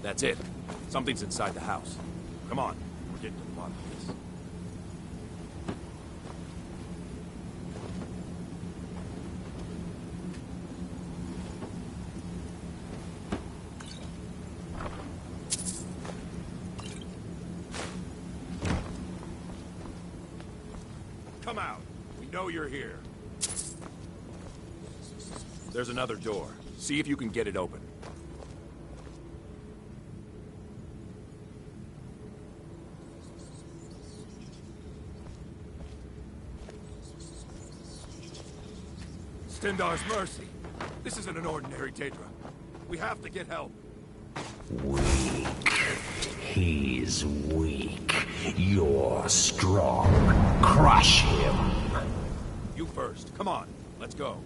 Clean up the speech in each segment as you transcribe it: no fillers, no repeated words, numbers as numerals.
That's it. Something's inside the house. Come on, we're getting to the bottom of this. Come out. We know you're here. There's another door. See if you can get it open. Stendar's mercy. This isn't an ordinary Daedra. We have to get help. Weak. He's weak. You're strong. Crush him. You first. Come on. Let's go.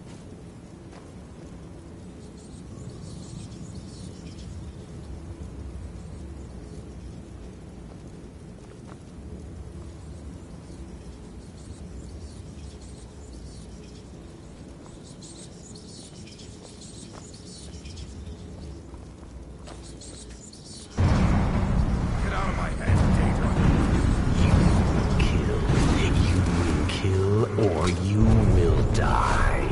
Or you will die.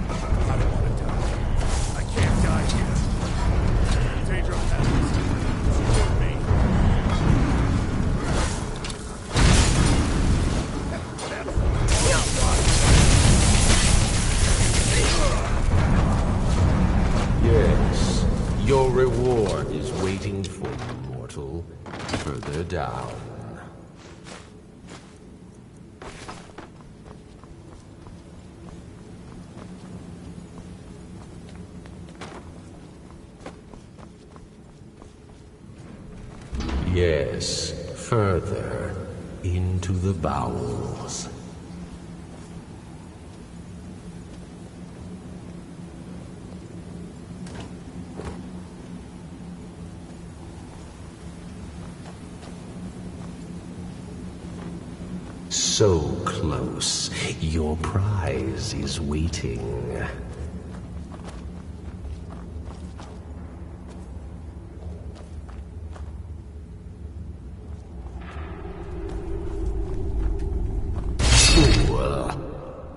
I don't want to die. I can't die here. Daedra has killed me. Yes, your reward is waiting for you, mortal. Further down. Yes, further into the bowels. So close, your prize is waiting.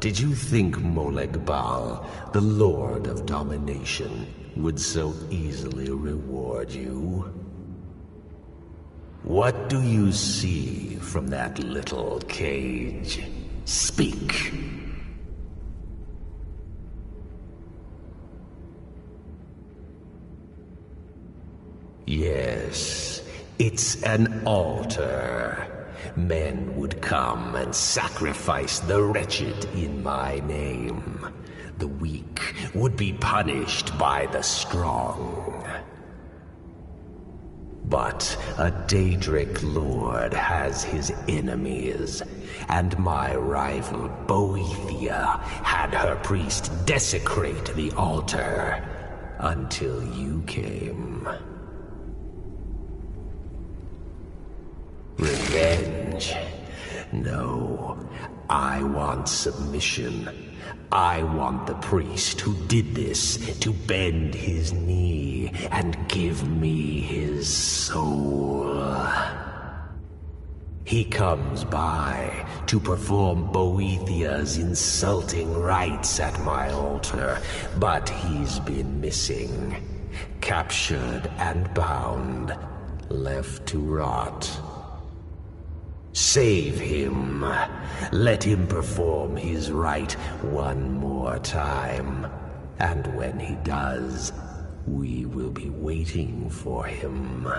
Did you think Moleg Bal, the Lord of Domination, would so easily reward you? What do you see from that little cage? Speak. Yes, it's an altar. Men would come and sacrifice the wretched in my name. The weak would be punished by the strong. But a Daedric lord has his enemies, and my rival Boethia had her priest desecrate the altar until you came. Revenge? No, I want submission. I want the priest who did this to bend his knee and give me his soul. He comes by to perform Boethia's insulting rites at my altar, but he's been missing. Captured and bound, left to rot. Save him. Let him perform his rite one more time. And when he does, we will be waiting for him.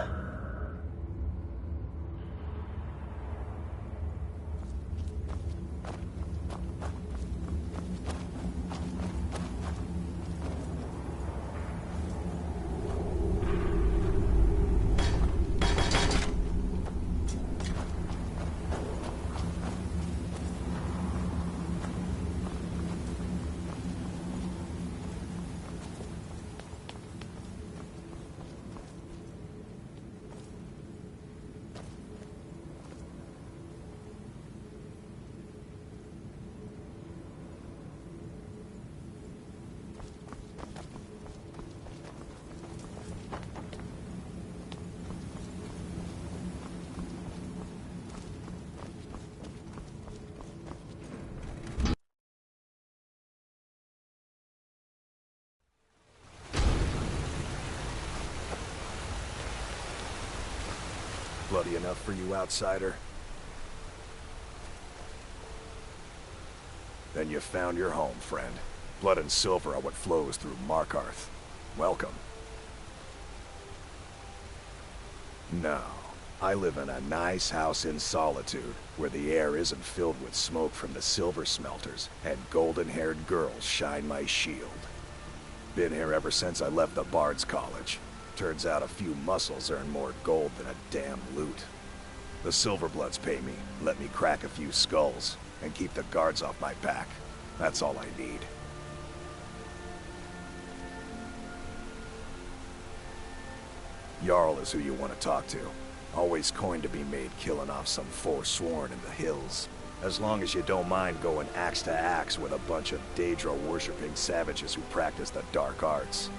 bloody enough for you, outsider? Then you found your home, friend. Blood and silver are what flows through Markarth. Welcome. No. I live in a nice house in solitude, where the air isn't filled with smoke from the silver smelters, and golden-haired girls shine my shield. Been here ever since I left the Bard's College. Turns out a few muscles earn more gold than a damn loot. The Silverbloods pay me, let me crack a few skulls, and keep the guards off my back. That's all I need. Jarl is who you want to talk to. Always coin to be made killing off some forsworn in the hills. As long as you don't mind going axe to axe with a bunch of Daedra-worshipping savages who practice the dark arts.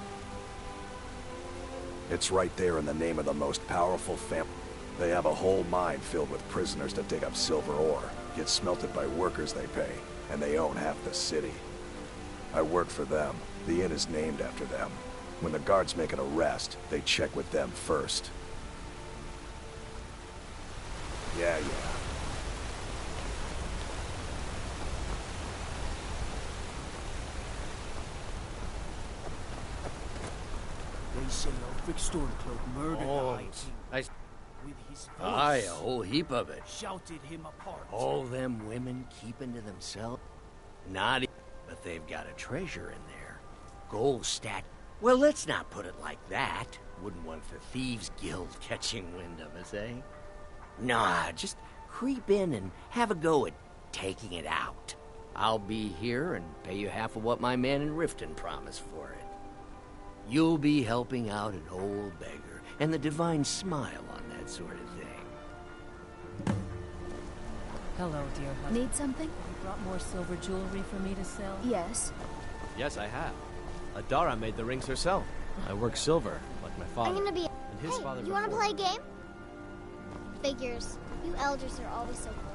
It's right there in the name of the most powerful They have a whole mine filled with prisoners to dig up silver ore, get smelted by workers they pay, and they own half the city. I work for them. The inn is named after them. When the guards make an arrest, they check with them first. Yeah. They say Ulfric Stormcloak murdered the High King. With his voice, Aye, a whole heap of it. shouted him apart. All them women keeping to themselves. Not but they've got a treasure in there. Gold stat. Well, let's not put it like that. Wouldn't want the Thieves Guild catching wind of us, eh? Nah, just creep in and have a go at taking it out. I'll be here and pay you half of what my man in Riften promised for it. You'll be helping out an old beggar, and the divine smile on that sort of thing. Hello, dear husband. Need something? You brought more silver jewelry for me to sell? Yes. Yes, I have. Adara made the rings herself. I work silver, like my father. I'm gonna be. And his Hey, father you wanna before. play a game? Figures. You elders are always so boring.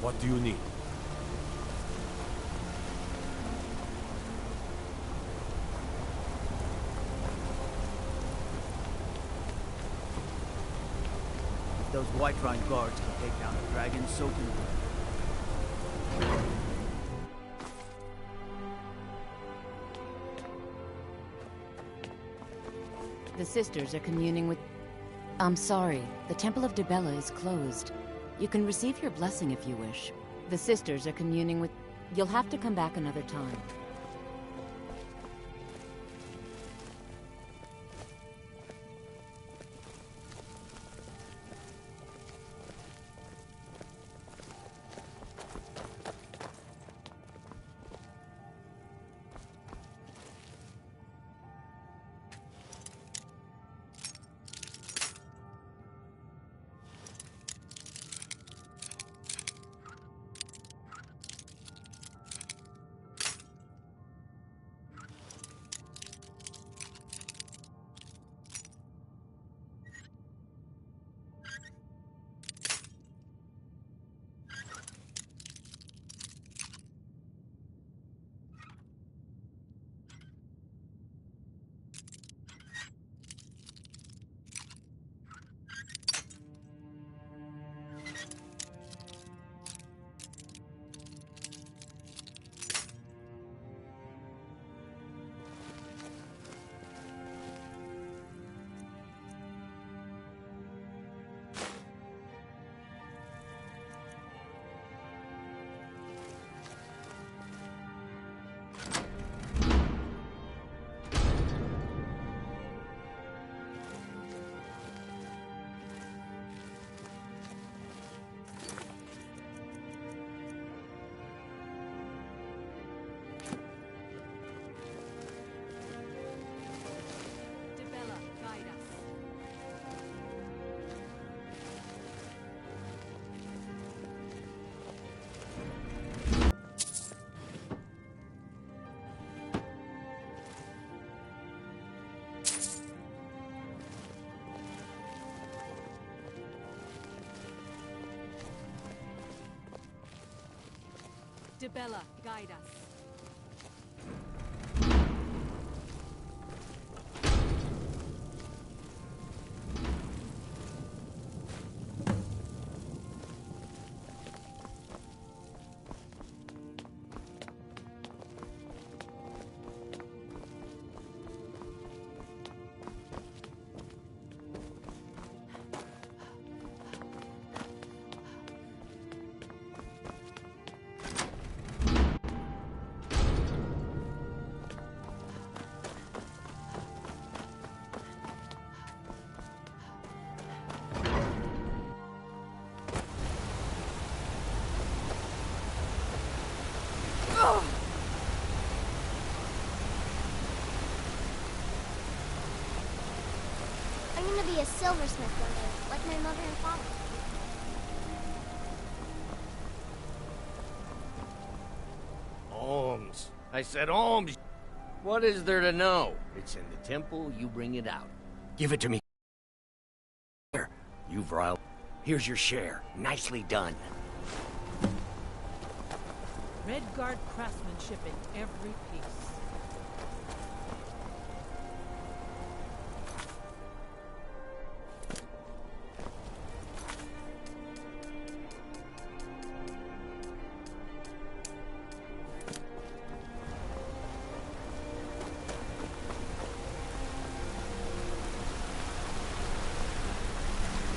What do you need? If those Whiterun guards can take down the dragon, so can we. The sisters are communing with... I'm sorry, the Temple of Dibella is closed. You can receive your blessing if you wish. The sisters are communing with... You'll have to come back another time. Dibella, guide us. I'm gonna be a silversmith one day, like my mother and father. Holmes. I said Holmes. What is there to know? It's in the temple, you bring it out. Give it to me. Here, you've riled. Here's your share. Nicely done. Redguard craftsmanship in every piece.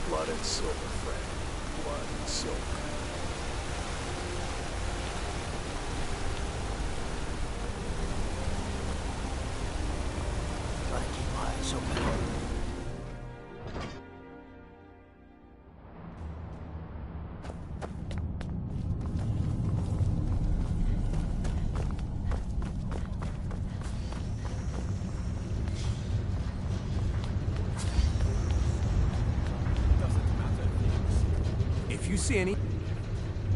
Blood and silver, friend. Blood and silver. Gotta keep my eyes open. If you see any...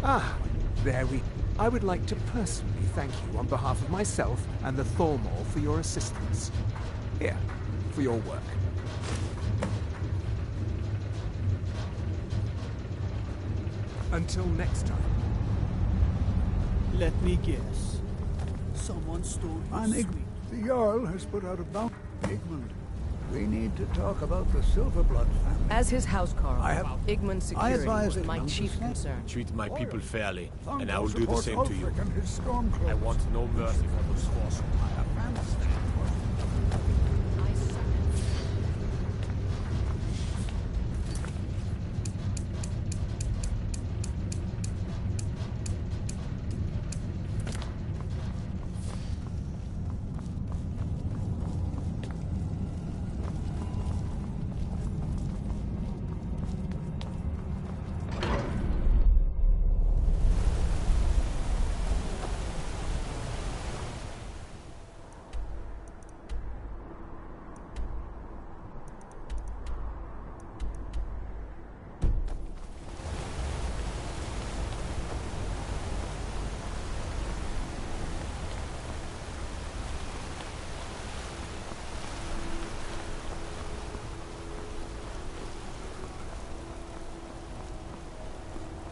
Ah, there we... I would like to personally thank you on behalf of myself and the Thormor for your assistance. Here, for your work. Until next time. Let me guess. Someone stole his sweet. The Jarl has put out a bounty. Igmund, we need to talk about the Silverblood family. As his housecarl, Igmund's security advise was my Igmund to chief snap. concern. Treat my people fairly, and I Thongol will do the supports same to you. Ulfric and his Stormcloaks. I want no mercy for those forces.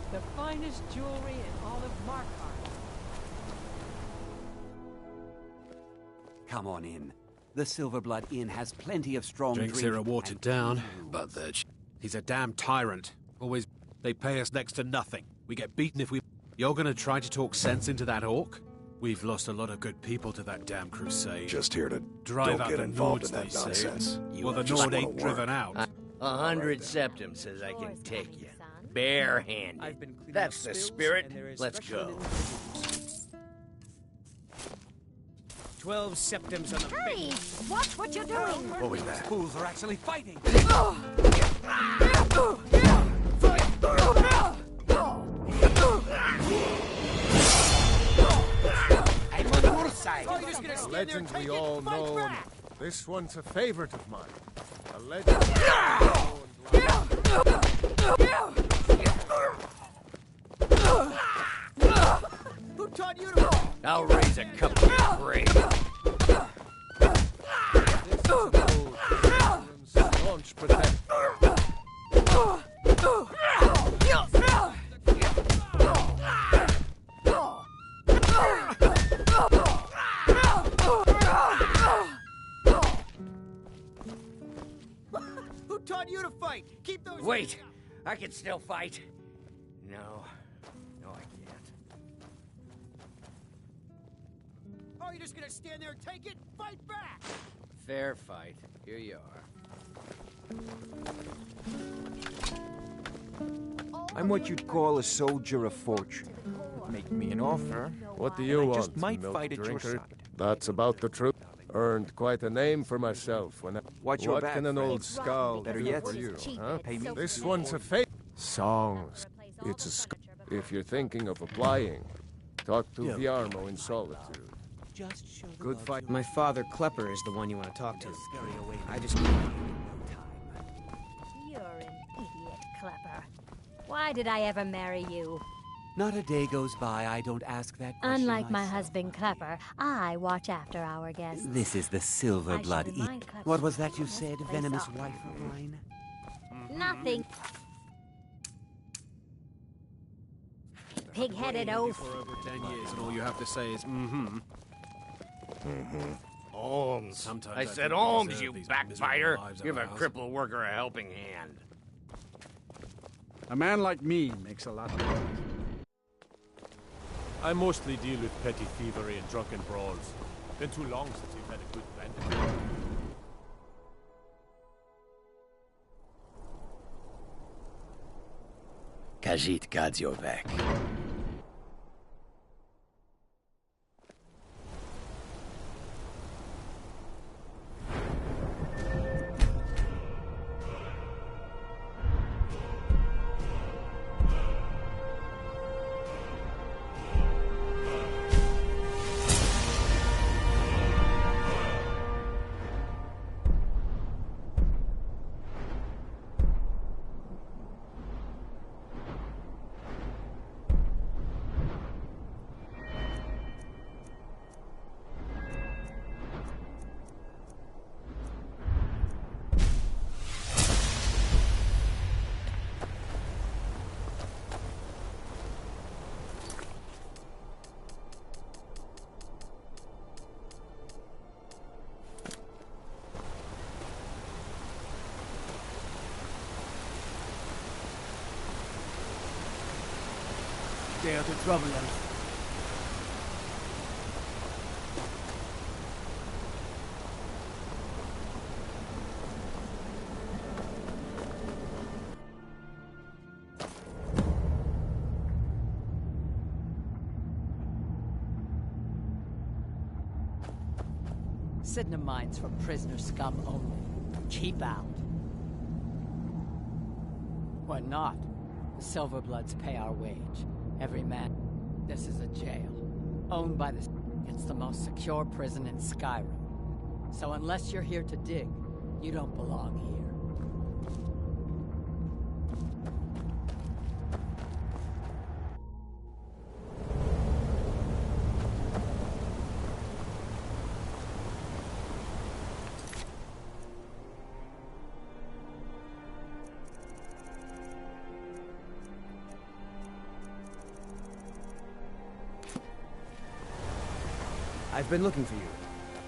The finest jewelry in all of Markarth. Come on in. The Silverblood Inn has plenty of strong Drinks here are watered down, but he's a damn tyrant. Always, they pay us next to nothing. We get beaten if we... You're gonna try to talk sense into that orc? We've lost a lot of good people to that damn crusade. Just here to Drive don't out get the involved Nords, in that they say. nonsense. Well, the just Nord wanna ain't driven work. out. 100 septum says I can take you. Barehanded. That's the spirit. Let's go. 12 septums on the Hurry! Watch what you're doing! What was that? Fools are actually fighting. The legend we all know. This one's a favorite of mine. A legend. Who taught you to... I'll raise a cup to your grave. Launch protect. taught you to fight? Keep those... Wait! I can still fight. No. No, I can't. Oh, you're just gonna stand there and take it? Fight back! Fair fight. Here you are. I'm what you'd call a soldier of fortune. Make me an offer. What do you want, just might milk fight at your drinker? side. That's about the truth. Earned quite a name for myself when I... Watch your what back, can an friend. old skull Better do yet, for you, huh? pay me. This one's a fake. Songs. It's a If you're thinking of applying, talk to Viarmo in Solitude. Good fight. My father, Klepper, is the one you want to talk to. I just... You're an idiot, Klepper. Why did I ever marry you? Not a day goes by I don't ask that question Unlike my myself. husband, Klepper, I watch after our guests. This is the Silver Blood remind Klepper What was that you to said, place venomous off. wife of mine? Nothing. Pig-headed oaf. For over 10 years, and all you have to say is, mm-hmm. Alms. Sometimes I think said we alms, deserve you these backbiter. miserable lives of Give a ours. crippled worker a helping hand. A man like me makes a lot of noise. I mostly deal with petty thievery and drunken brawls. Been too long since we've had a good bandit. Khajiit guards your back. Stay out of trouble, Elf. Sidna mines for prisoner scum only. Keep out. We're not. The Silverbloods pay our wage. Every man. This is a jail. Owned by the... It's the most secure prison in Skyrim. So unless you're here to dig, you don't belong here. I've been looking for you.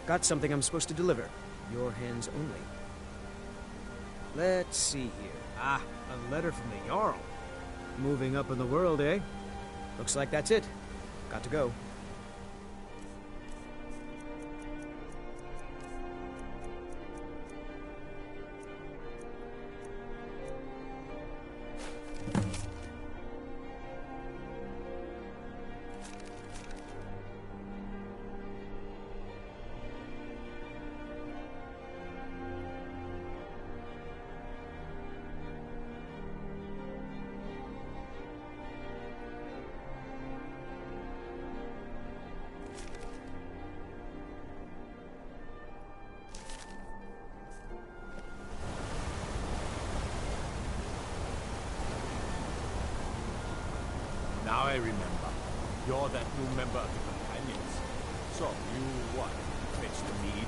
Got something I'm supposed to deliver. Your hands only. Let's see here. Ah, a letter from the Jarl. Moving up in the world, eh? Looks like that's it. Got to go. Now I remember. You're that new member of the Companions. So, you what? Fetch the mead?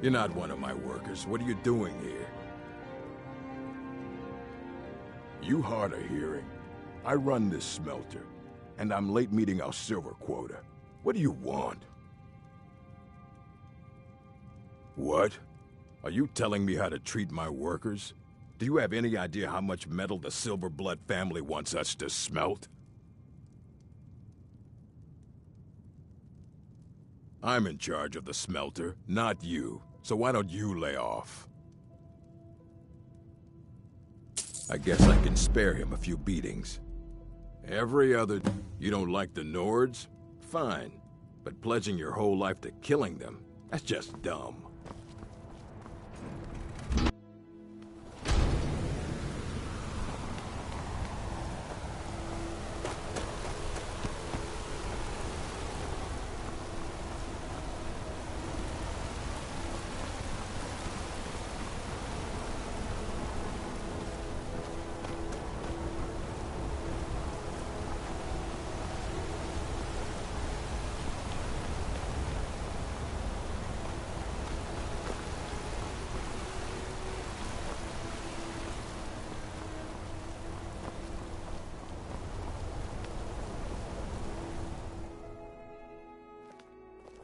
You're not one of my workers. What are you doing here? You hard of hearing. I run this smelter, and I'm late meeting our silver quota. What do you want? What? Are you telling me how to treat my workers? Do you have any idea how much metal the Silverblood family wants us to smelt? I'm in charge of the smelter, not you. So why don't you lay off? I guess I can spare him a few beatings. Every other... You don't like the Nords? Fine. But pledging your whole life to killing them, that's just dumb.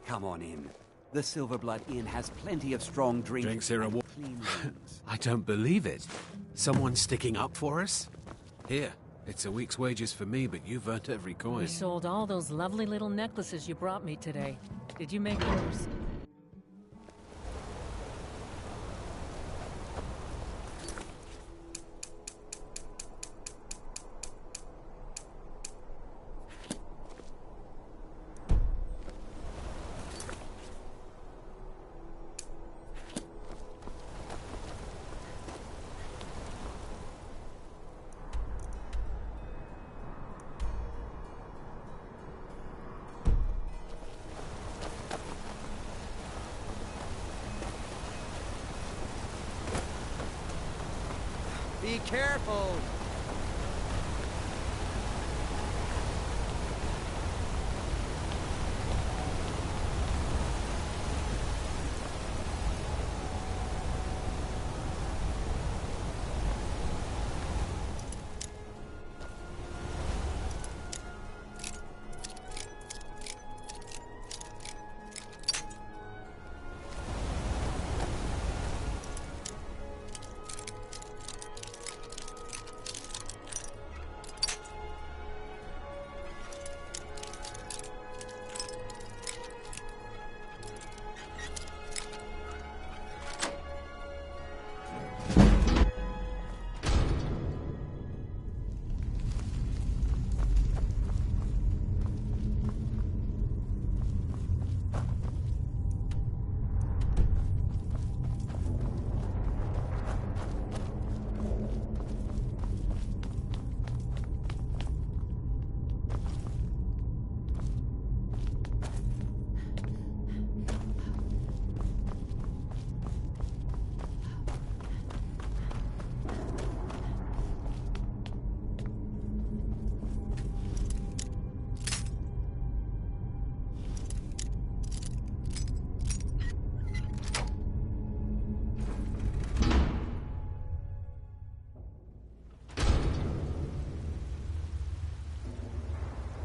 Come on in. The Silverblood Inn has plenty of strong Drinks here are and clean rooms. I don't believe it. Someone's sticking up for us? Here, it's a week's wages for me, but you've earned every coin. We sold all those lovely little necklaces you brought me today. Did you make yours? Be careful!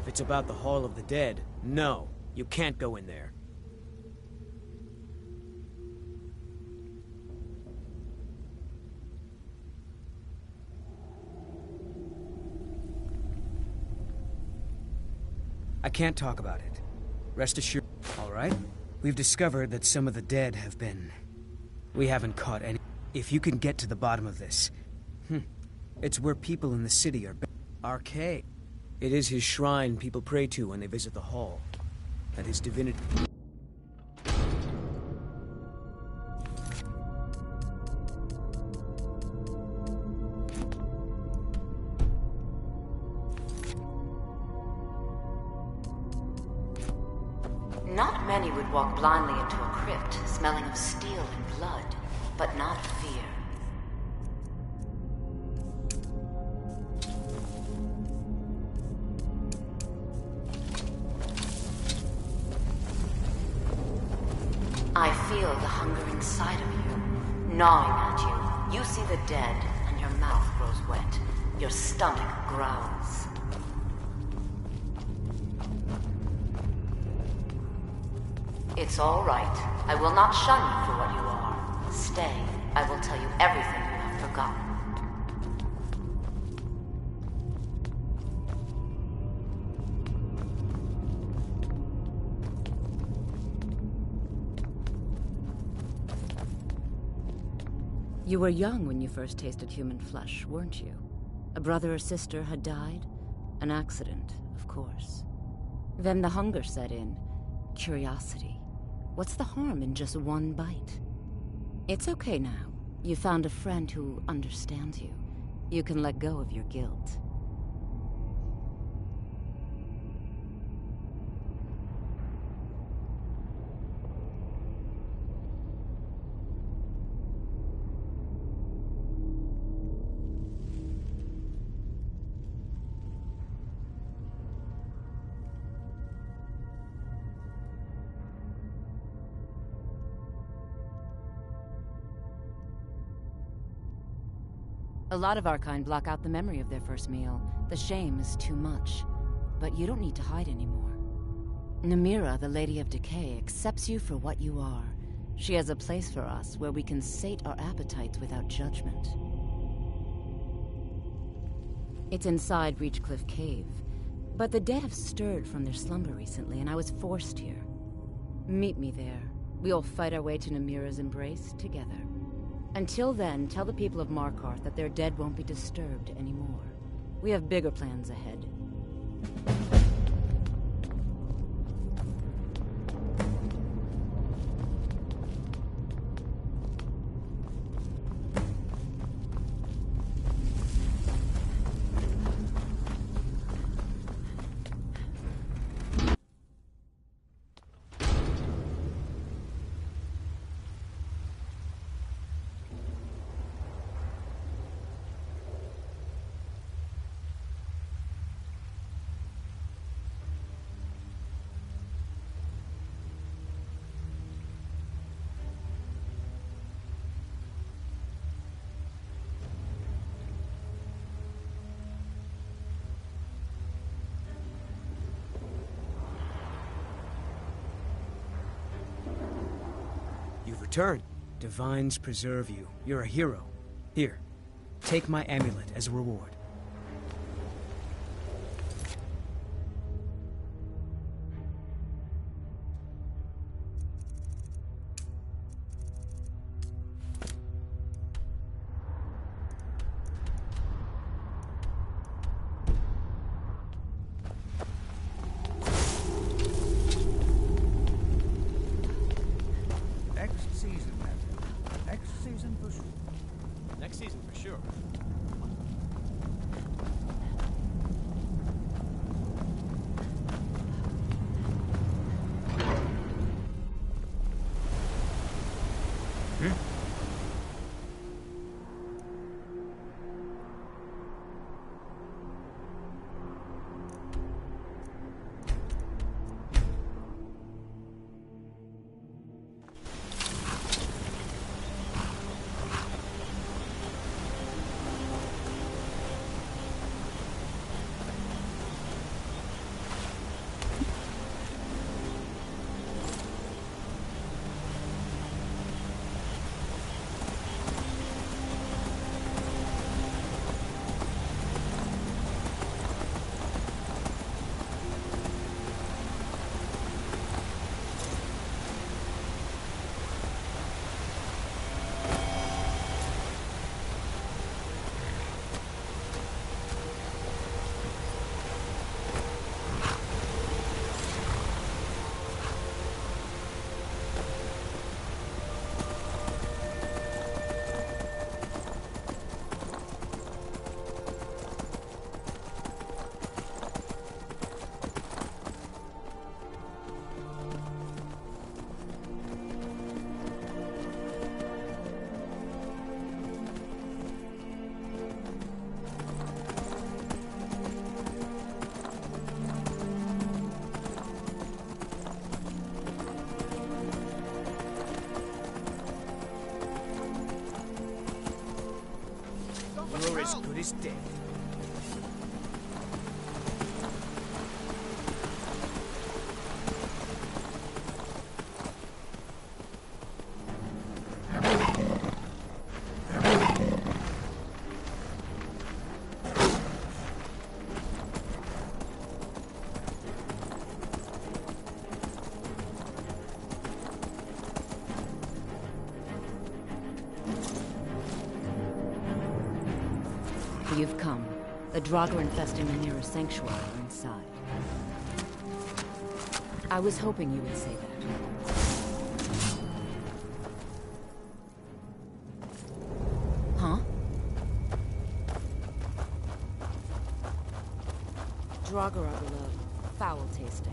If it's about the Hall of the Dead, no, you can't go in there. I can't talk about it. Rest assured. All right? We've discovered that some of the dead have been... We haven't caught any... If you can get to the bottom of this... It's where people in the city are... Arcade. It is his shrine people pray to when they visit the hall. And his divinity... Not many would walk blindly into a crypt, smelling of steel and blood, but not fear. I feel the hunger inside of you, gnawing at you. You see the dead, and your mouth grows wet. Your stomach growls. It's all right. I will not shun you for what you are. Stay. I will tell you everything you have forgotten. You were young when you first tasted human flesh, weren't you? A brother or sister had died? An accident, of course. Then the hunger set in. Curiosity. What's the harm in just one bite? It's okay now. You found a friend who understands you. You can let go of your guilt. A lot of our kind block out the memory of their first meal. The shame is too much. But you don't need to hide anymore. Namira, the Lady of Decay, accepts you for what you are. She has a place for us where we can sate our appetites without judgment. It's inside Reachcliff Cave. But the dead have stirred from their slumber recently, and I was forced here. Meet me there. We'll fight our way to Namira's embrace together. Until then, tell the people of Markarth that their dead won't be disturbed anymore. We have bigger plans ahead. Return. Divines preserve you. You're a hero. Here, take my amulet as a reward. Next season for sure. Next season for sure. is dead. You've come. The Draugr infesting the nearest sanctuary are inside. I was hoping you would say that. Huh? Draugr are below. Foul tasting.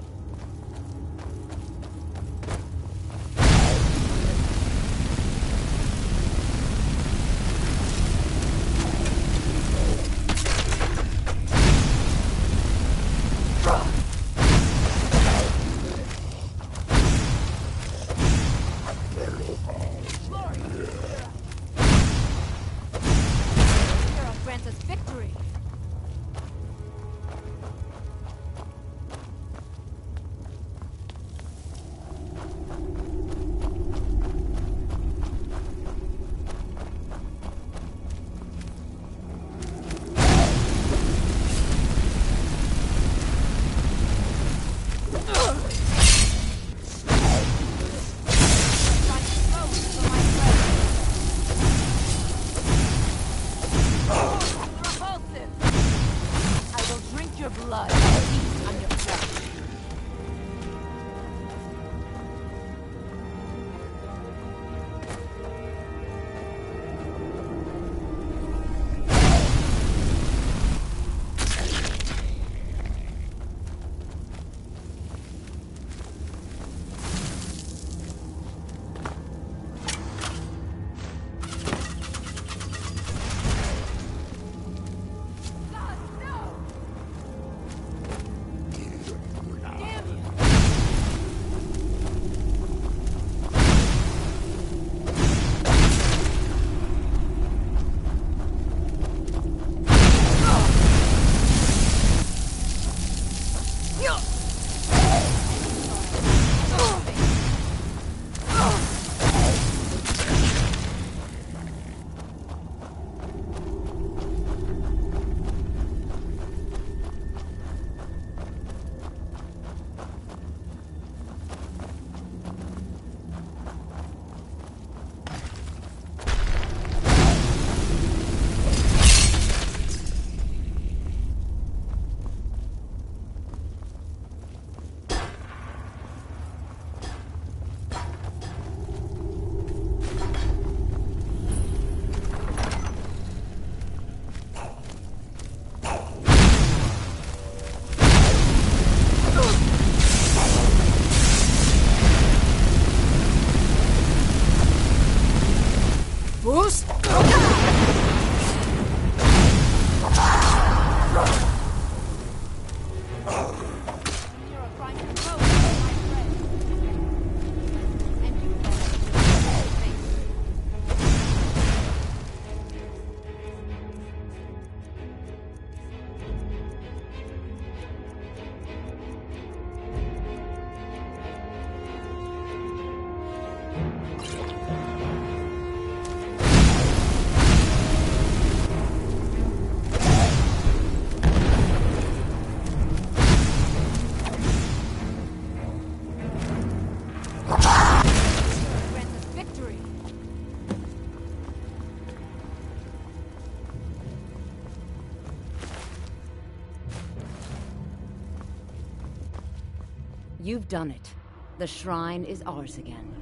You've done it. The shrine is ours again.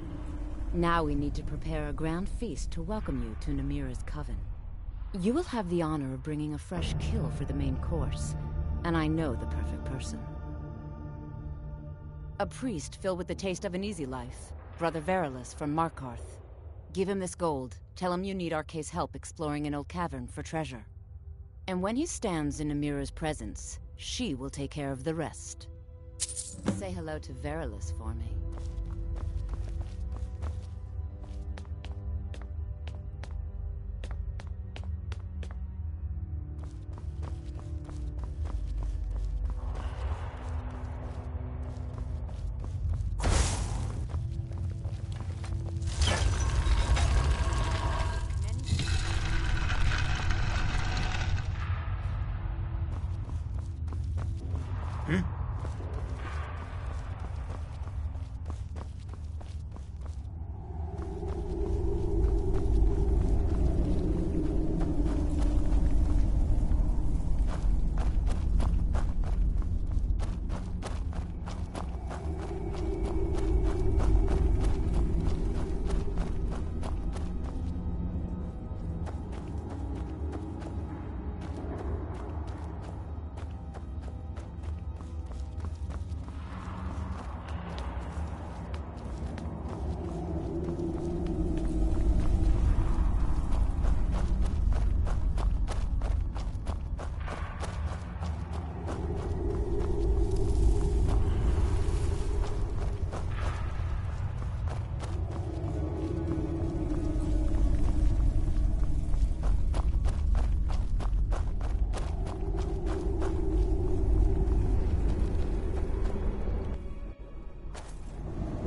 Now we need to prepare a grand feast to welcome you to Namira's coven. You will have the honor of bringing a fresh kill for the main course, and I know the perfect person. A priest filled with the taste of an easy life, Brother Verilus from Markarth. Give him this gold. Tell him you need Arcae's help exploring an old cavern for treasure. And when he stands in Namira's presence, she will take care of the rest. Say hello to Verilus for me.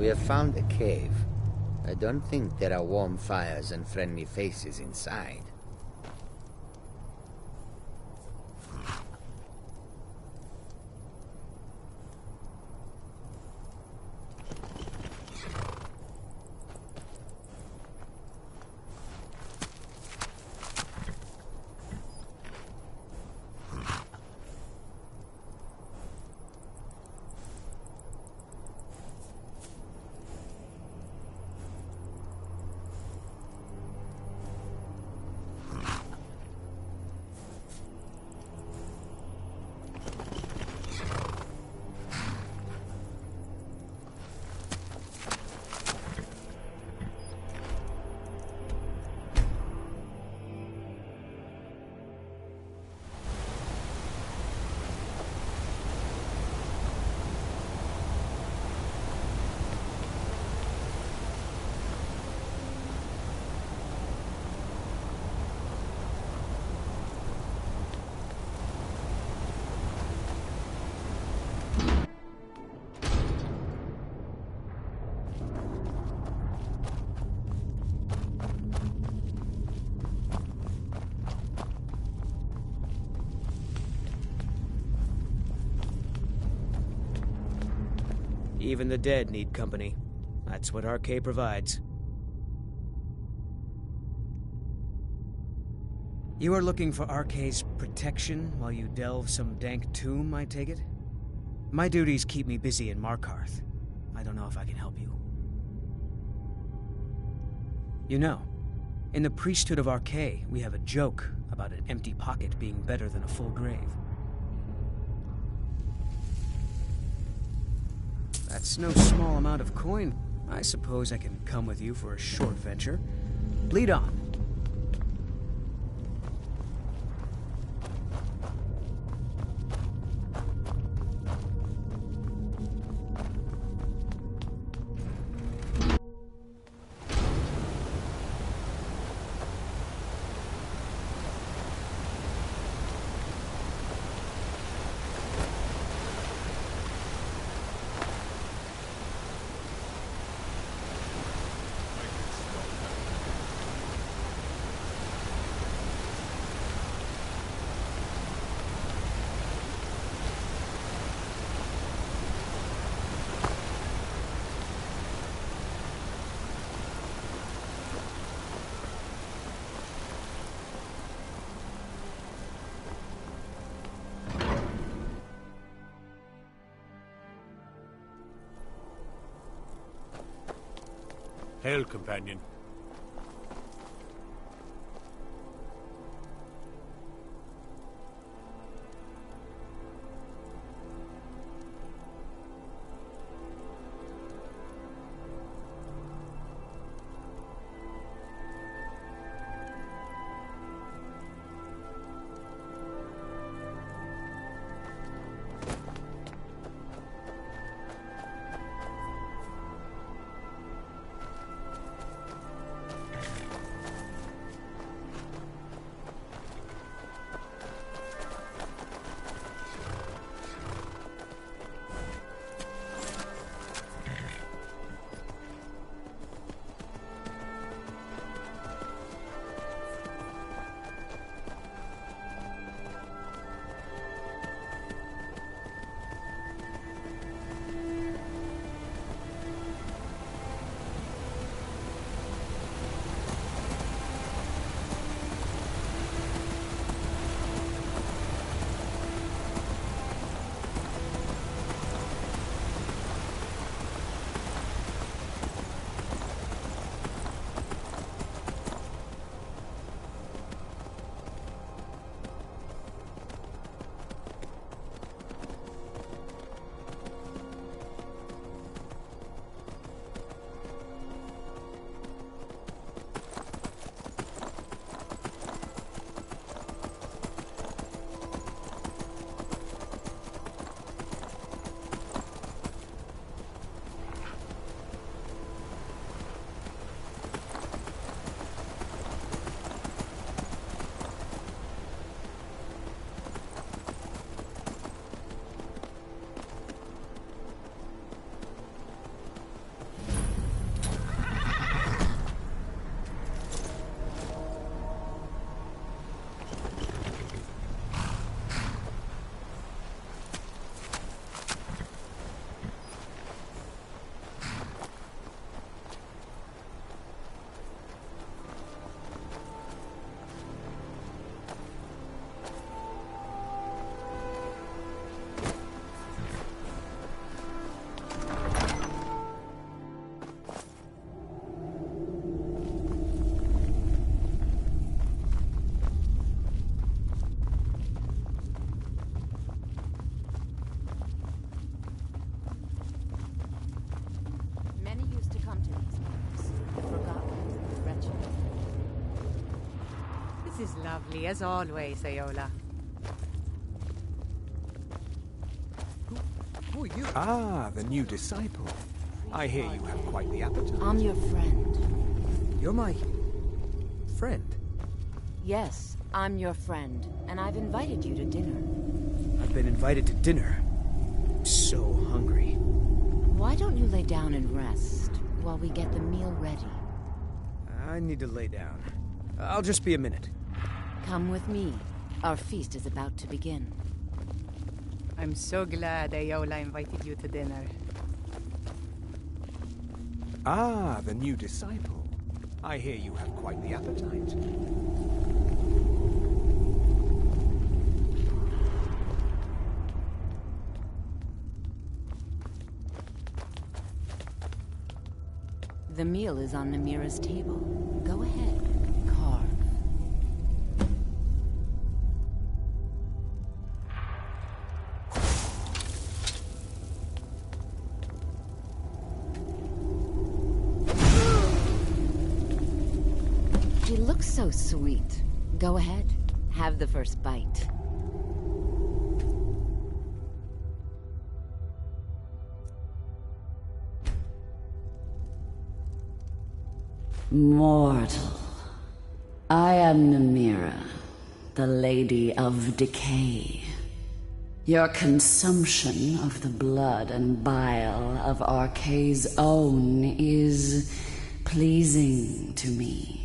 We have found a cave. I don't think there are warm fires and friendly faces inside. Even the dead need company. That's what RK provides. You are looking for RK's protection while you delve some dank tomb, I take it? My duties keep me busy in Markarth. I don't know if I can help you. You know, in the priesthood of RK, we have a joke about an empty pocket being better than a full grave. That's no small amount of coin. I suppose I can come with you for a short venture. Lead on. Hail, companion. Lovely as always, Ayola. Who are you? Ah, the new disciple. I hear you have quite the appetite. I'm your friend. You're my... friend? Yes, I'm your friend, and I've invited you to dinner. I've been invited to dinner. I'm so hungry. Why don't you lay down and rest while we get the meal ready? I need to lay down. I'll just be a minute. Come with me. Our feast is about to begin. I'm so glad Ayola invited you to dinner. Ah, the new disciple. I hear you have quite the appetite. The meal is on Namira's table. Go ahead, carve. She looks so sweet. Go ahead, have the first bite. Mortal, I am Namira, the Lady of Decay. Your consumption of the blood and bile of Arkay's own is pleasing to me.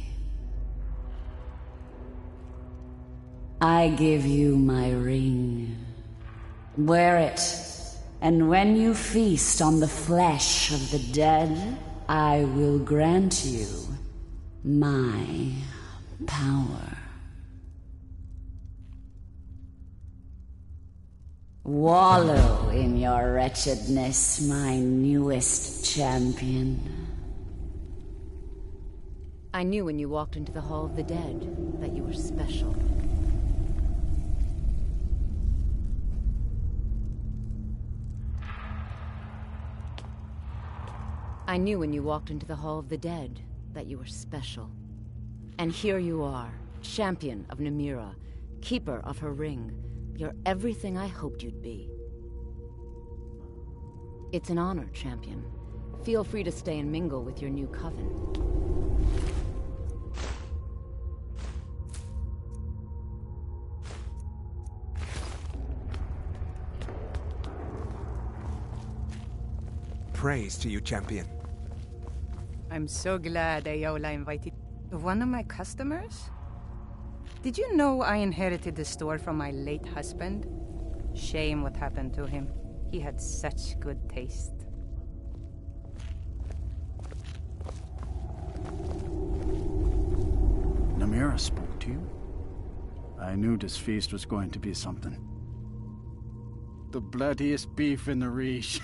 I give you my ring. Wear it, and when you feast on the flesh of the dead, I will grant you my power. Wallow in your wretchedness, my newest champion. I knew when you walked into the Hall of the Dead that you were special. I knew when you walked into the Hall of the Dead that you were special. And here you are, champion of Namira, keeper of her ring. You're everything I hoped you'd be. It's an honor, champion. Feel free to stay and mingle with your new coven. Praise to you, champion. I'm so glad Ayola invited one of my customers. Did you know I inherited the store from my late husband? Shame what happened to him. He had such good taste. Namira spoke to you? I knew this feast was going to be something. The bloodiest beef in the Reach.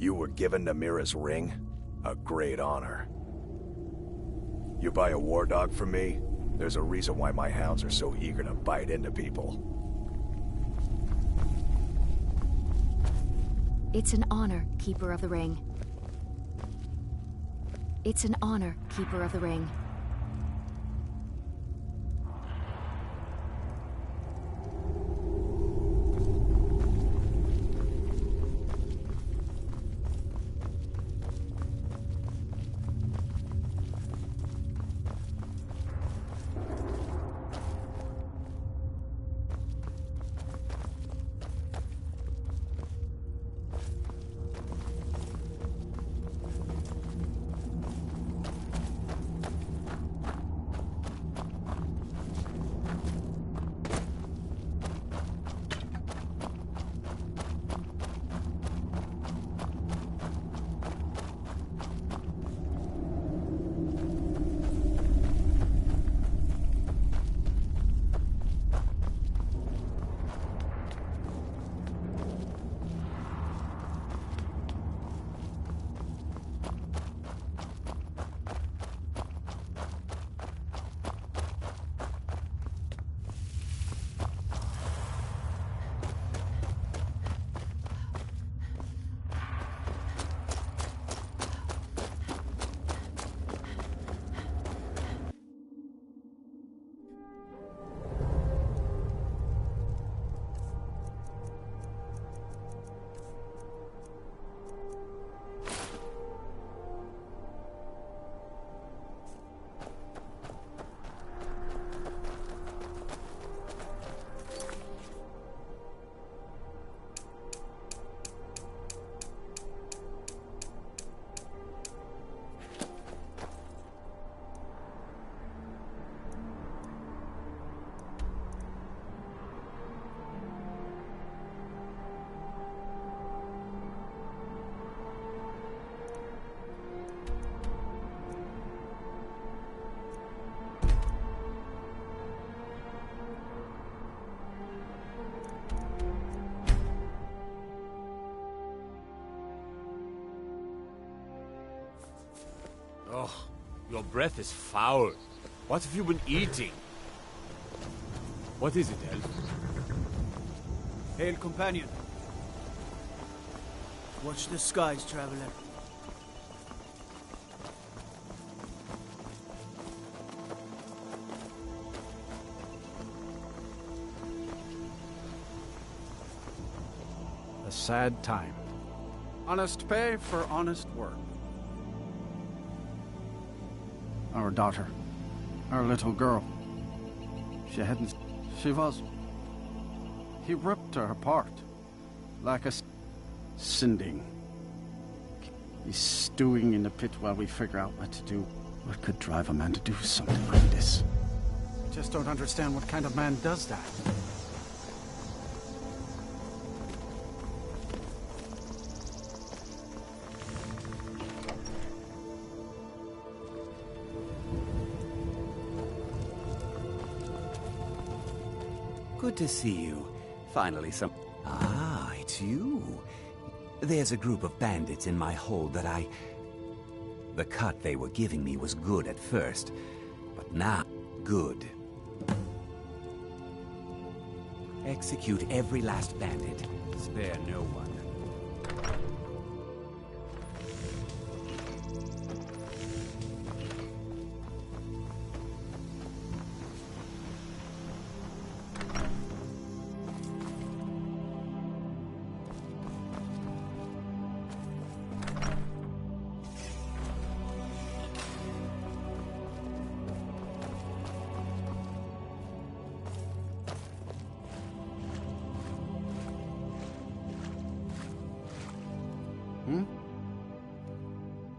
You were given Namira's ring? A great honor. You buy a war dog from me? There's a reason why my hounds are so eager to bite into people. It's an honor, Keeper of the Ring. It's an honor, Keeper of the Ring. Your breath is foul. What have you been eating? What is it, Elf? Hail, companion. Watch the skies, traveler. A sad time. Honest pay for honest work. Our daughter. Our little girl. She was. He ripped her apart. Like a sinding. He's stewing in the pit while we figure out what to do. What could drive a man to do something like this? I just don't understand what kind of man does that. Good to see you. Finally some... Ah, it's you. There's a group of bandits in my hold that I... The cut they were giving me was good at first, but now, good. Execute every last bandit. Spare no one.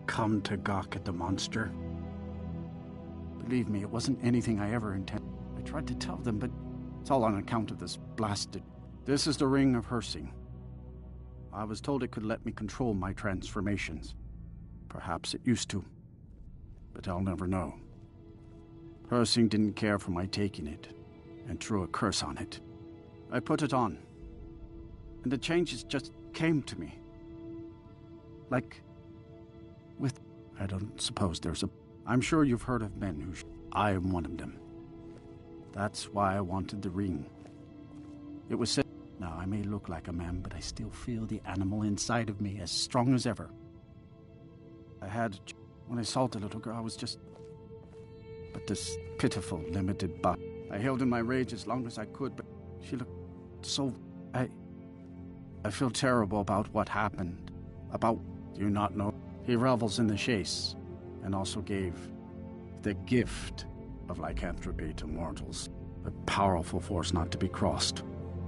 Come to gawk at the monster. Believe me, it wasn't anything I ever intended. I tried to tell them, but it's all on account of this blasted... This is the Ring of Hersing. I was told it could let me control my transformations. Perhaps it used to, but I'll never know. Hersing didn't care for my taking it, and threw a curse on it. I put it on, and the changes just came to me. Like... with... I don't suppose there's a... I'm sure you've heard of men who... I am one of them. That's why I wanted the ring. It was said... Now, I may look like a man, but I still feel the animal inside of me as strong as ever. I had... When I saw the little girl, I was just... But this pitiful, limited bot. I held in my rage as long as I could, but she looked so... I feel terrible about what happened. About... Do you not know? He revels in the chase, and also gave the gift of lycanthropy to mortals. A powerful force not to be crossed.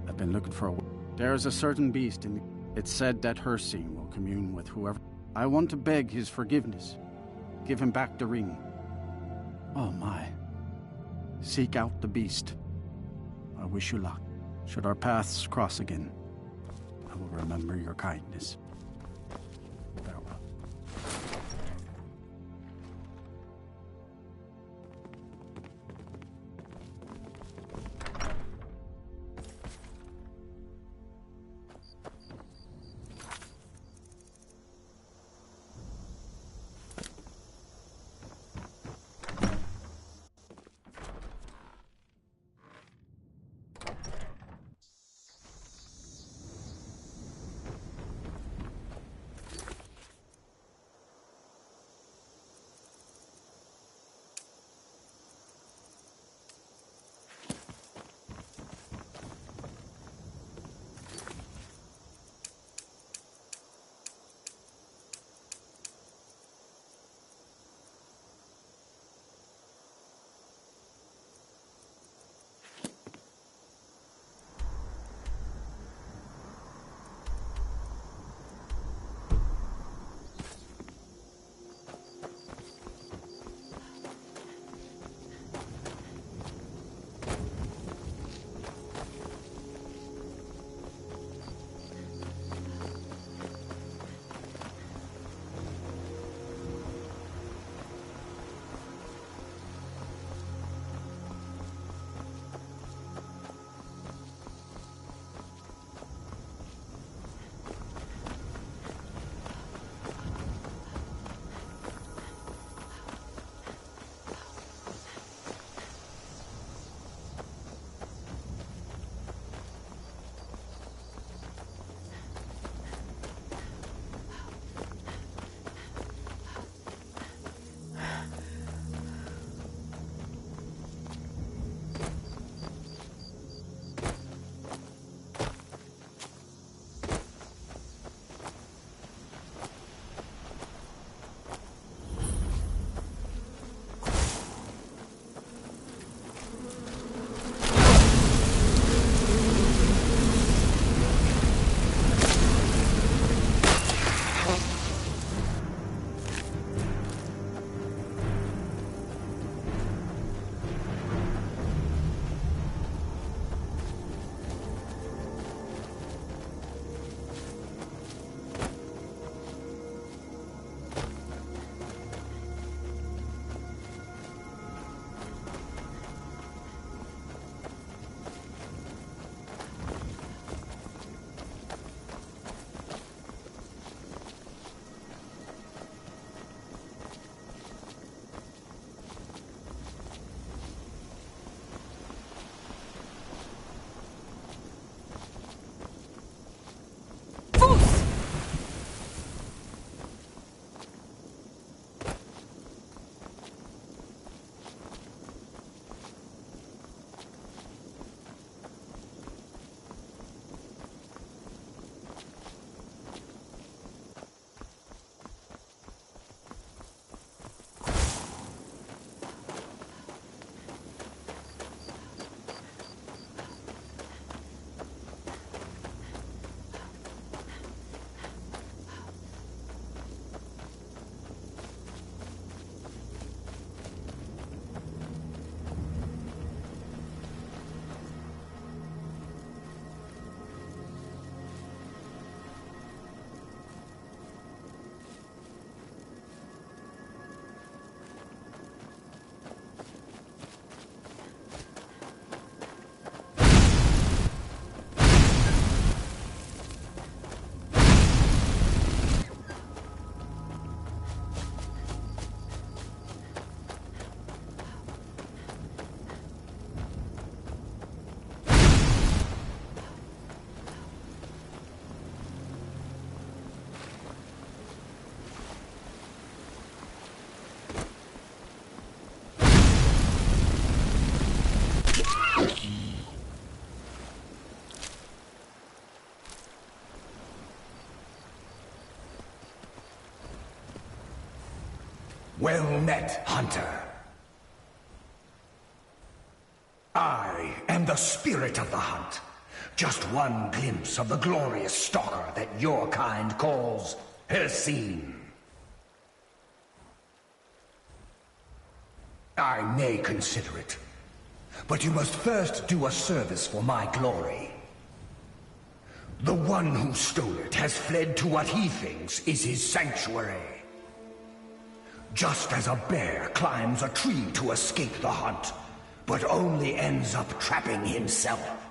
I've been looking for a... There is a certain beast in... It's said that Hersing will commune with whoever... I want to beg his forgiveness. Give him back the ring. Oh my. Seek out the beast. I wish you luck. Should our paths cross again, I will remember your kindness. Farewell. Well met, hunter. I am the spirit of the hunt. Just one glimpse of the glorious stalker that your kind calls Hircine. I may consider it, but you must first do a service for my glory. The one who stole it has fled to what he thinks is his sanctuary. Just as a bear climbs a tree to escape the hunt, but only ends up trapping himself.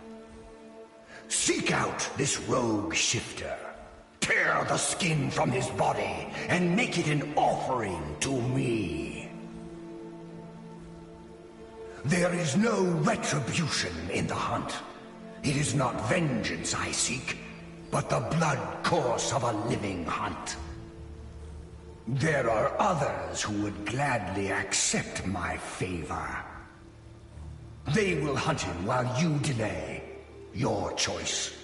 Seek out this rogue shifter. Tear the skin from his body and make it an offering to me. There is no retribution in the hunt. It is not vengeance I seek, but the blood course of a living hunt. There are others who would gladly accept my favor. They will hunt him while you delay. Your choice.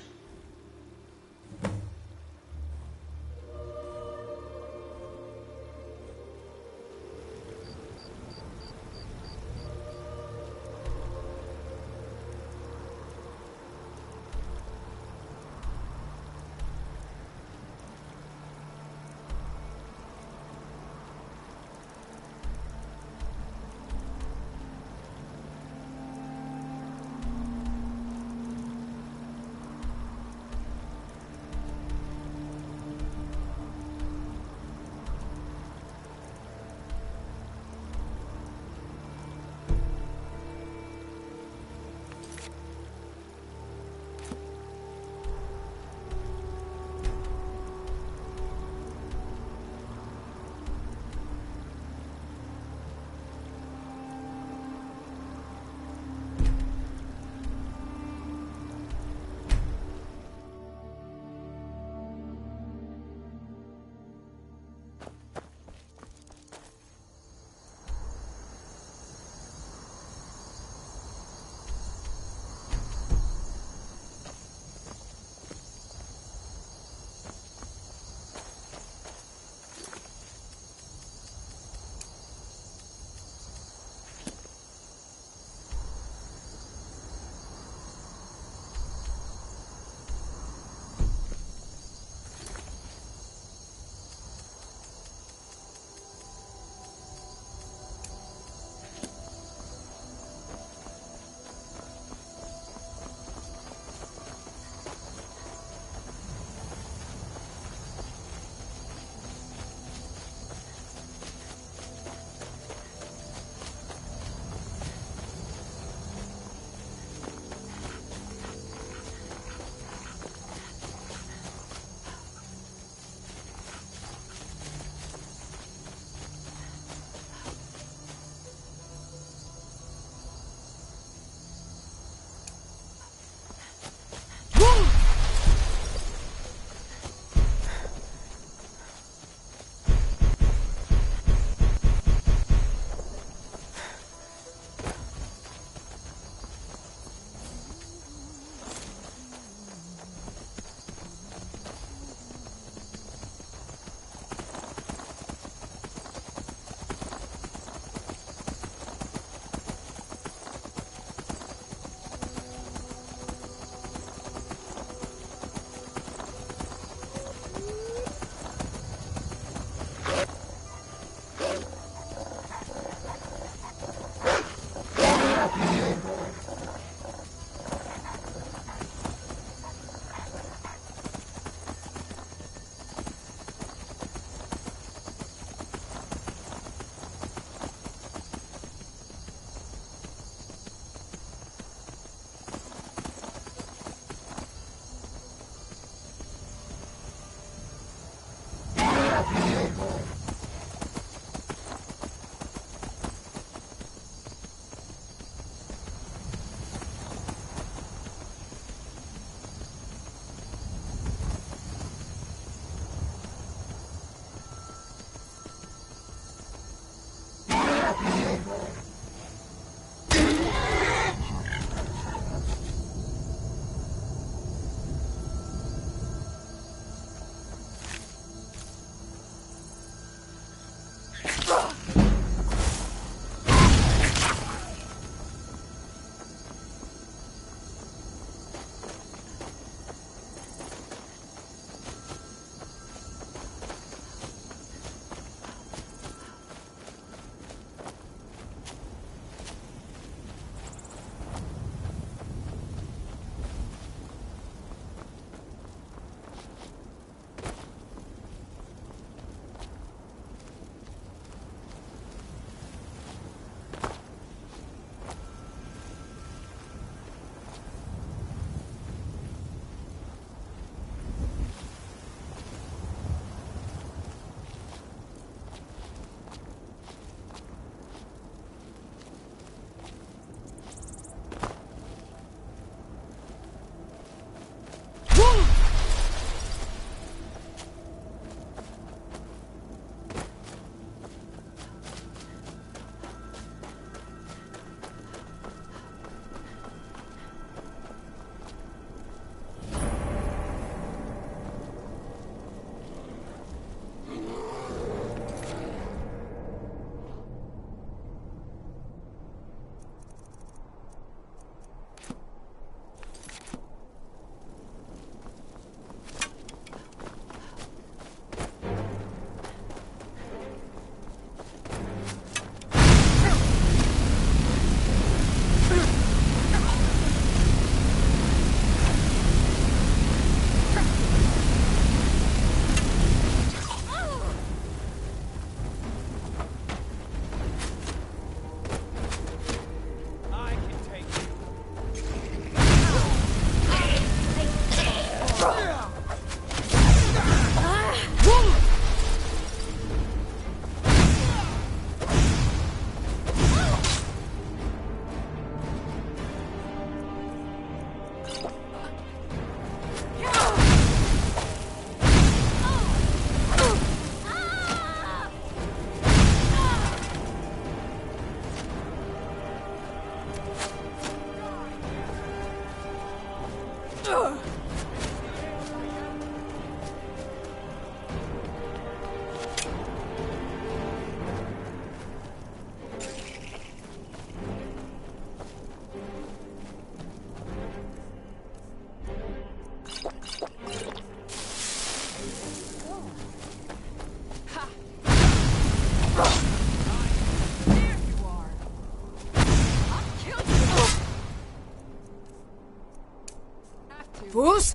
Fus!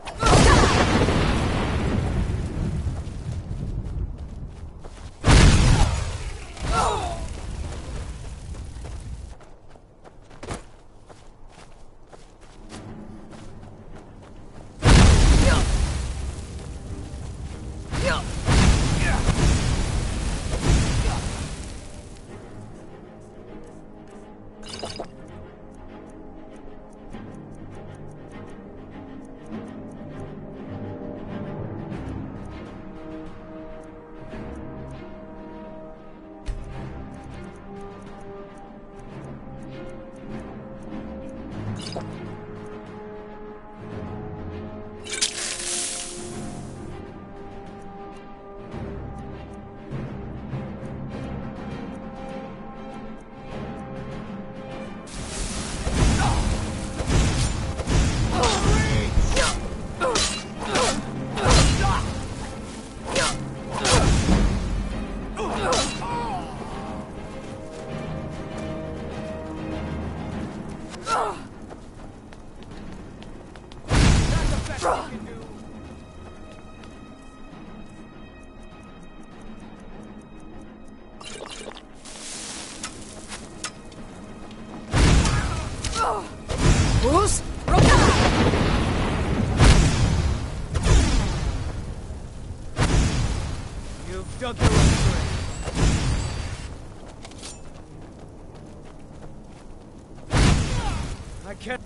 Fus! You've dug your own grave. I can't...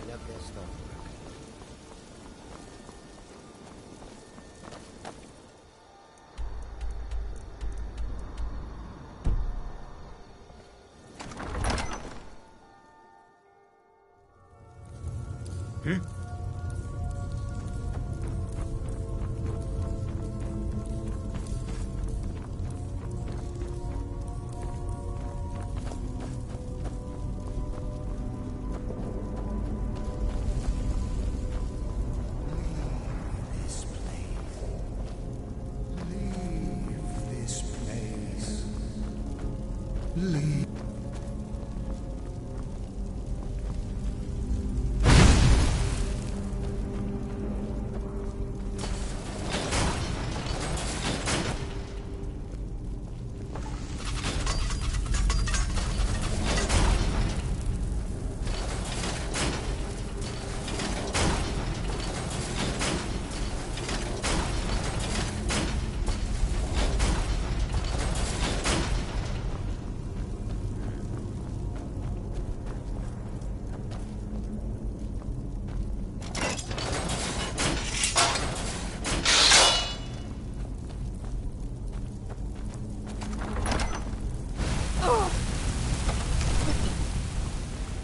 love their stonework. Leave.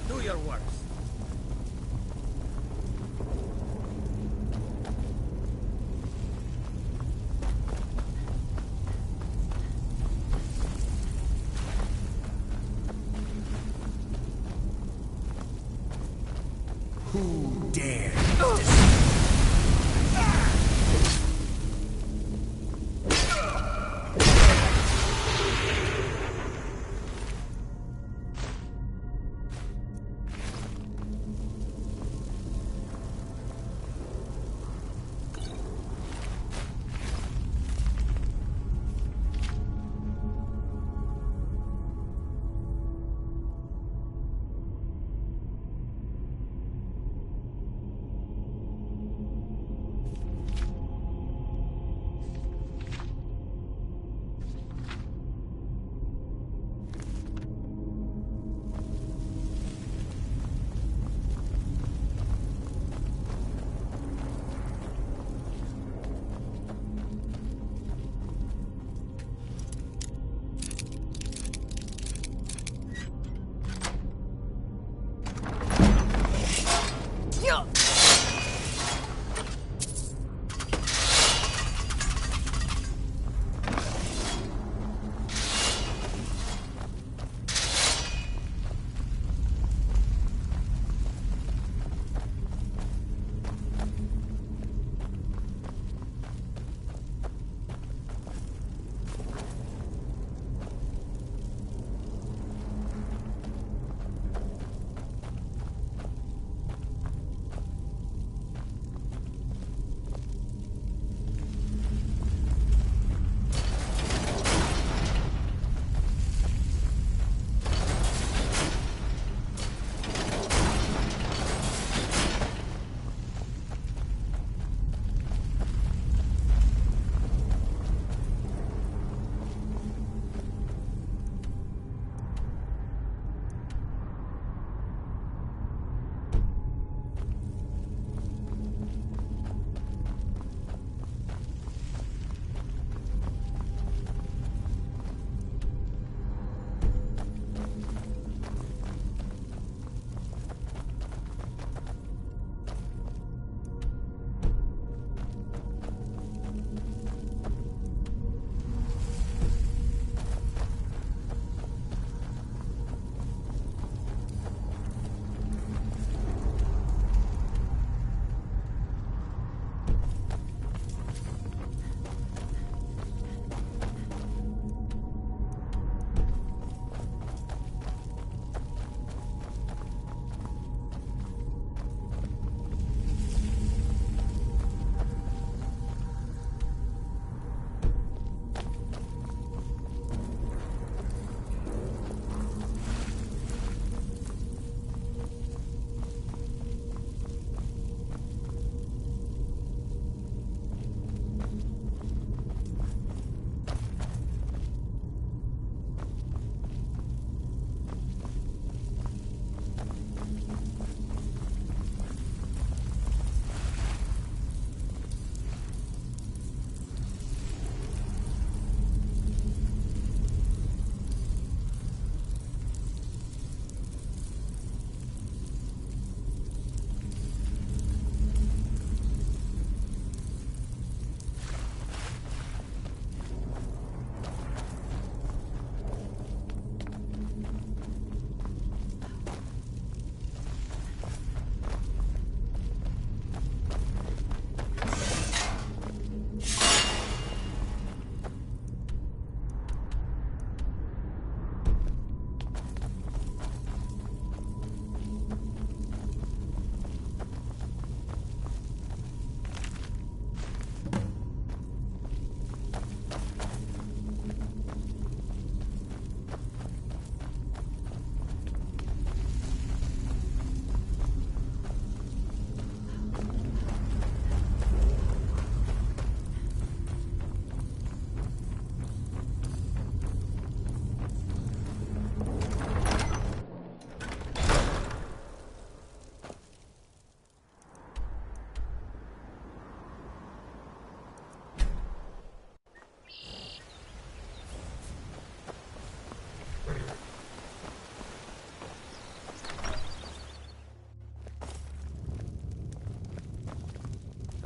Do your worst. Who dares?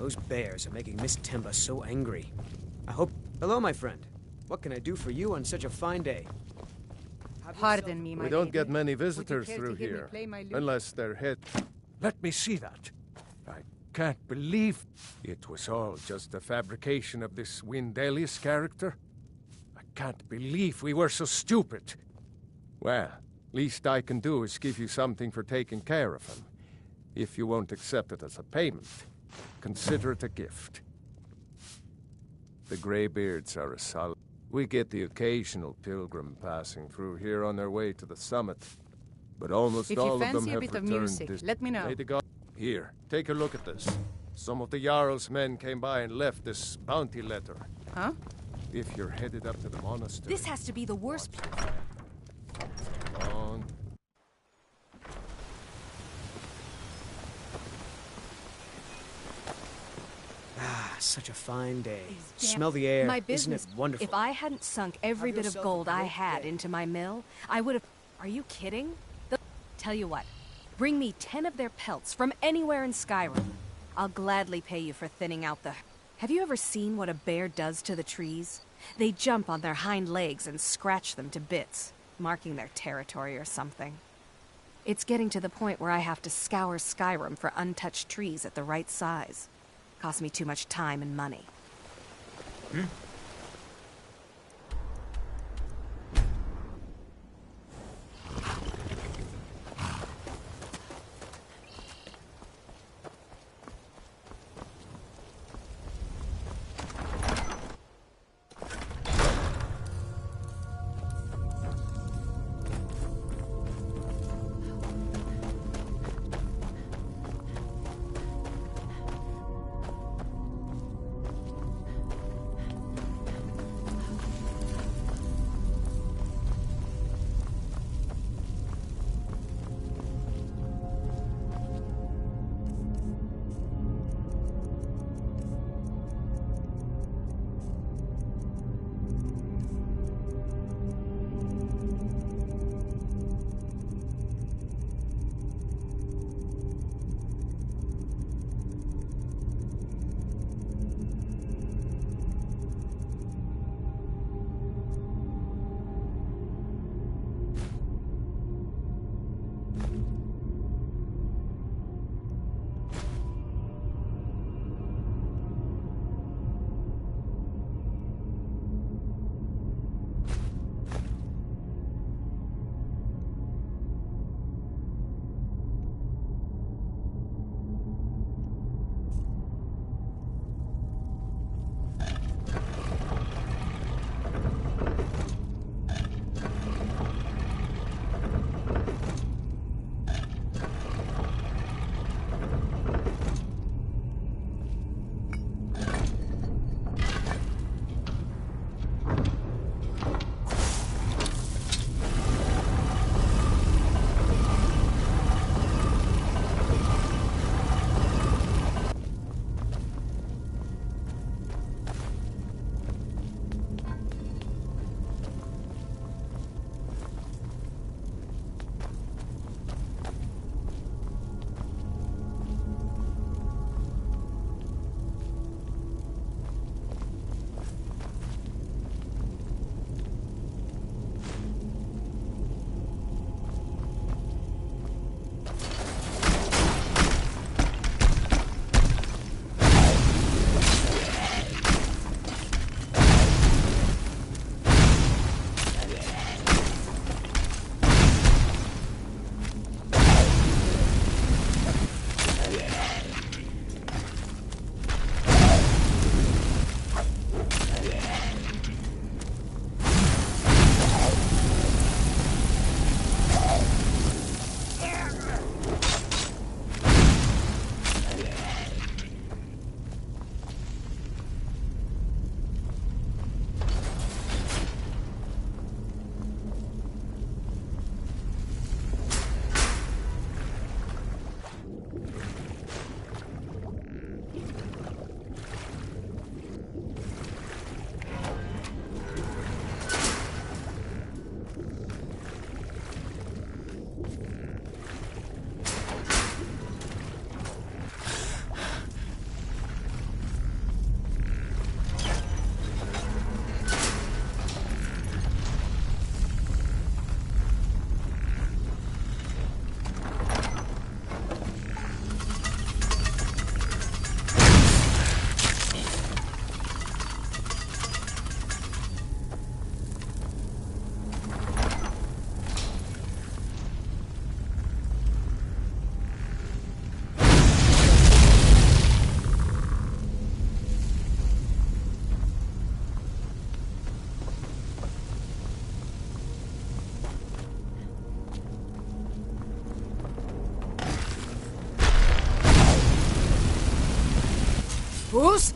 Those bears are making Miss Timba so angry. I hope... Hello, my friend. What can I do for you on such a fine day? Pardon me, my We don't lady. get many Would you visitors care to through hear me here, play my lute? unless they're hit. Let me see that. I can't believe it was all just a fabrication of this Windelius character. I can't believe we were so stupid. Well, least I can do is give you something for taking care of him. If you won't accept it as a payment, consider it a gift. The Greybeards are a solid. We get the occasional pilgrim passing through here on their way to the summit, but almost If you all of them fancy a have bit of returned music, this. let me know. May the God here, take a look at this. Some of the Jarl's men came by and left this bounty letter. Huh? If you're headed up to the monastery. This has to be the worst. On. Ah, such a fine day. Smell the air. My Isn't business. it wonderful? If I hadn't sunk every Have bit of yourself gold a I great had day. into my mill, I would have. Are you kidding? Tell you what. Bring me 10 of their pelts from anywhere in Skyrim. I'll gladly pay you for thinning out the... Have you ever seen what a bear does to the trees? They jump on their hind legs and scratch them to bits, marking their territory or something. It's getting to the point where I have to scour Skyrim for untouched trees at the right size. Costs me too much time and money. Who's?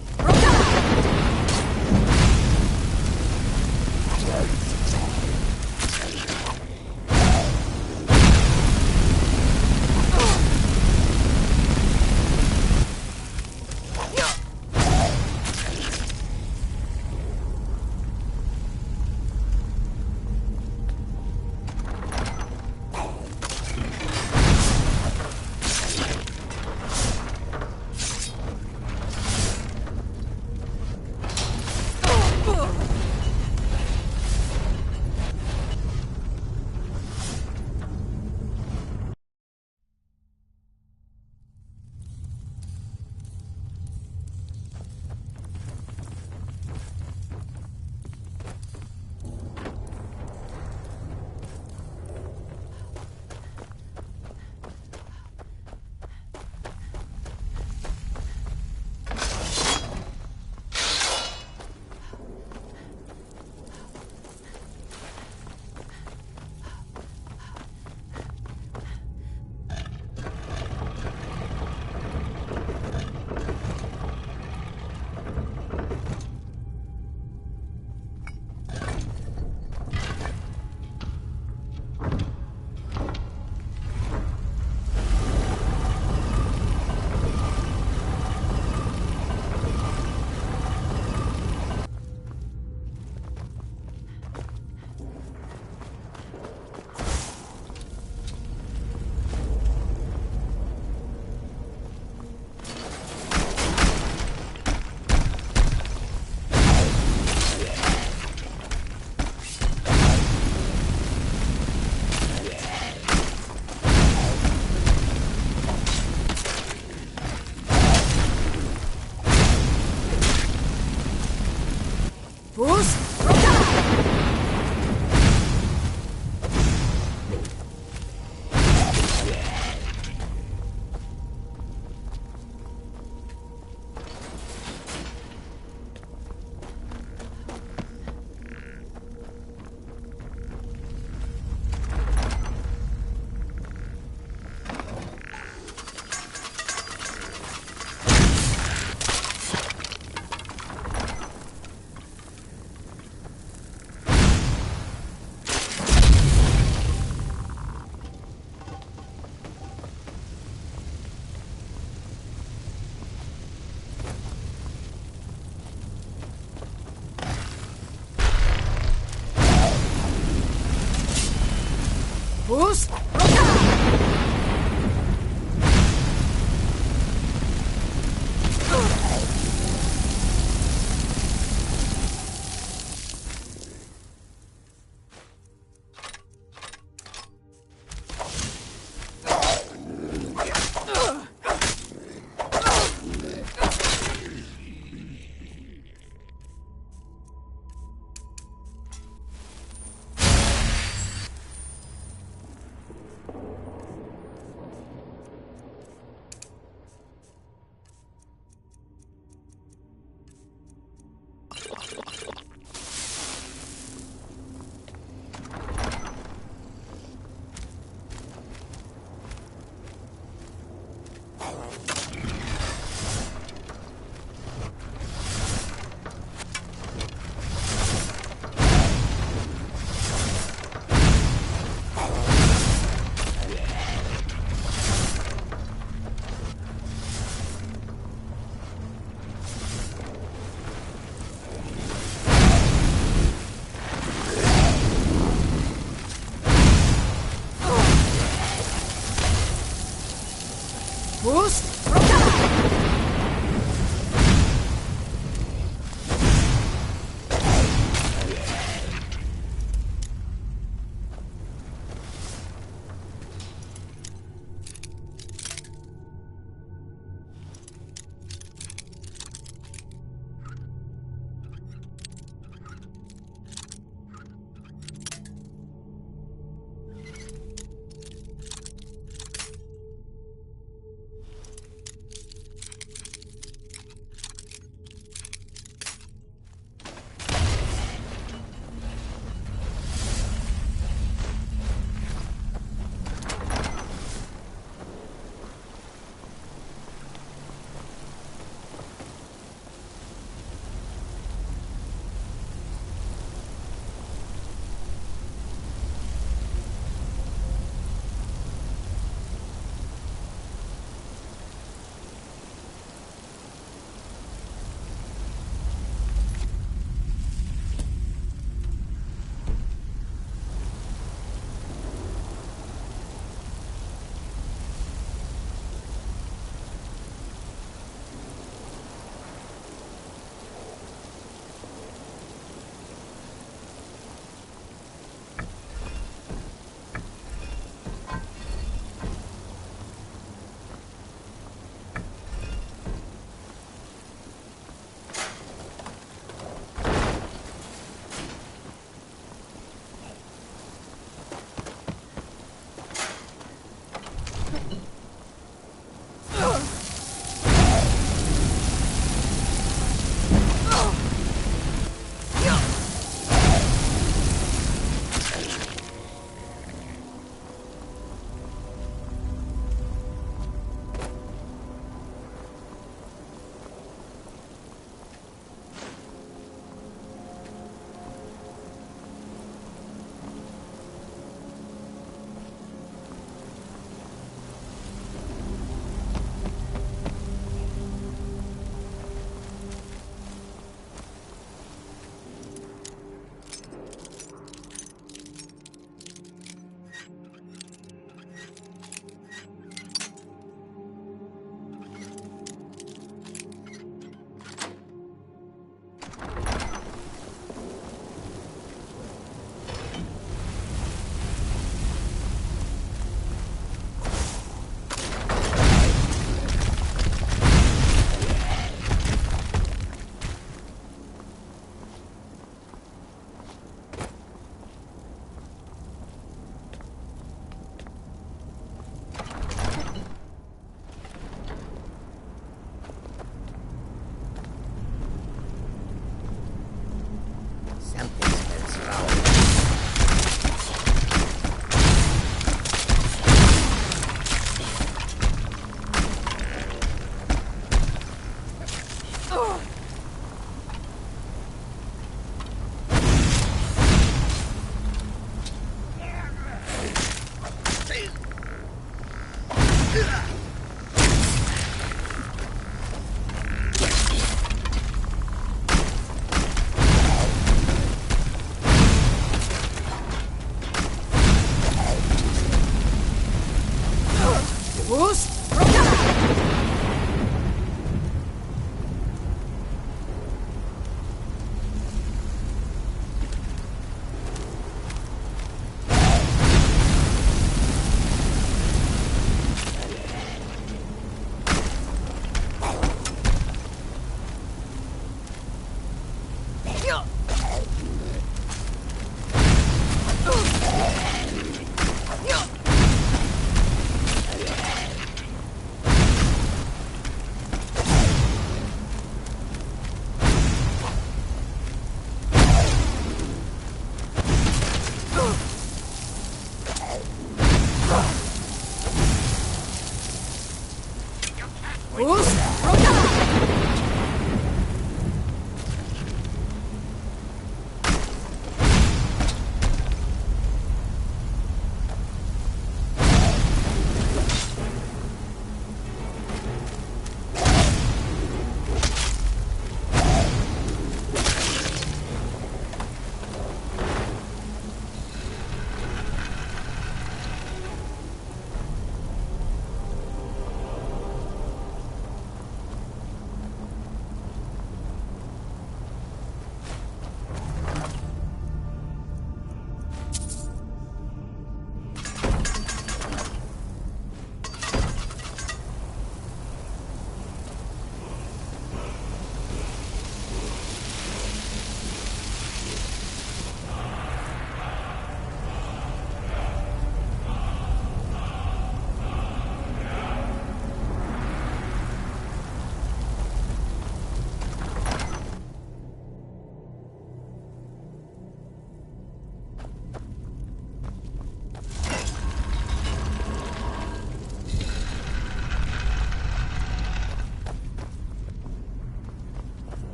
Who's?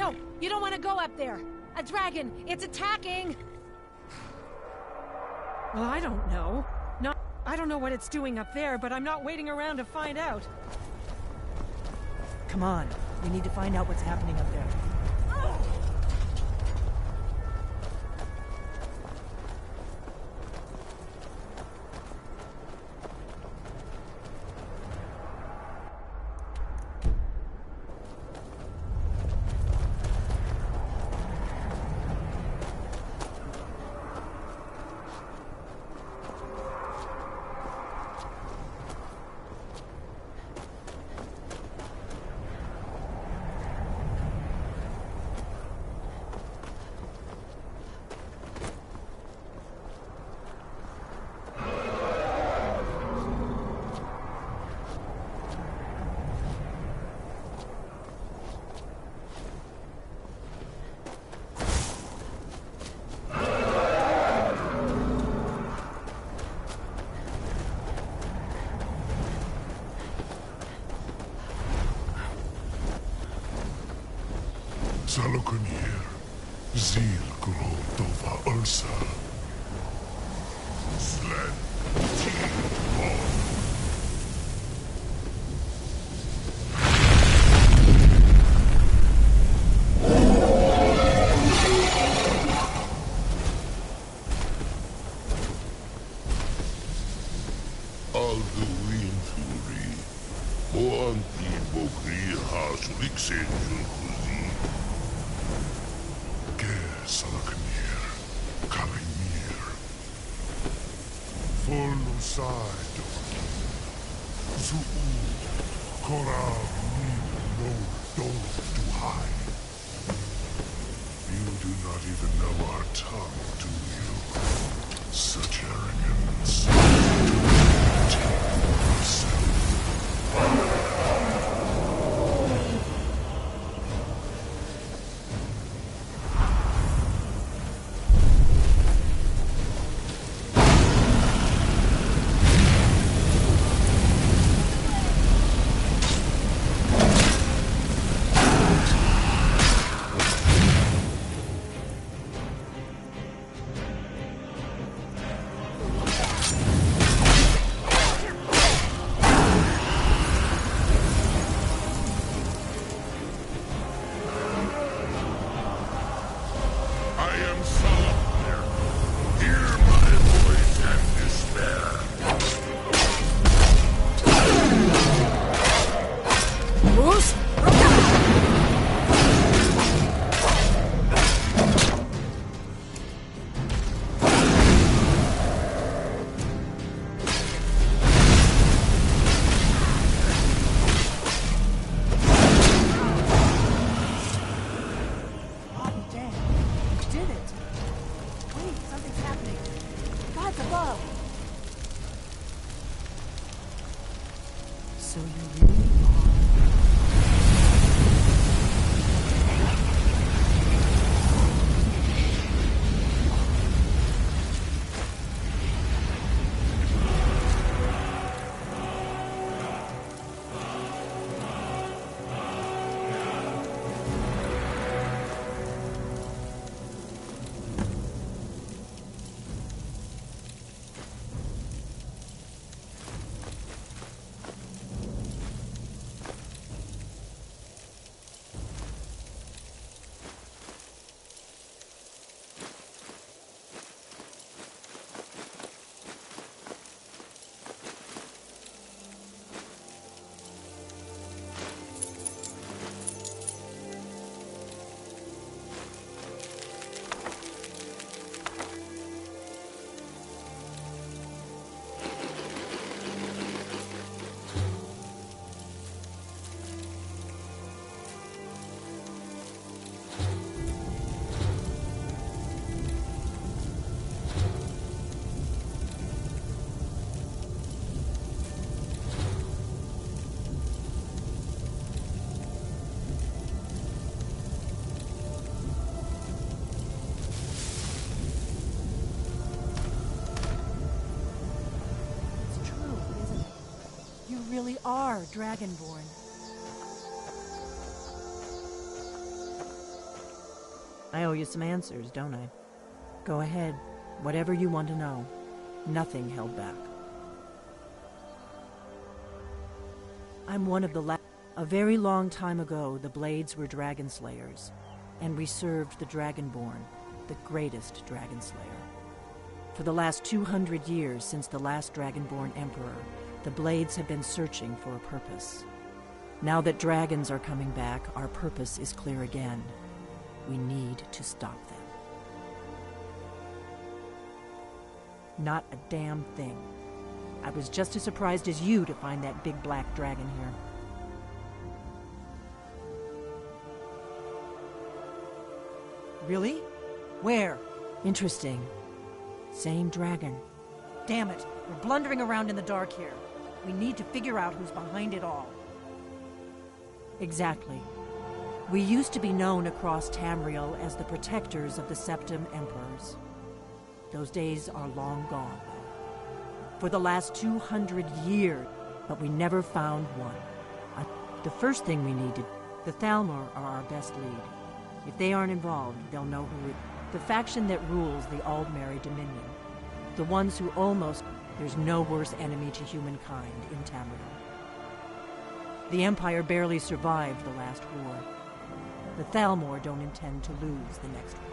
No, you don't want to go up there. A dragon, it's attacking! Well, I don't know. I don't know what it's doing up there, but I'm not waiting around to find out. Come on, we need to find out what's happening up there. Salokunir, Zil Gro Dova Ulsa. Sled, Alduin Fury, Boanti Bokri Hasuliksen Julkuzi. Salokunir, Kalimir, Folusai Doki, Zuu, Koral, no Dol Duhai. You do not even know our tongue, do you? Such arrogance. Take yourself. Really are Dragonborn. I owe you some answers, don't I? Go ahead. Whatever you want to know. Nothing held back. I'm one of the A very long time ago, the Blades were dragon slayers, and we served the Dragonborn, the greatest dragon slayer. For the last 200 years since the last Dragonborn Emperor, the Blades have been searching for a purpose. Now that dragons are coming back, our purpose is clear again. We need to stop them. Not a damn thing. I was just as surprised as you to find that big black dragon here. Really? Where? Interesting. Same dragon. Damn it, we're blundering around in the dark here. We need to figure out who's behind it all. Exactly. We used to be known across Tamriel as the protectors of the Septim Emperors. Those days are long gone. For the last 200 years, but we never found one. The first thing we needed, the Thalmor are our best lead. If they aren't involved, they'll know who it is. The faction that rules the Aldmeri Dominion. The ones who almost... There's no worse enemy to humankind in Tamriel. The Empire barely survived the last war. The Thalmor don't intend to lose the next war.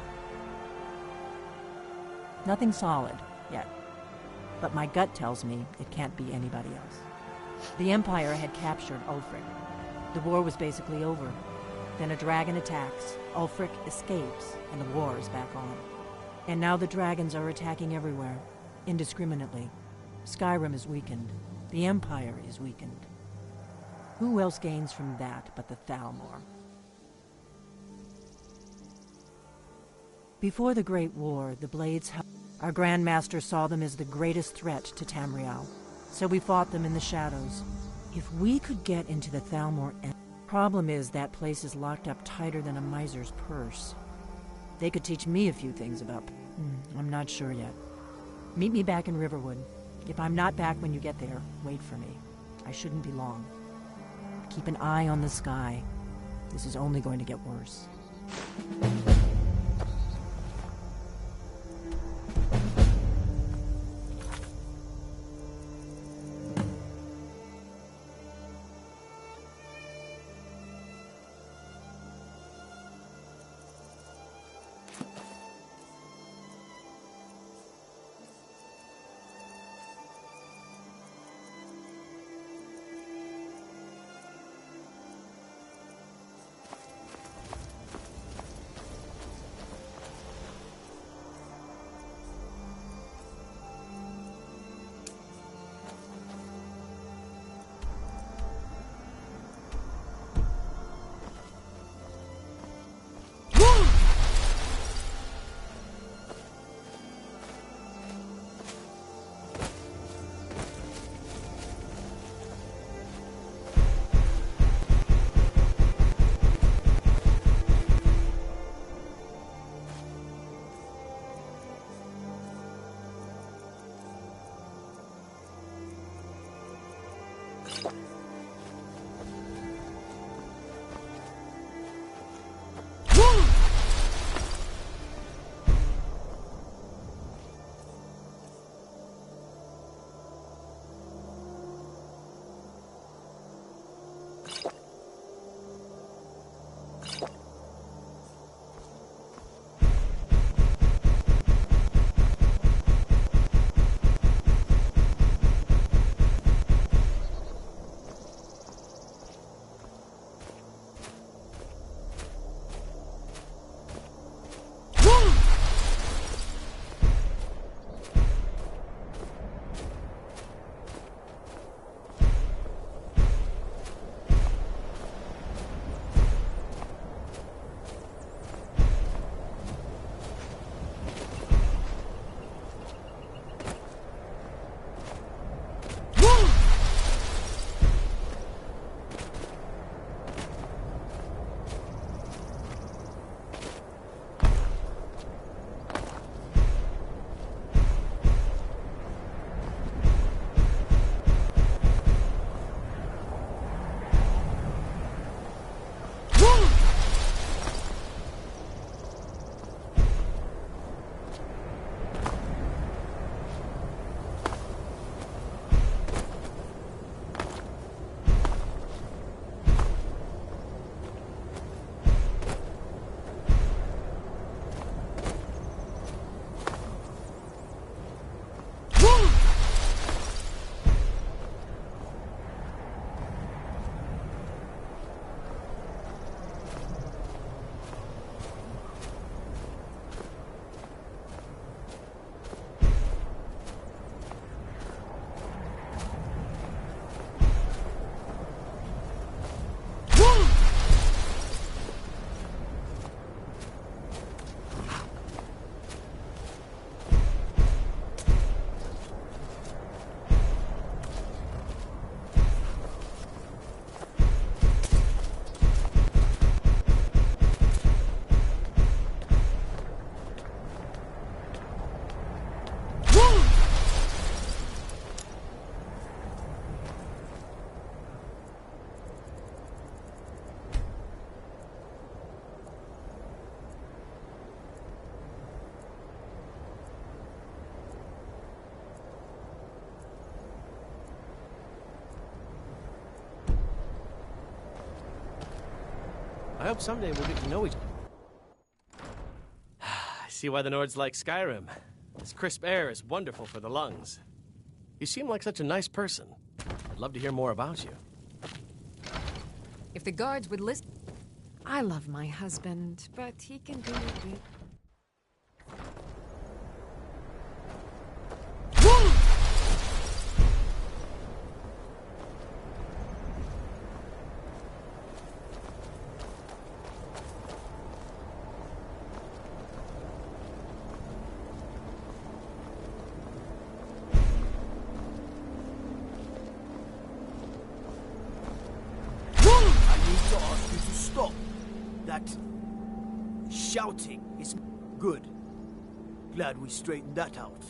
Nothing solid, yet. But my gut tells me it can't be anybody else. The Empire had captured Ulfric. The war was basically over. Then a dragon attacks, Ulfric escapes, and the war is back on. And now the dragons are attacking everywhere, indiscriminately. Skyrim is weakened. The Empire is weakened. Who else gains from that but the Thalmor? Before the Great War, the Blades... Our Grandmaster saw them as the greatest threat to Tamriel, so we fought them in the shadows. If we could get into the Thalmor... Problem is, that place is locked up tighter than a miser's purse. They could teach me a few things about... I'm not sure yet. Meet me back in Riverwood. If I'm not back when you get there, wait for me. I shouldn't be long. Keep an eye on the sky. This is only going to get worse. hope someday we'll get to know each other. I see why the Nords like Skyrim. This crisp air is wonderful for the lungs. You seem like such a nice person. I'd love to hear more about you. If the guards would listen... I love my husband, but he can be a bit... Shouting is good. Glad we straightened that out.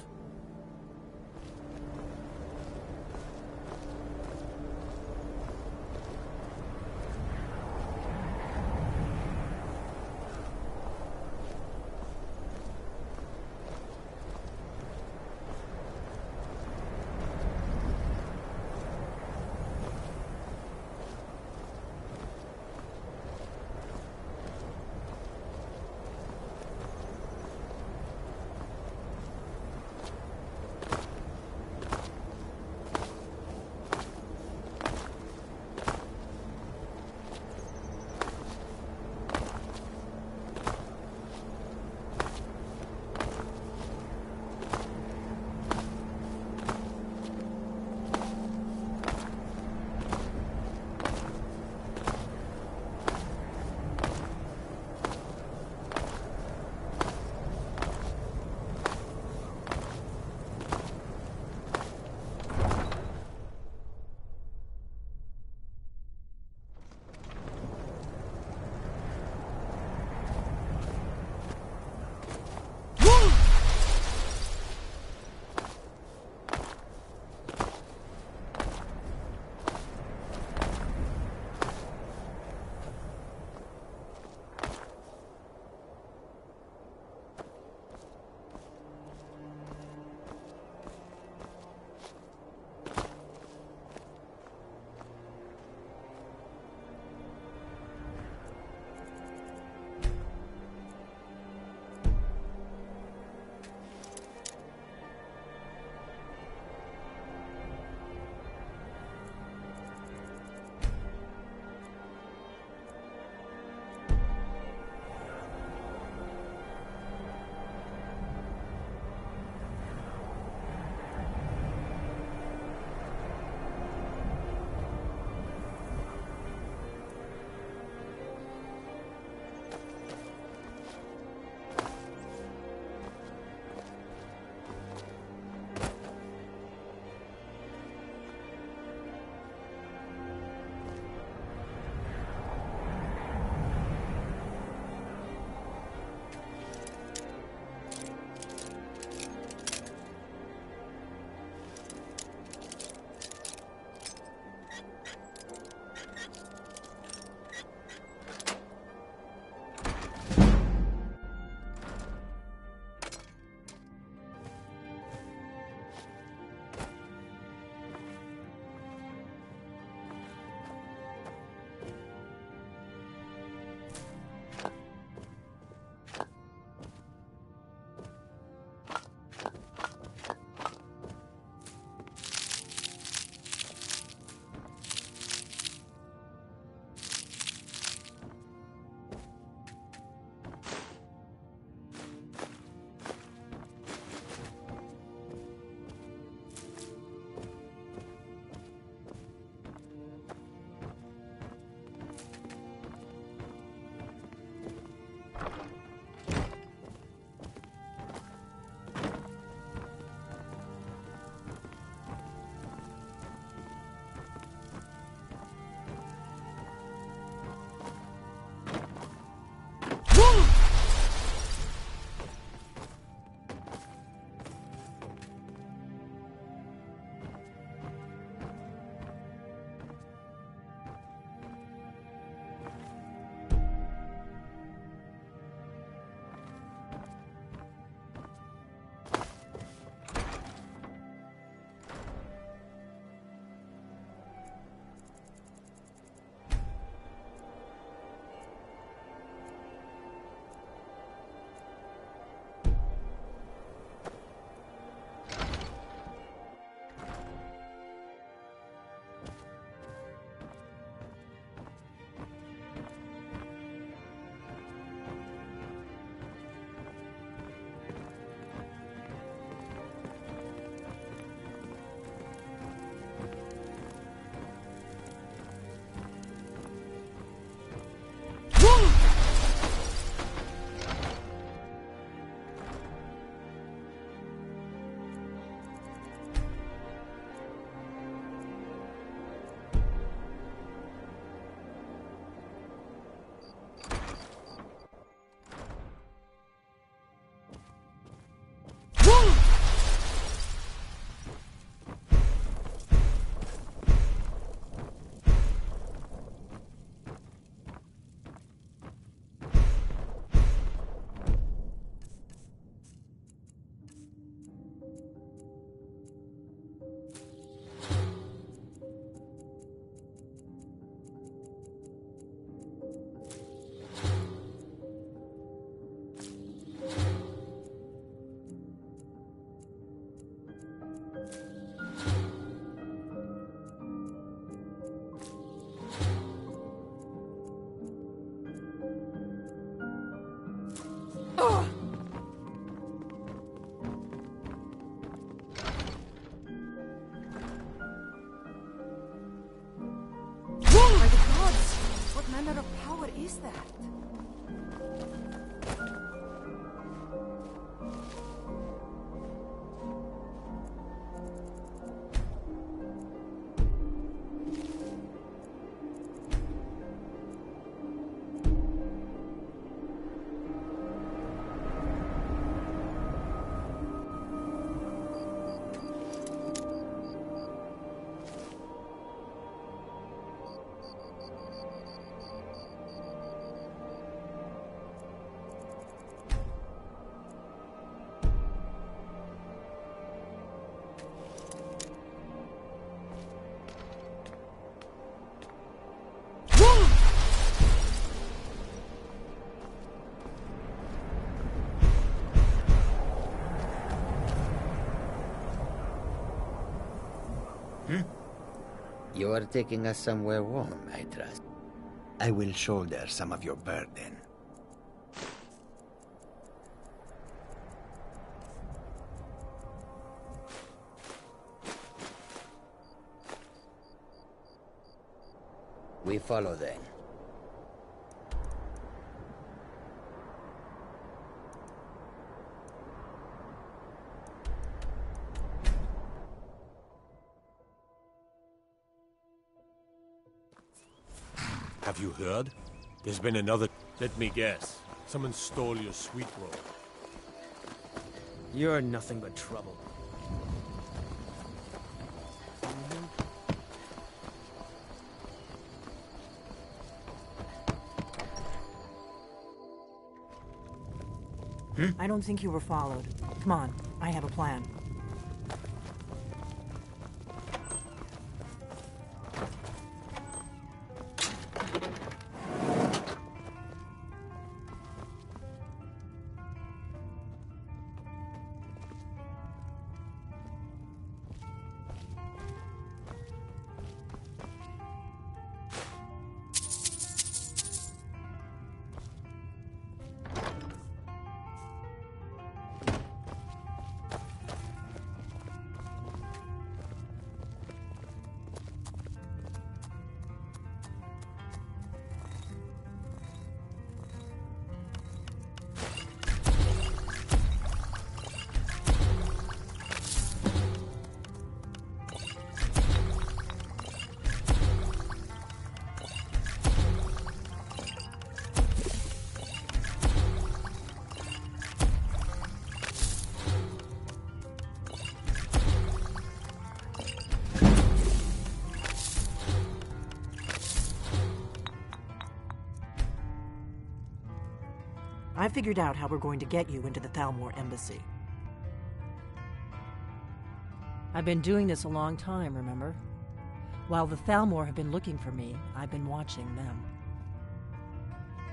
My gods! What manner of power is that? You are taking us somewhere warm, I trust. I will shoulder some of your burden. We follow then. Have you heard? There's been another... Let me guess. Someone stole your sweet roll. You're nothing but trouble. I don't think you were followed. Come on, I have a plan. I figured out how we're going to get you into the Thalmor embassy. I've been doing this a long time, remember? While the Thalmor have been looking for me, I've been watching them.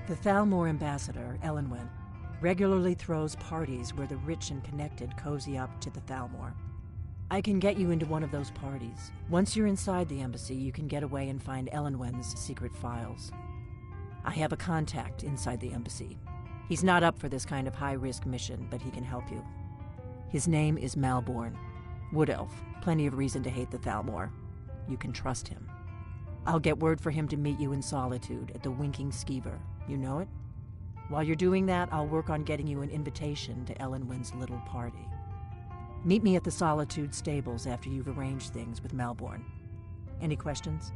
The Thalmor ambassador, Elenwen, regularly throws parties where the rich and connected cozy up to the Thalmor. I can get you into one of those parties. Once you're inside the embassy, you can get away and find Elenwen's secret files. I have a contact inside the embassy. He's not up for this kind of high-risk mission, but he can help you. His name is Malborn. Wood Elf. Plenty of reason to hate the Thalmor. You can trust him. I'll get word for him to meet you in Solitude at the Winking Skeever. You know it? While you're doing that, I'll work on getting you an invitation to Elenwen's little party. Meet me at the Solitude stables after you've arranged things with Malborn. Any questions?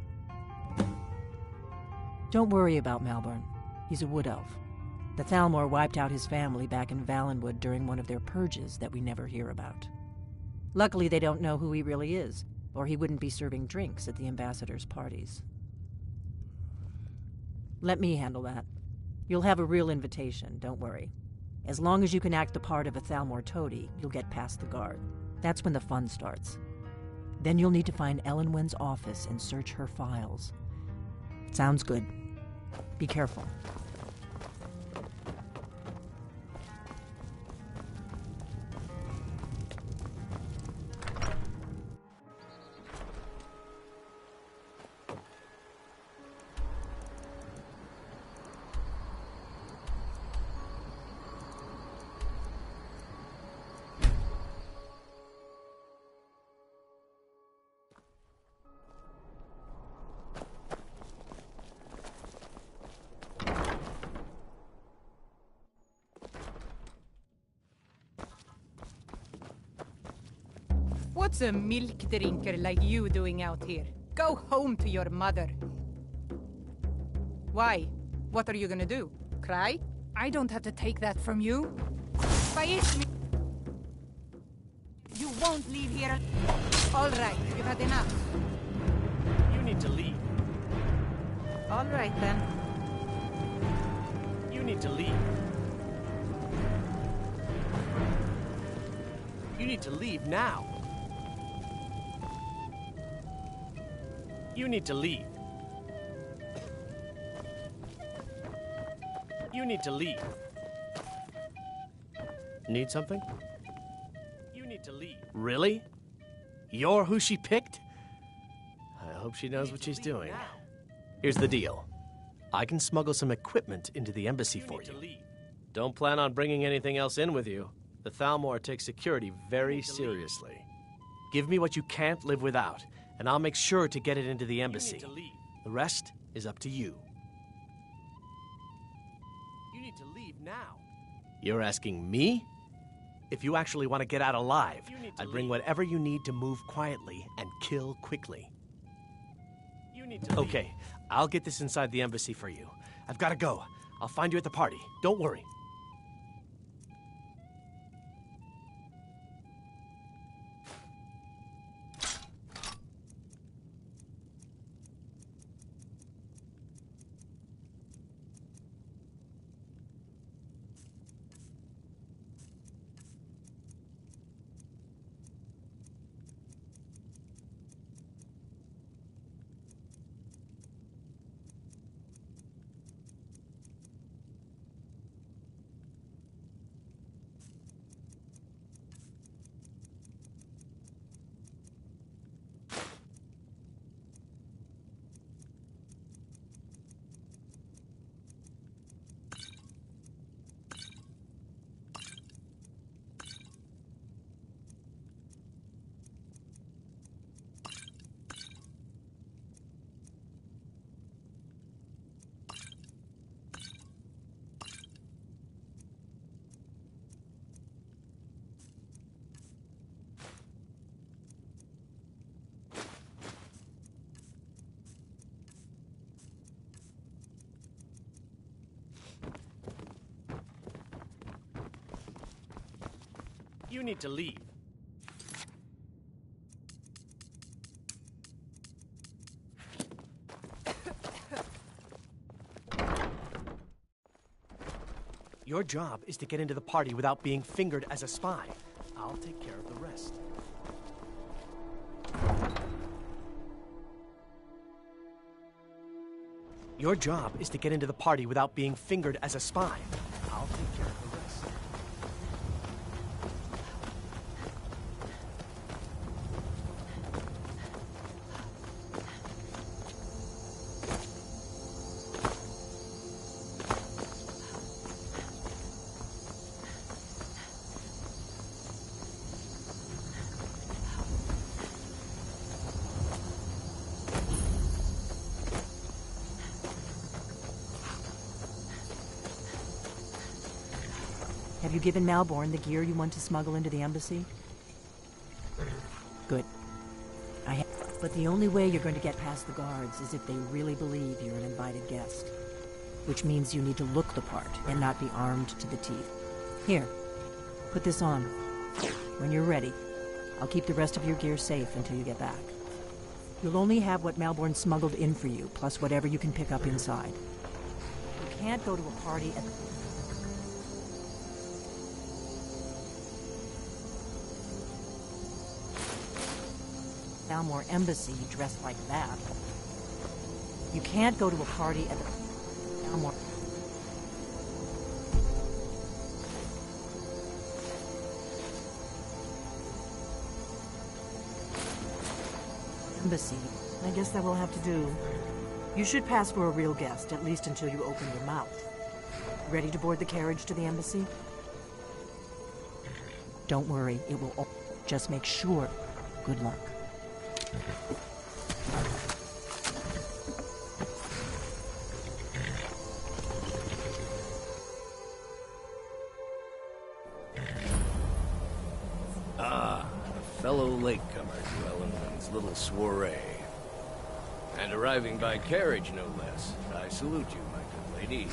Don't worry about Malborn. He's a Wood Elf. The Thalmor wiped out his family back in Valenwood during one of their purges that we never hear about. Luckily, they don't know who he really is, or he wouldn't be serving drinks at the ambassador's parties. Let me handle that. You'll have a real invitation, don't worry. As long as you can act the part of a Thalmor toady, you'll get past the guard. That's when the fun starts. Then you'll need to find Elenwen's office and search her files. Sounds good. Be careful. What's a milk drinker like you doing out here? Go home to your mother. Why? What are you gonna do? Cry? I don't have to take that from you. Fight me. You won't leave here. All right, you've had enough. You need to leave. All right, then. You need to leave. You need to leave now. You need to leave. You need to leave. Need something? You need to leave. Really? You're who she picked? I hope she knows what she's doing. Here's the deal. I can smuggle some equipment into the embassy for you. Don't plan on bringing anything else in with you. The Thalmor takes security very seriously. Give me what you can't live without, and I'll make sure to get it into the embassy. The rest is up to you. You need to leave now. You're asking me? If you actually want to get out alive, I'd bring whatever you need to move quietly and kill quickly. Okay, I'll get this inside the embassy for you. I've got to go. I'll find you at the party. Don't worry. You need to leave. Your job is to get into the party without being fingered as a spy. I'll take care of the rest. Your job is to get into the party without being fingered as a spy. I'll take care of the rest. Have you given Malborn the gear you want to smuggle into the embassy? Good. But the only way you're going to get past the guards is if they really believe you're an invited guest. Which means you need to look the part and not be armed to the teeth. Here, put this on. When you're ready, I'll keep the rest of your gear safe until you get back. You'll only have what Malborn smuggled in for you, plus whatever you can pick up inside. You can't go to a party at... Thalmor Embassy dressed like that. You can't go to a party at the Thalmor Embassy. I guess that will have to do. You should pass for a real guest, at least until you open your mouth. Ready to board the carriage to the embassy? Don't worry, it will just make sure. Good luck. Fellow latecomer to Ellenland's little soiree. And arriving by carriage, no less. I salute you, my good lady.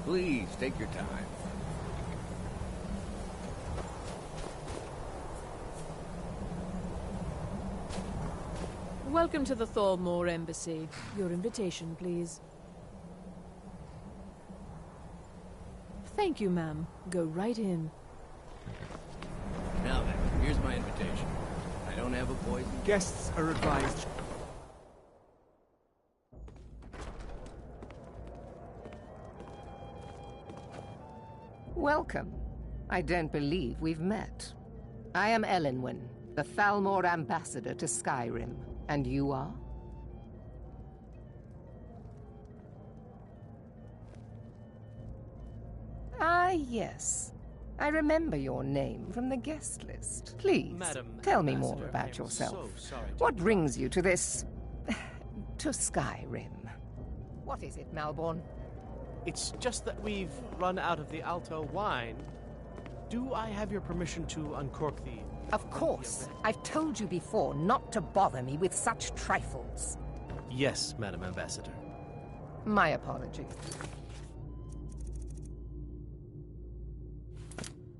Please, take your time. Welcome to the Thormore Embassy. Your invitation, please. Thank you, ma'am. Go right in. Now then, here's my invitation. I don't have a poison. Guests are advised. Welcome. I don't believe we've met. I am Elenwen, the Thalmor ambassador to Skyrim. And you are? Ah, yes. I remember your name from the guest list. Please, tell me more about yourself. What brings you to this... to Skyrim? What is it, Malborn? It's just that we've run out of the Alto wine. Do I have your permission to uncork the... Of course. I've told you before not to bother me with such trifles. Yes, Madam Ambassador. My apologies.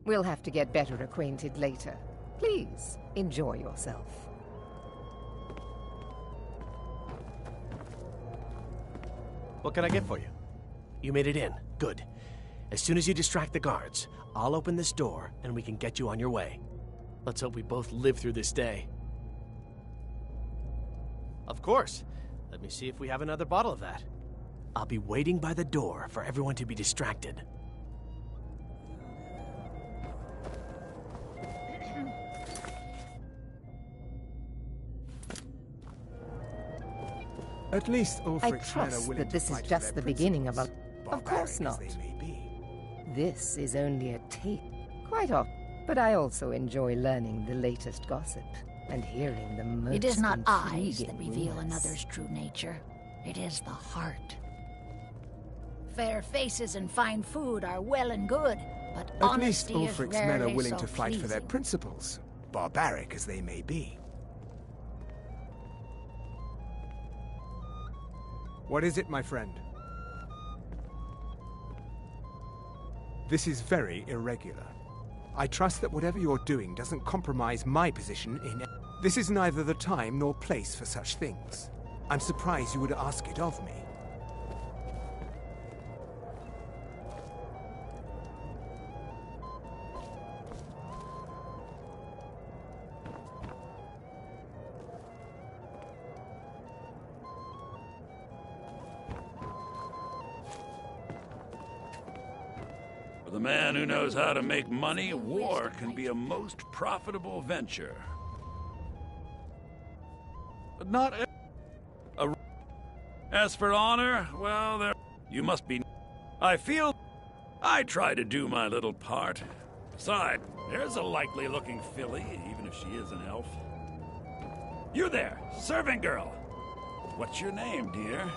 We'll have to get better acquainted later. Please, enjoy yourself. What can I get for you? You made it in. Good. As soon as you distract the guards, I'll open this door and we can get you on your way. Let's hope we both live through this day. Of course. Let me see if we have another bottle of that. I'll be waiting by the door for everyone to be distracted. At least I Ulfric's men are trust willing that this to is fight for just their the beginning of a... principles, Of course not. barbaric as they may be. This is only a tape. Quite often. But I also enjoy learning the latest gossip and hearing the most It is not eyes intriguing that reveal rumors. another's true nature. It is the heart. Fair faces and fine food are well and good, but At least honesty is Ulfric's men are rarely willing so to fight for their pleasing. principles, barbaric as they may be. What is it, my friend? This is very irregular. I trust that whatever you're doing doesn't compromise my position in... This is neither the time nor place for such things. I'm surprised you would ask it of me. For the man who knows how to make money, war can be a most profitable venture. But not As for honor, well, there... You must be... I feel... I try to do my little part. Besides, there's a likely-looking filly, even if she is an elf. You there, servant girl! What's your name, dear?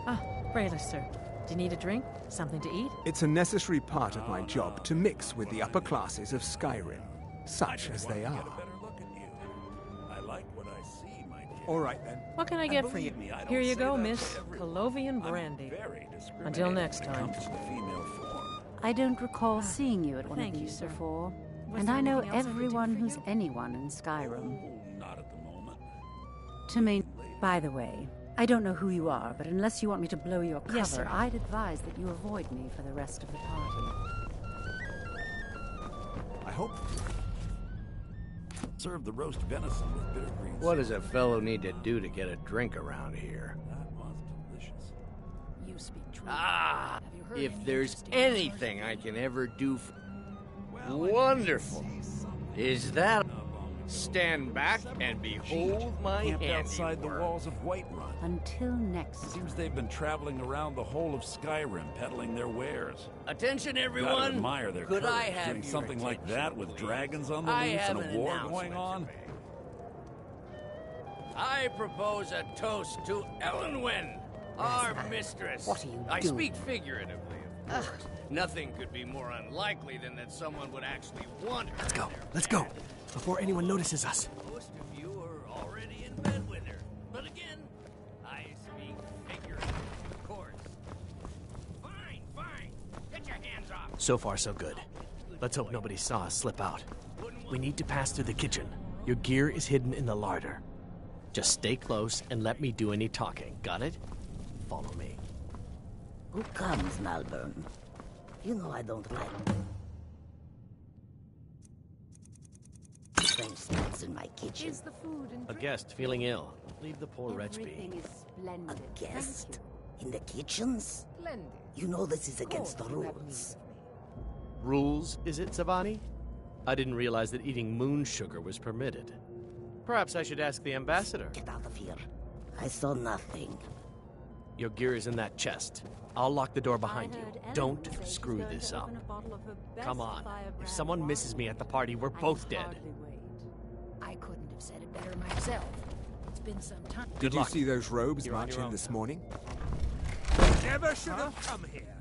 Ah, Brayler, sir. Do you need a drink? Something to eat? It's a necessary part of my job to mix with the upper classes of Skyrim, such as they are. I like what I see, my dear. All right, then. What can I get for you? Here you go, Miss Colovian Brandy. Until next time. I don't recall seeing you at one Thank of you, these sir. before. Was And there I know anything else I could do everyone for who's you? anyone in Skyrim. Not at the moment. To me, by the way, I don't know who you are, but unless you want me to blow your cover, Yes, sir. I'd advise that you avoid me for the rest of the party. I hope... Serve the roast venison with bitter green. What does a fellow need to do to get a drink around here? That was delicious. You speak true. Ah! Have you heard If any there's interesting anything I can ever do wonderful, is that stand back and behold my Camped handiwork. outside the walls of Whiterun. Until next time. Seems they've been traveling around the whole of Skyrim peddling their wares. Attention, Gotta everyone! admire their Could courage I have doing your something like attention, that with please? dragons on the I loose have and an a war announcement going on. to make. I propose a toast to Elenwen, our mistress. What are you I doing? speak figuratively, of course. Nothing could be more unlikely than that someone would actually want her. Let's go. Let's go. Before anyone notices us. Most of you are already in bed with her. But again, I speak figuratively, of course. Fine, fine. So far, so good. Let's hope nobody saw us slip out. We need to pass through the kitchen. Your gear is hidden in the larder. Just stay close and let me do any talking. Got it? Follow me. Who comes, Malvern? You know I don't like strange smells in my kitchen. Is the food and A guest feeling ill. Leave the poor wretch be. everything is splendid. A guest? In the kitchens? Splendid. You know this is against the rules. Rules, is it, Savani? I didn't realize that eating moon sugar was permitted. Perhaps I should ask the ambassador. Get out of here. I saw nothing. Your gear is in that chest. I'll lock the door behind you. Don't screw this up. Come on. If someone misses me at the party, we're both dead. I couldn't have said it better myself. It's been some time. Did you see those robes march in this morning? Never should have come here.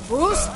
Who's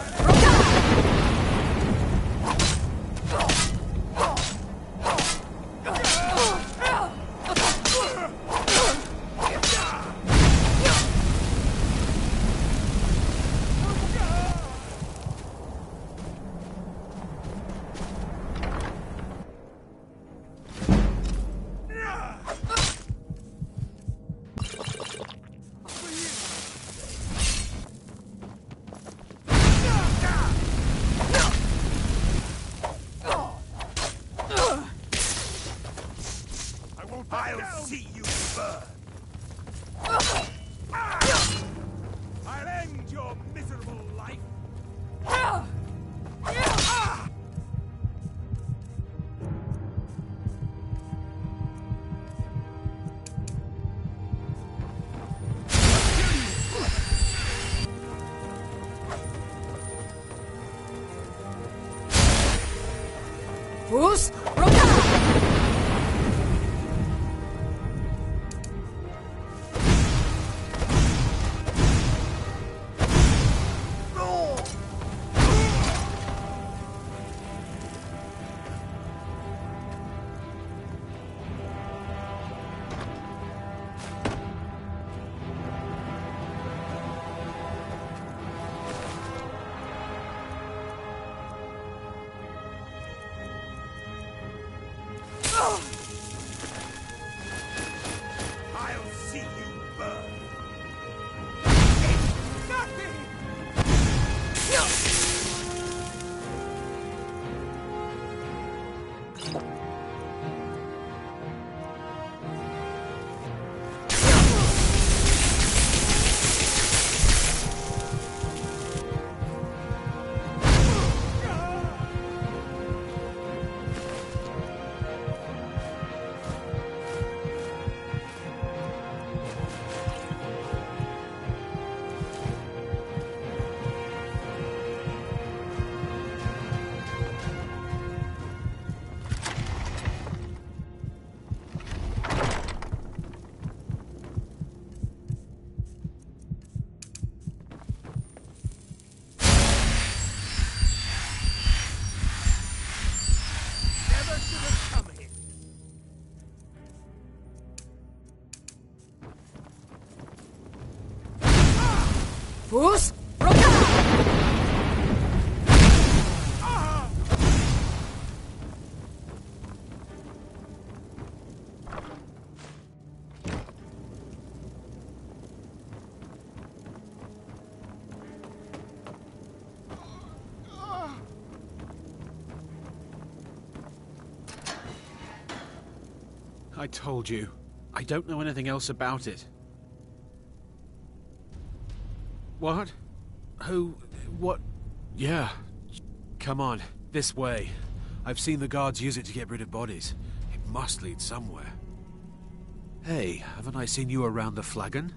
Boost! I told you. I don't know anything else about it. What? Who? What? Yeah. Come on, this way. I've seen the guards use it to get rid of bodies. It must lead somewhere. Hey, haven't I seen you around the flagon?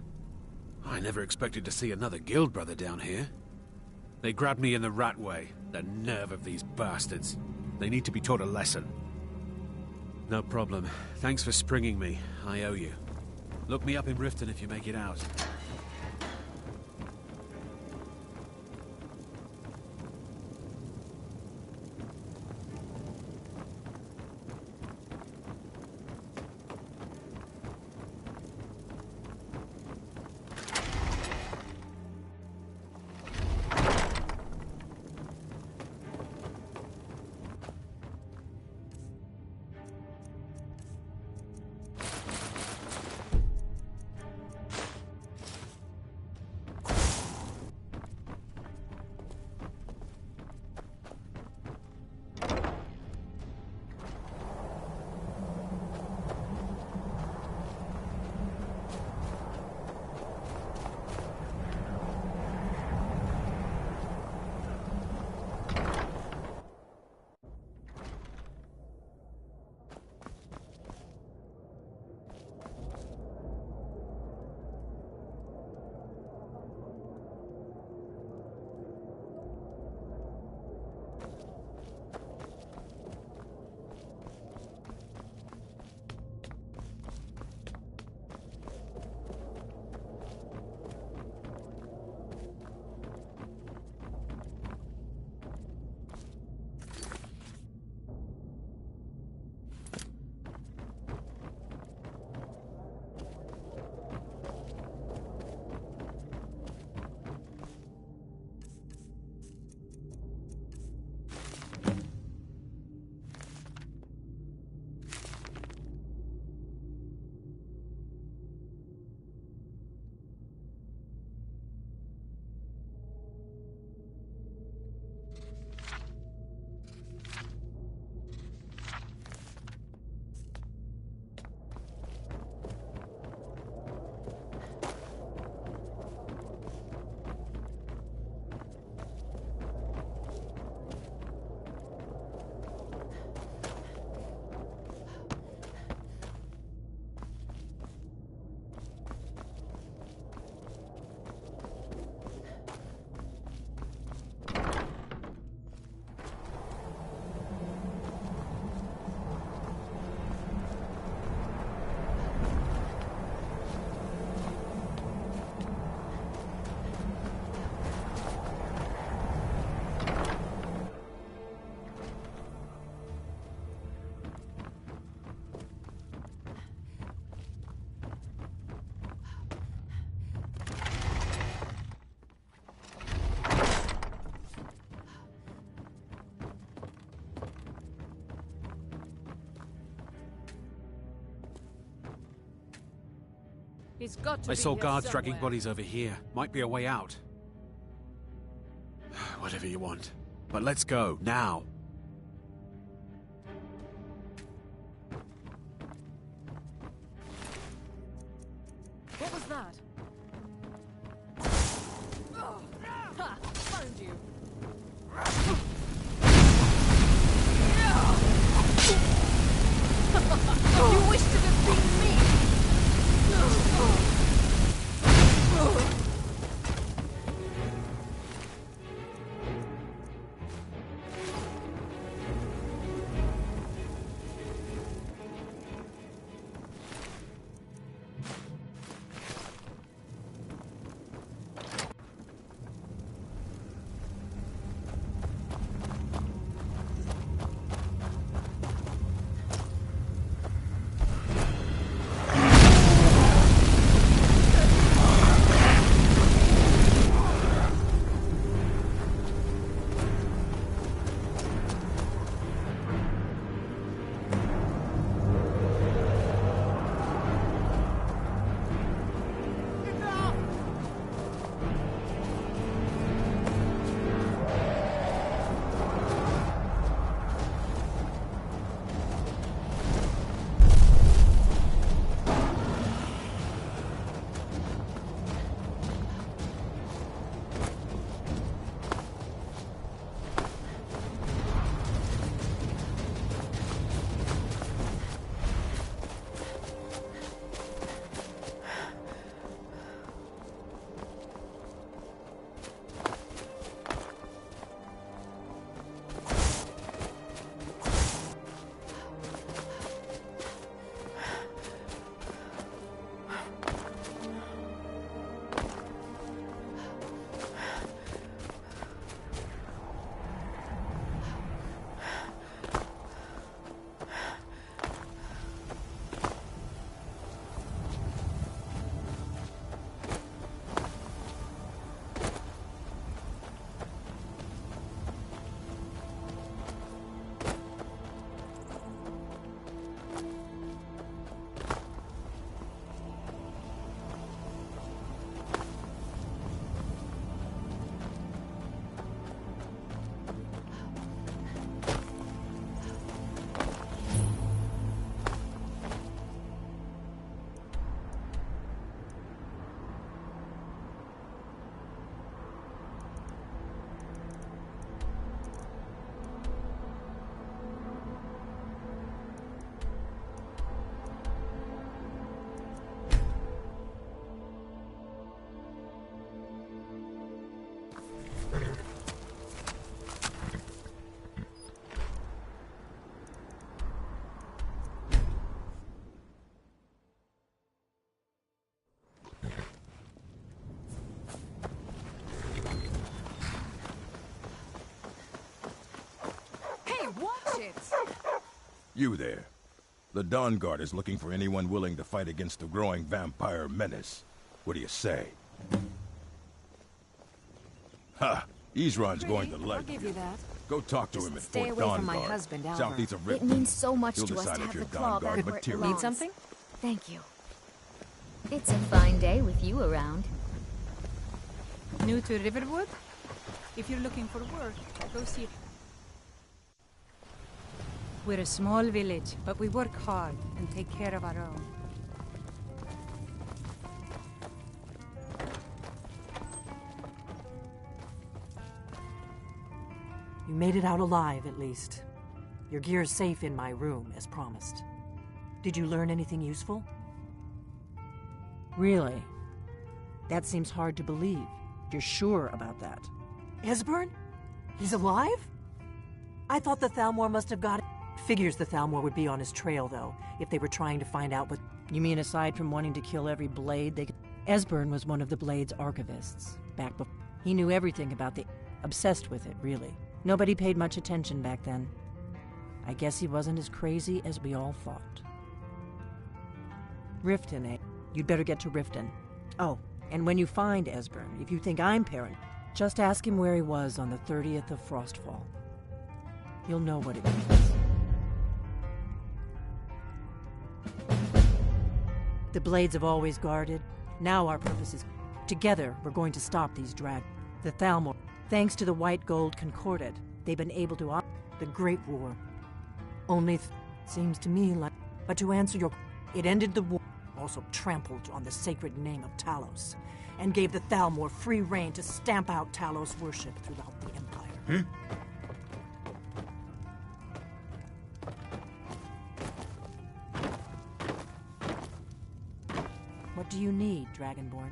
I never expected to see another guild brother down here. They grabbed me in the rat way. The nerve of these bastards. They need to be taught a lesson. No problem. Thanks for springing me. I owe you. Look me up in Riften if you make it out. I saw guards dragging bodies over here. Might be a way out. Whatever you want. But let's go, now. What was that? Oh, ha! Found you. You wish to defeat me? You there. The Dawn Guard is looking for anyone willing to fight against the growing vampire menace. What do you say? Ha! Isran's going to like I'll give you that. Go talk to him at Stay Fort away Dawn from my Guard. husband, Albert. Southeast of It Ripton. means so much He'll to us decide to if have you're the Dawn claw Guard back where it material. belongs. Need something? Thank you. It's a fine day with you around. New to Riverwood? If you're looking for work, go see. We're a small village, but we work hard and take care of our own. You made it out alive, at least. Your gear's safe in my room, as promised. Did you learn anything useful? Really? That seems hard to believe. You're sure about that? Esbern? He's alive? I thought the Thalmor must have got it. Figures the Thalmor would be on his trail, though, if they were trying to find out what... You mean aside from wanting to kill every blade they could... Esbern was one of the Blade's archivists, back before... He knew everything about the... Obsessed with it, really. Nobody paid much attention back then. I guess he wasn't as crazy as we all thought. Riften, eh? You'd better get to Riften. Oh, and when you find Esbern, if you think I'm parent, just ask him where he was on the 30th of Frostfall. You'll know what it means. The Blades have always guarded. Now our purpose is... Together, we're going to stop these dragons. The Thalmor. Thanks to the White Gold Concordat, they've been able to op the Great War. Only seems to me like... But to answer your... It ended the war, also trampled on the sacred name of Talos, and gave the Thalmor free rein to stamp out Talos worship throughout the Empire. What do you need, Dragonborn?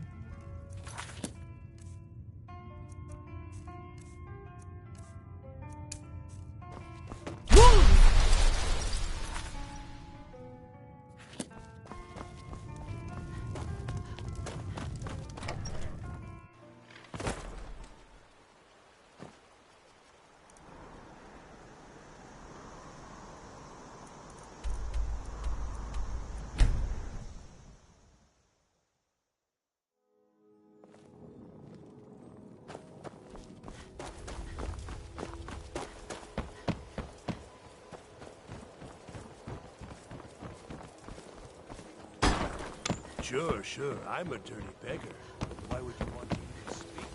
Sure. I'm a dirty beggar. Why would you want me to speak?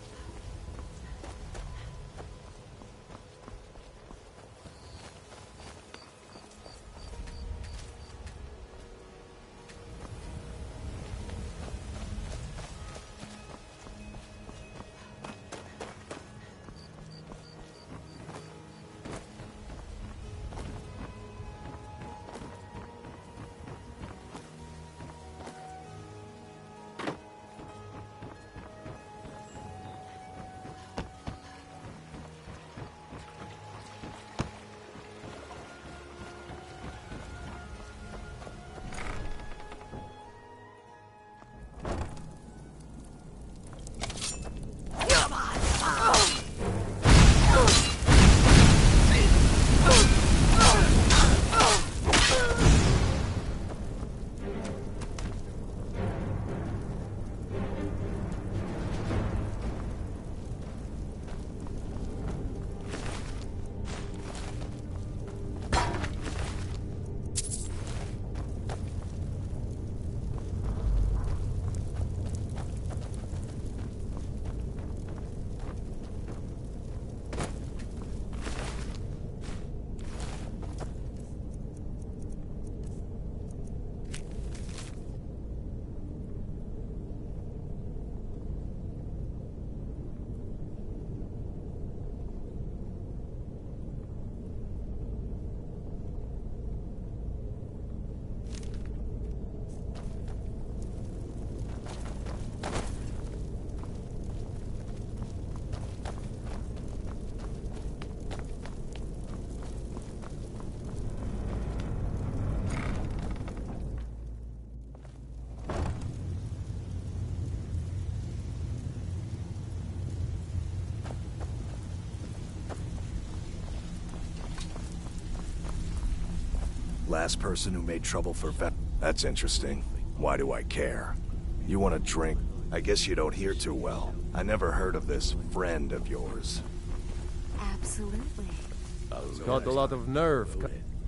last person who made trouble for That's interesting. Why do I care? You want a drink? I guess you don't hear too well. I never heard of this friend of yours. Absolutely. Got a lot of nerve.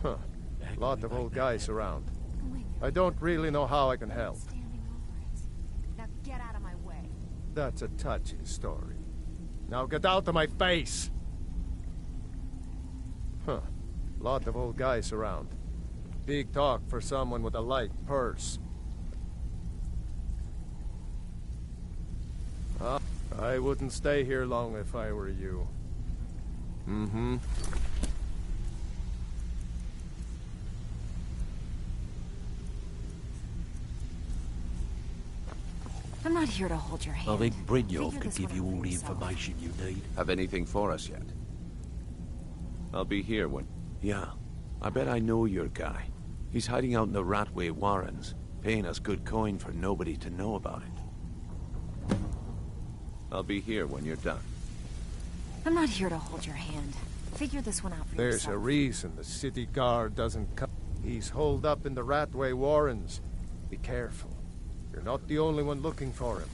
Huh. Lot of old guys around. I don't really know how I can help. Now get out of my way. That's a touching story. Now get out of my face! Huh. Lot of old guys around. Big talk for someone with a light purse. I wouldn't stay here long if I were you. Mm-hmm. I'm not here to hold your hand. I think Brynjolf could give you all the information you need. Have anything for us yet? I'll be here when... Yeah. I bet I know your guy. He's hiding out in the Ratway Warrens, paying us good coin for nobody to know about it. I'll be here when you're done. I'm not here to hold your hand. Figure this one out for There's yourself. a reason the city guard doesn't come. He's holed up in the Ratway Warrens. Be careful. You're not the only one looking for him.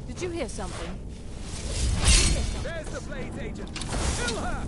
Did you hear something? There's the Blades agent! Kill her!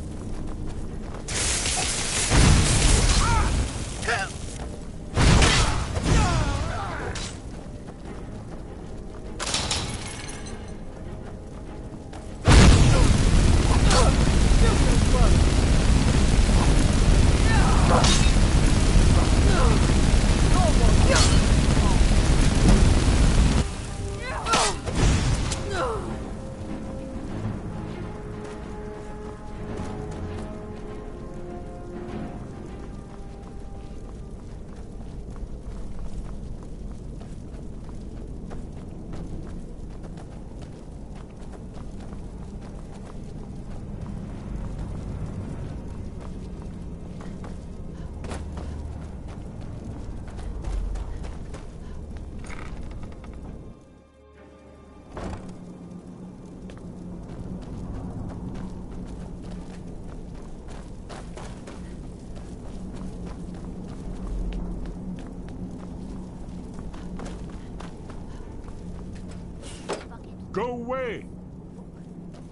Go away!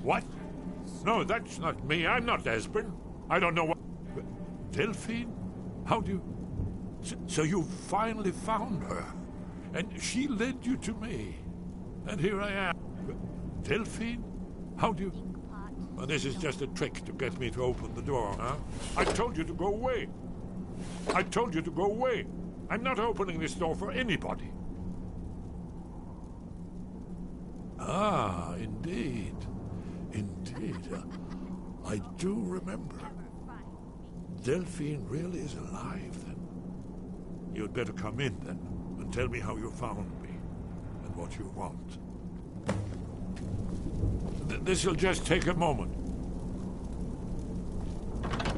What? No, that's not me. I'm not Esbern. I don't know what... Delphine? How do you... So you finally found her. And she led you to me. And here I am. Delphine? How do you... Well, this is just a trick to get me to open the door, huh? I told you to go away. I told you to go away. I'm not opening this door for anybody. Ah, indeed. Indeed. I do remember. Delphine really is alive, then. You'd better come in, then, and tell me how you found me, and what you want. This'll just take a moment.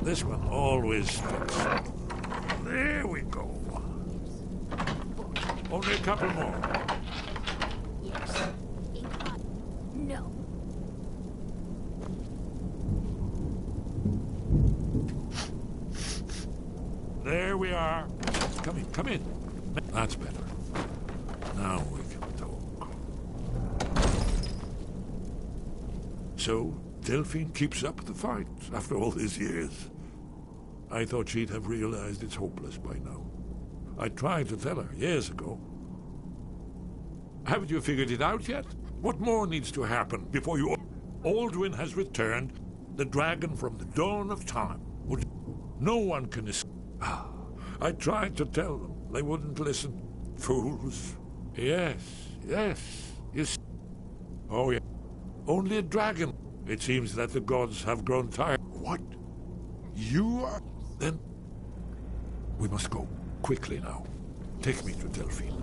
This one always sticks. There we go. Only a couple more. No. There we are. Come in, come in. That's better. Now we can talk. So, Delphine keeps up the fight after all these years. I thought she'd have realized it's hopeless by now. I tried to tell her years ago. Haven't you figured it out yet? What more needs to happen before you... Alduin has returned, the dragon from the dawn of time. No one can escape. I tried to tell them. They wouldn't listen. Fools. Yes, yes. You see. Oh, yeah. Only a dragon. It seems that the gods have grown tired. What? You are... Then... We must go. Quickly now. Take me to Delphine.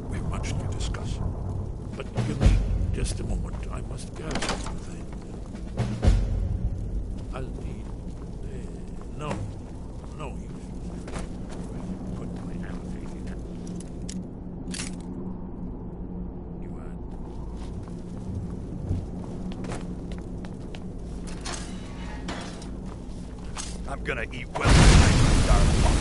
We have much to discuss. But give me just a moment. I must gather something. I'll need... no. I'm gonna eat well tonight, darling.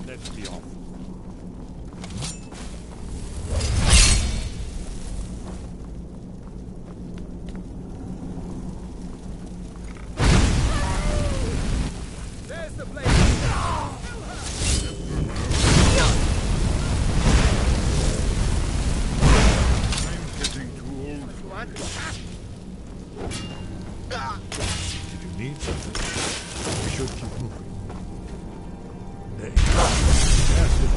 Let's be off. There's the blade. I'm getting too old for this. Did you need something? We should keep moving. There. That's it.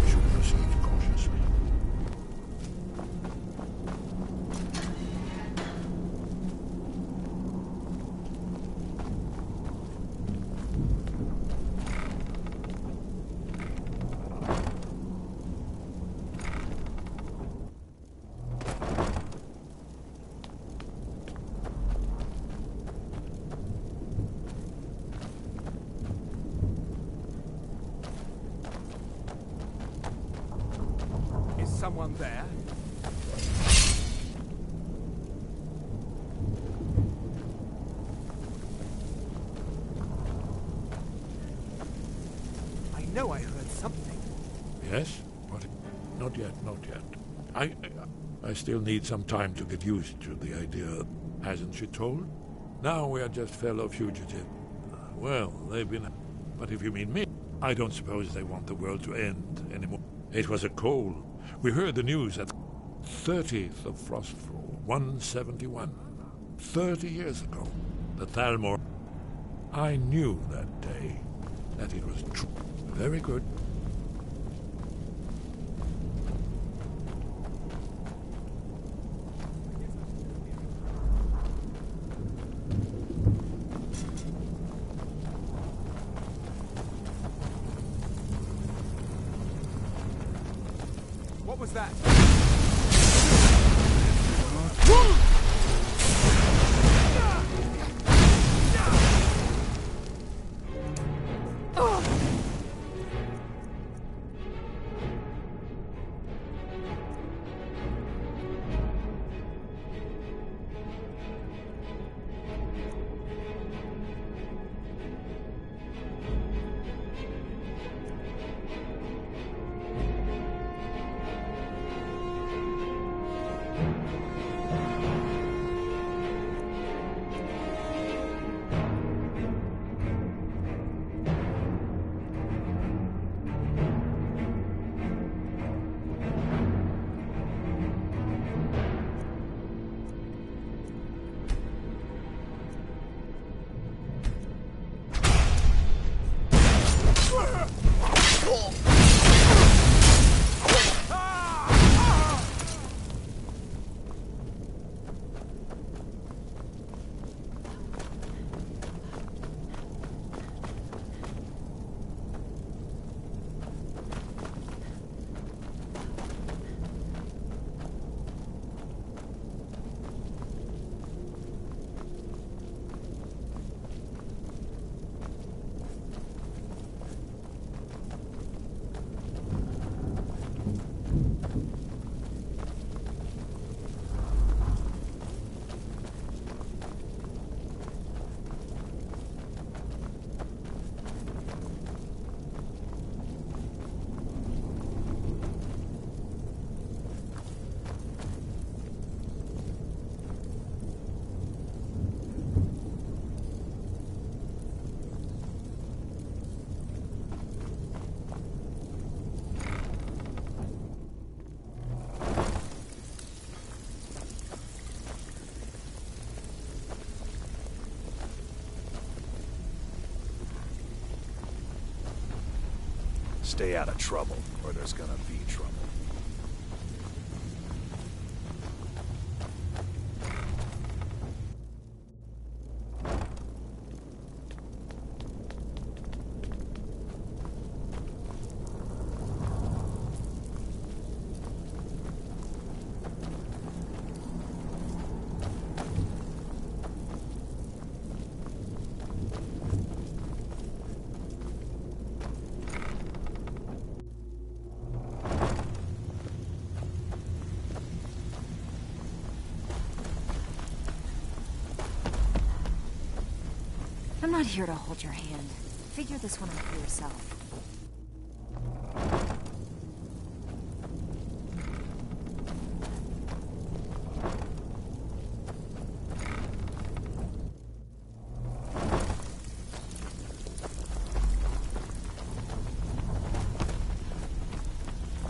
We should proceed cautiously. Is someone there? I know I heard something. Yes? What? Not yet, not yet. I still need some time to get used to the idea. Hasn't she told? Now we are just fellow fugitives. Well, they've been... But if you mean me, I don't suppose they want the world to end anymore. It was a cold. We heard the news at 30th of Frostfall, 171. 30 years ago. The Thalmor. I knew that day that it was true. Very good. What was that? Stay out of trouble, or there's gonna be trouble. I'm not here to hold your hand. Figure this one out for yourself.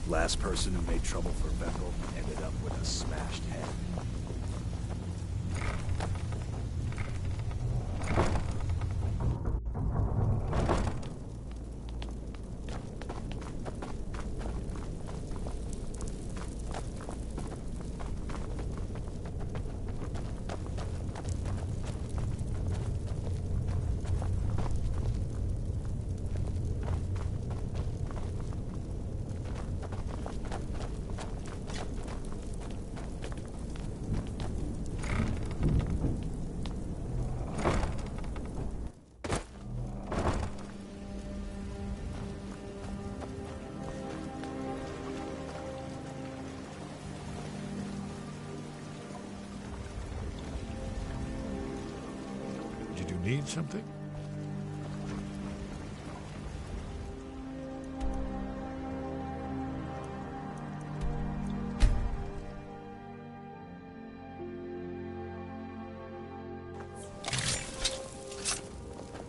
Last person who made trouble for Vendel ended up with a smashed head. Did you need something?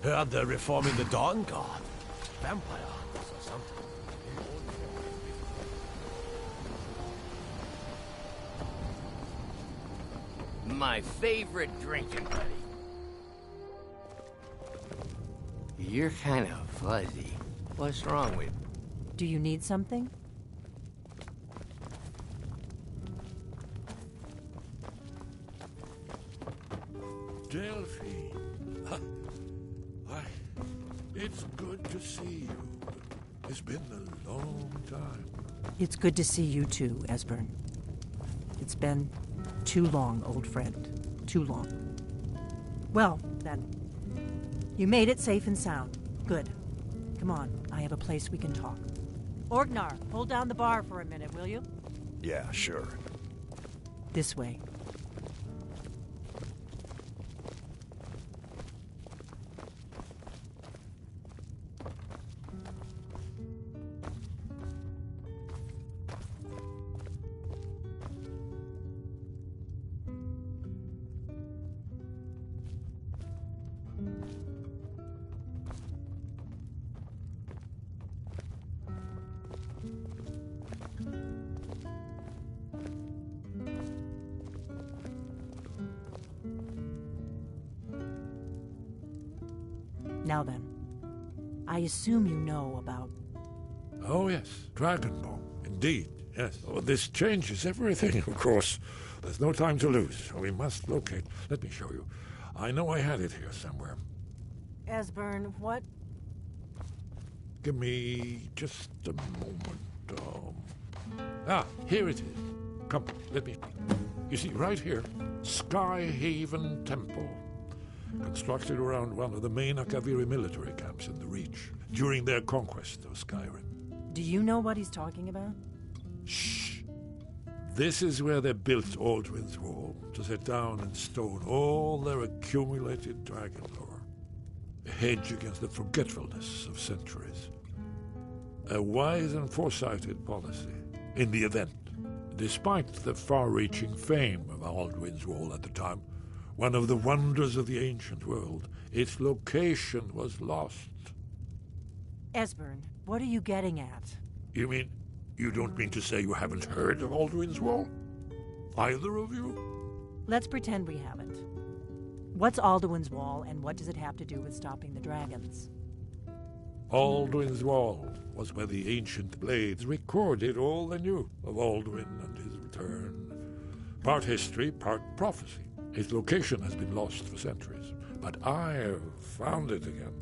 Heard they're reforming the Dawn Guard. Vampire hunters or something. My favorite drinking buddy. You're kind of fuzzy. What's wrong with you? Do you need something? Delphi. Why, it's good to see you. It's been a long time. It's good to see you too, Esbern. It's been too long, old friend. Too long. Well, then. You made it safe and sound. Good. Come on, I have a place we can talk. Orgnar, hold down the bar for a minute, will you? Yeah, sure. This way. Now then, I assume you know about... Oh, yes, Dragonbone. Indeed, yes. Oh, this changes everything, of course. There's no time to lose. We must locate. Let me show you. I know I had it here somewhere. Esbern, what? Give me just a moment. Here it is. Come, let me... You see, right here, Skyhaven Temple. Constructed around one of the main Akaviri military camps in the Reach during their conquest of Skyrim. Do you know what he's talking about? Shh! This is where they built Aldrin's Wall, to set down in stone all their accumulated dragon lore. A hedge against the forgetfulness of centuries. A wise and foresighted policy, in the event, despite the far-reaching fame of Aldrin's Wall at the time, one of the wonders of the ancient world, its location was lost. Esbern, what are you getting at? You mean, you don't mean to say you haven't heard of Aldrin's Wall? Either of you? Let's pretend we haven't. What's Alduin's Wall, and what does it have to do with stopping the dragons? Aldrin's Wall was where the ancient blades recorded all they knew of Aldrin and his return. Part history, part prophecy. Its location has been lost for centuries, but I have found it again.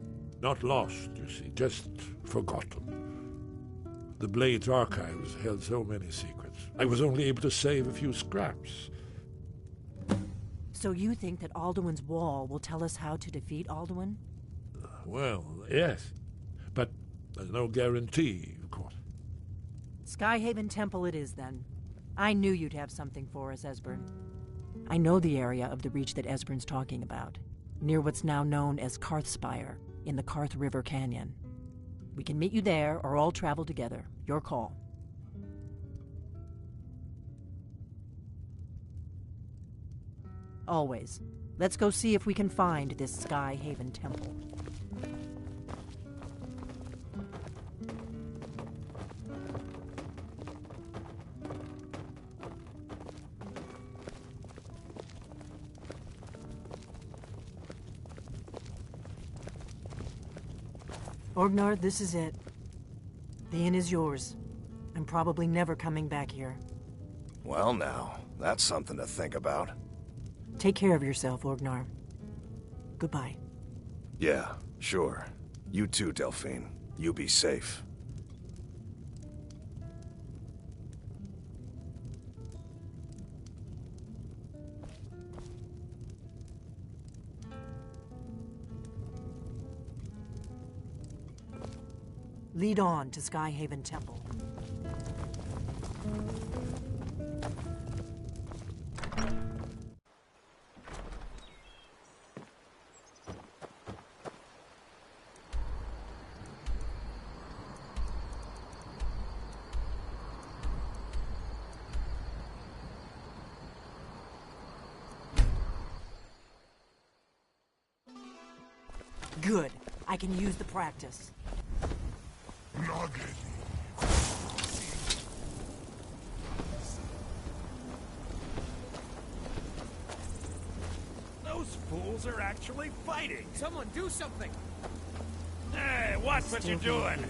Not lost, you see, just forgotten. The Blade's archives held so many secrets. I was only able to save a few scraps. So you think that Alduin's Wall will tell us how to defeat Alduin? Well, yes. But there's no guarantee, of course. Skyhaven Temple it is, then. I knew you'd have something for us, Esbern. I know the area of the Reach that Esbern's talking about. near what's now known as Karthspire, in the Karth River Canyon. We can meet you there, or all travel together. Your call. Always. Let's go see if we can find this Sky Haven temple. Orgnar, this is it. The inn is yours. I'm probably never coming back here. Well now, that's something to think about. Take care of yourself, Orgnar. Goodbye. Yeah, sure. You too, Delphine. You be safe. Lead on to Sky Haven Temple. Good. I can use the practice. Those fools are actually fighting! Someone do something! Hey, watch what you're doing!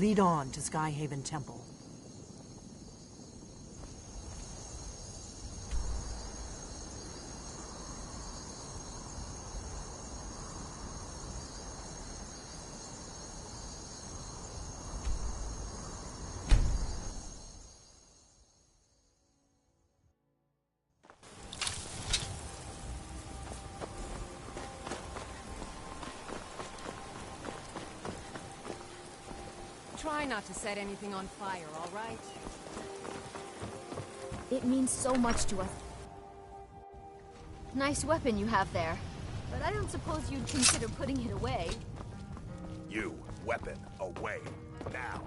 Lead on to Sky Haven Temple. Try not to set anything on fire, all right? It means so much to us. Nice weapon you have there. But I don't suppose you'd consider putting it away. You, weapon, away, now.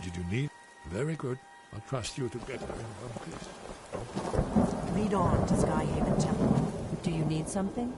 Did you need? Very good. I'll trust you to get her in one piece. Lead on to Skyhaven Temple. Do you need something?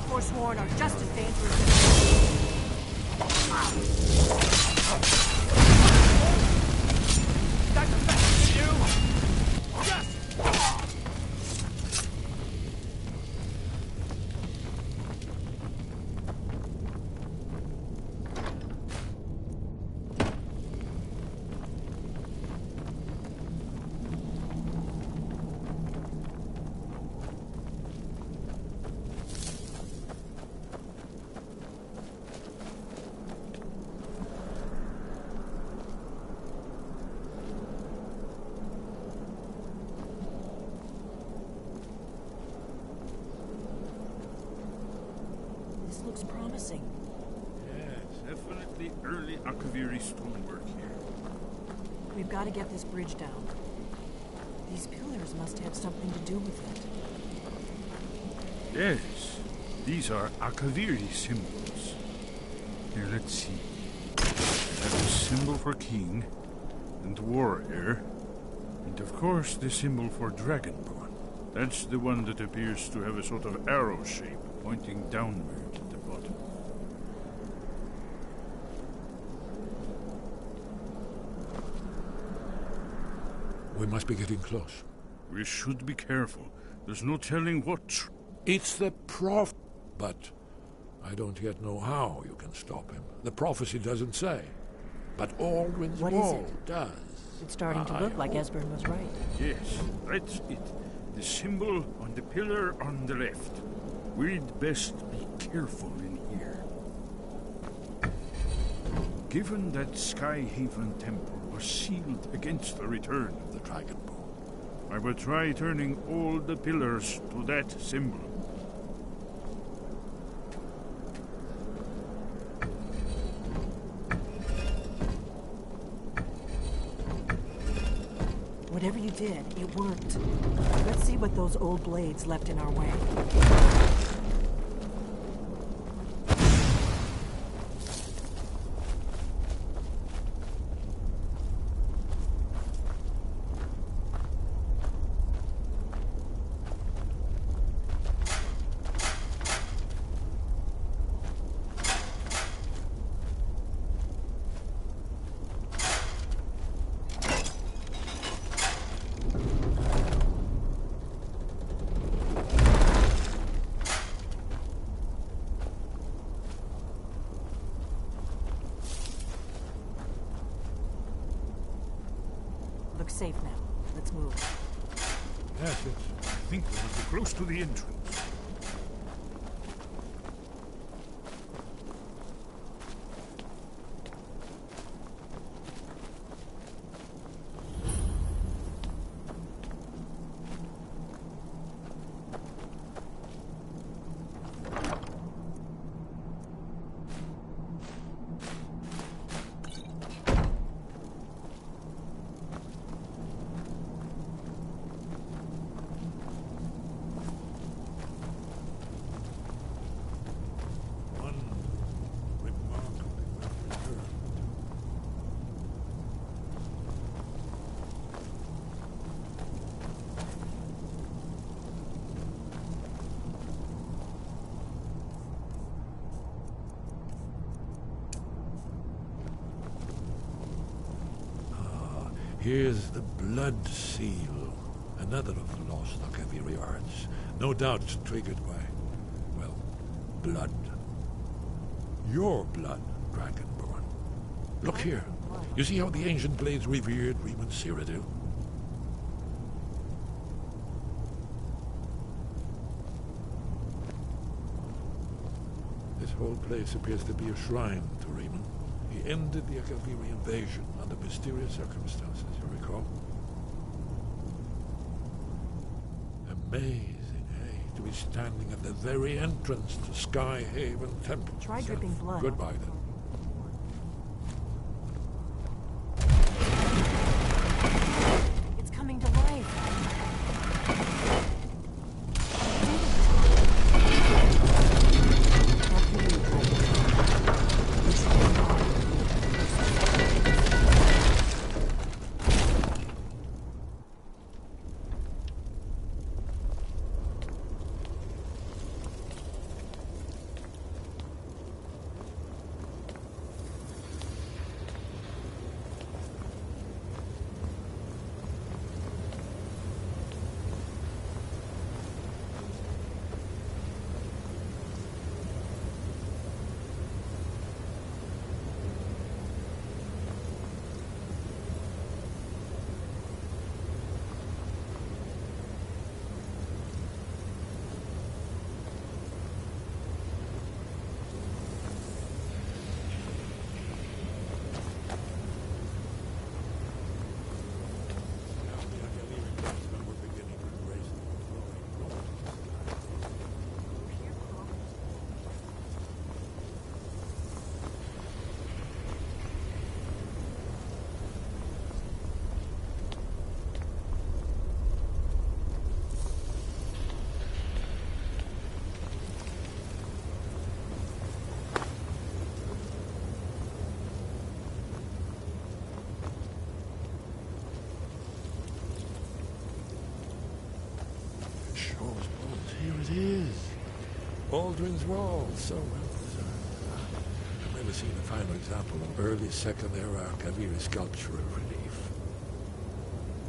Forsworn are just as dangerous as... That's faster than you! Yes! Looks promising. Yes, definitely early Akaviri stonework here. We've got to get this bridge down. These pillars must have something to do with it. Yes, these are Akaviri symbols. Here, let's see. I have a symbol for king and warrior, and of course the symbol for dragonborn. That's the one that appears to have a sort of arrow shape pointing downward. We must be getting close. We should be careful. There's no telling what... It's the prof... But I don't yet know how you can stop him. The prophecy doesn't say. But Aldrin's wall does. It's starting to look like Esbern was right. Yes, that's it. The symbol on the pillar on the left. We'd best be careful in here. Given that Skyhaven Temple was sealed against the return of the Dragonborn, I will try turning all the pillars to that symbol. Whatever you did, it worked. Let's see what those old blades left in our way. Looks safe now. Let's move. Yes, I think we must be close to the entrance. Here's the blood seal. Another of the lost Akaviri arts. No doubt triggered by, well, blood. Your blood, Dragonborn. Look here. You see how the ancient blades revered Riemann Cyrodiil? This whole place appears to be a shrine to Riemann. He ended the Akaviri invasion under mysterious circumstances, you recall? Amazing, eh? To be standing at the very entrance to Skyhaven Temple. Try dripping blood. Goodbye, then. It's coming to life. Here it is. Aldrin's Wall, so well preserved. I've never seen a finer example of early Second Era Akaviri sculptural relief.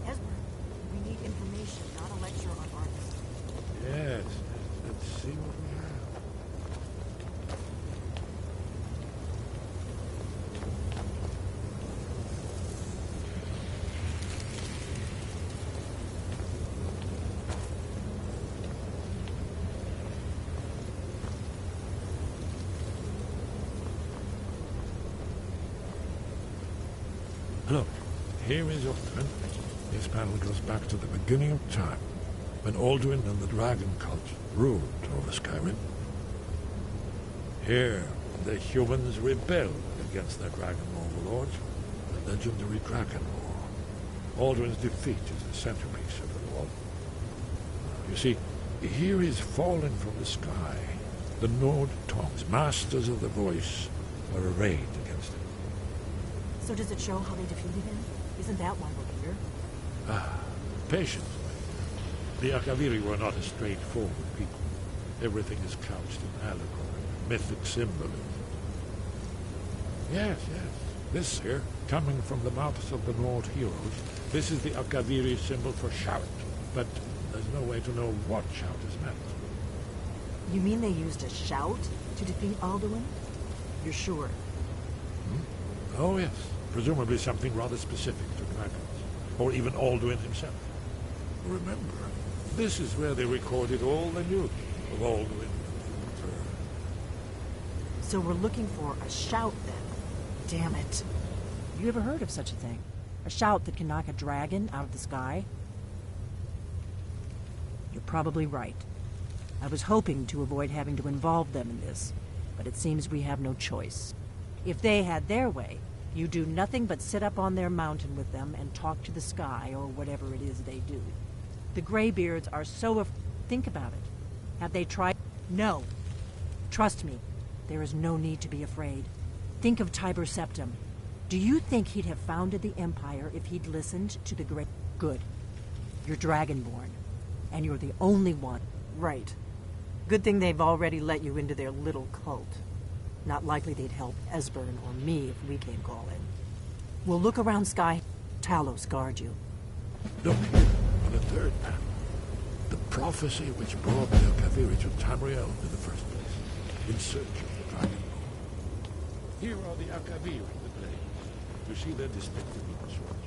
Esbern, information, not a lecture on artists. Yes, let's see what we have. Look, here is Alduin. This panel goes back to the beginning of time, when Alduin and the dragon cult ruled over Skyrim. Here, the humans rebelled against their dragon overlords, the legendary Dragon War. Alduin's defeat is the centerpiece of it all. You see, here is falling from the sky. The Nord tongues, masters of the voice, were arrayed against it. So does it show how they defeated him? Isn't that why we're here? Ah, patience. The Akaviri were not a straightforward people. Everything is couched in allegory, mythic symbolism. Yes, yes. This here, coming from the mouths of the Nord heroes, this is the Akaviri symbol for shout. But there's no way to know what shout is meant. You mean they used a shout to defeat Alduin? You're sure? Oh, yes. Presumably something rather specific to dragons. Or even Alduin himself. Remember, this is where they recorded all the news of Alduin. So we're looking for a shout, then. Damn it. You ever heard of such a thing? A shout that can knock a dragon out of the sky? You're probably right. I was hoping to avoid having to involve them in this, but it seems we have no choice. If they had their way, you do nothing but sit up on their mountain with them and talk to the sky or whatever it is they do. The Greybeards are so think about it. Have they tried? No. Trust me, there is no need to be afraid. Think of Tiber Septim. Do you think he'd have founded the Empire if he'd listened to the Grey... Good. You're Dragonborn, and you're the only one. Right. Good thing they've already let you into their little cult. Not likely they'd help Esbern or me if we came calling. We'll look around Sky. Talos guard you. Look here, on the third panel. The prophecy which brought the Akaviri to Tamriel in the first place, in search of the Dragon Ball. Here are the Akaviri in the blaze. You see their distinctive looking swords.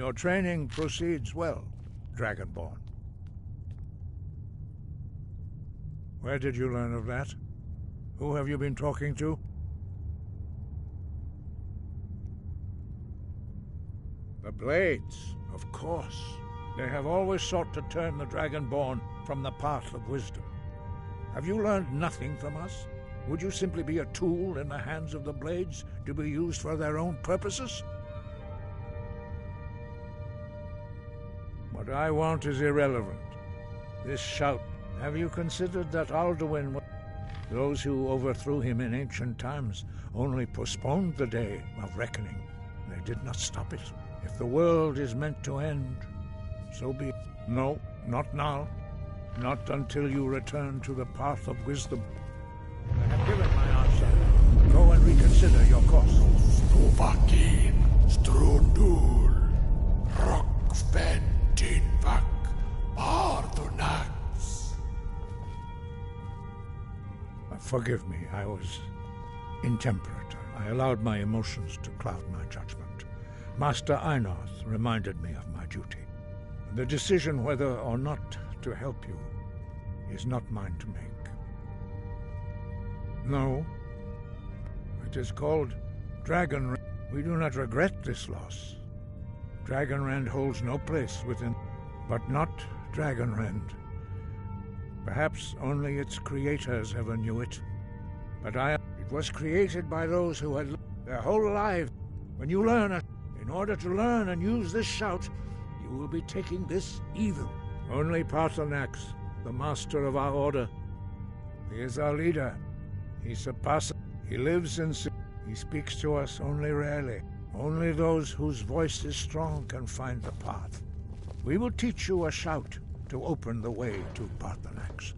Your training proceeds well, Dragonborn. Where did you learn of that? Who have you been talking to? The Blades, of course. They have always sought to turn the Dragonborn from the path of wisdom. Have you learned nothing from us? Would you simply be a tool in the hands of the Blades to be used for their own purposes? What I want is irrelevant. This shout. Have you considered that Alduin, those who overthrew him in ancient times, only postponed the day of reckoning? They did not stop it. If the world is meant to end, so be it. No, not now. Not until you return to the path of wisdom. I have given my answer. Go and reconsider your course. Stuvakin, Strundul, Rockventinvak, Ardunax. Forgive me, I was intemperate. I allowed my emotions to cloud my judgment. Master Einarth reminded me of my duty. The decision whether or not to help you is not mine to make. No, it is called Dragonrend. We do not regret this loss. Dragonrend holds no place within, but not Dragonrend. Perhaps only its creators ever knew it. But it was created by those who had their whole lives. When you learn in order to learn and use this shout, you will be taking this evil. Only Paarthurnax, the master of our order. He is our leader. He surpasses. He lives in. He speaks to us only rarely. Only those whose voice is strong can find the path. We will teach you a shout to open the way to Paarthurnax.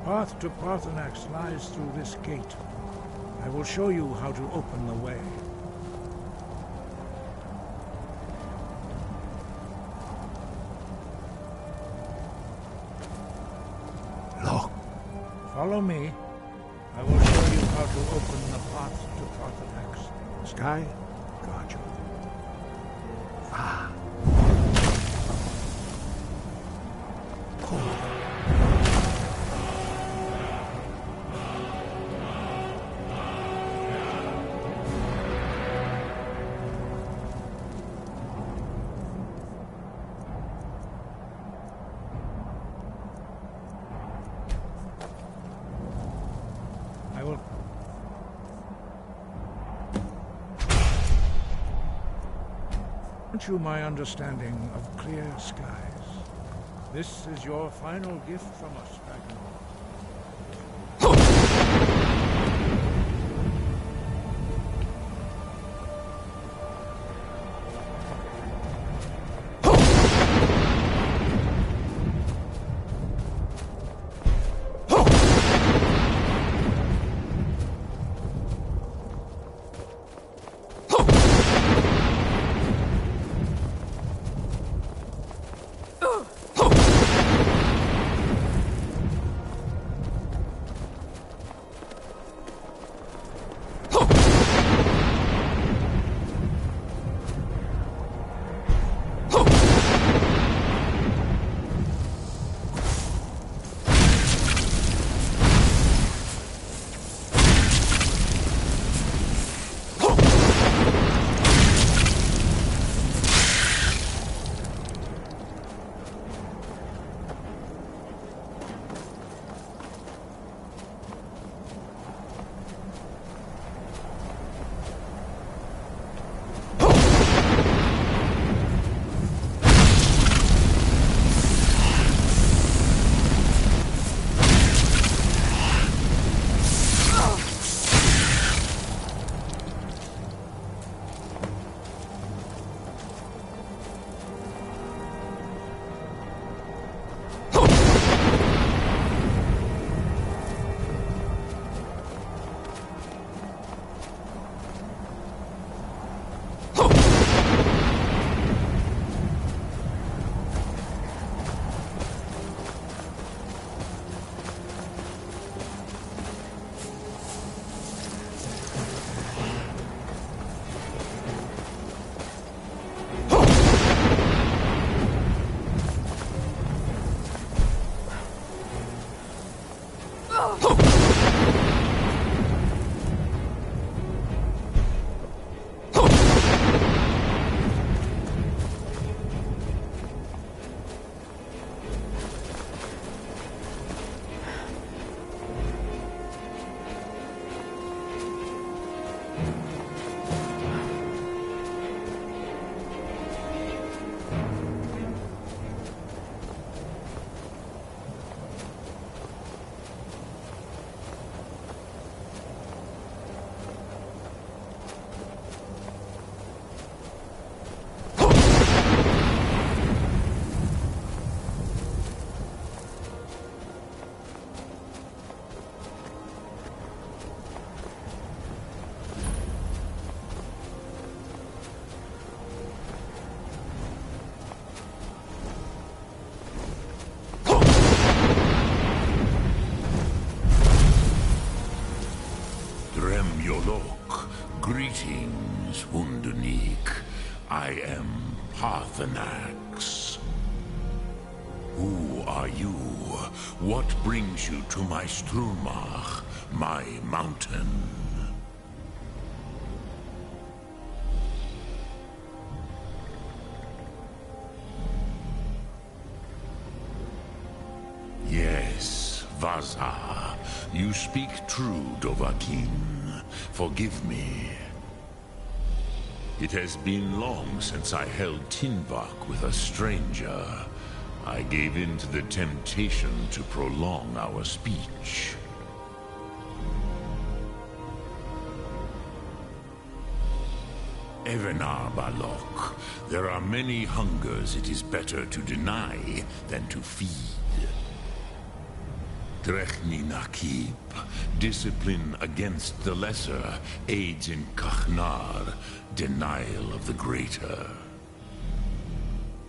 The path to Paarthurnax lies through this gate. I will show you how to open the way. Look. Follow me. I will show you how to open the path to Paarthurnax. Sky, guard you. Ah. grant you my understanding of clear skies. This is your final gift from us, Dragon. Greetings, Wunderneek. I am Parthenax. Who are you? What brings you to my Strumach, my mountain? Yes, Vaza. You speak true, Dovahkiin. Forgive me. It has been long since I held Tinvak with a stranger. I gave in to the temptation to prolong our speech. Evenar Balok, there are many hungers it is better to deny than to feed. Drechni Nakib, discipline against the lesser, aids in Kachnar, denial of the greater.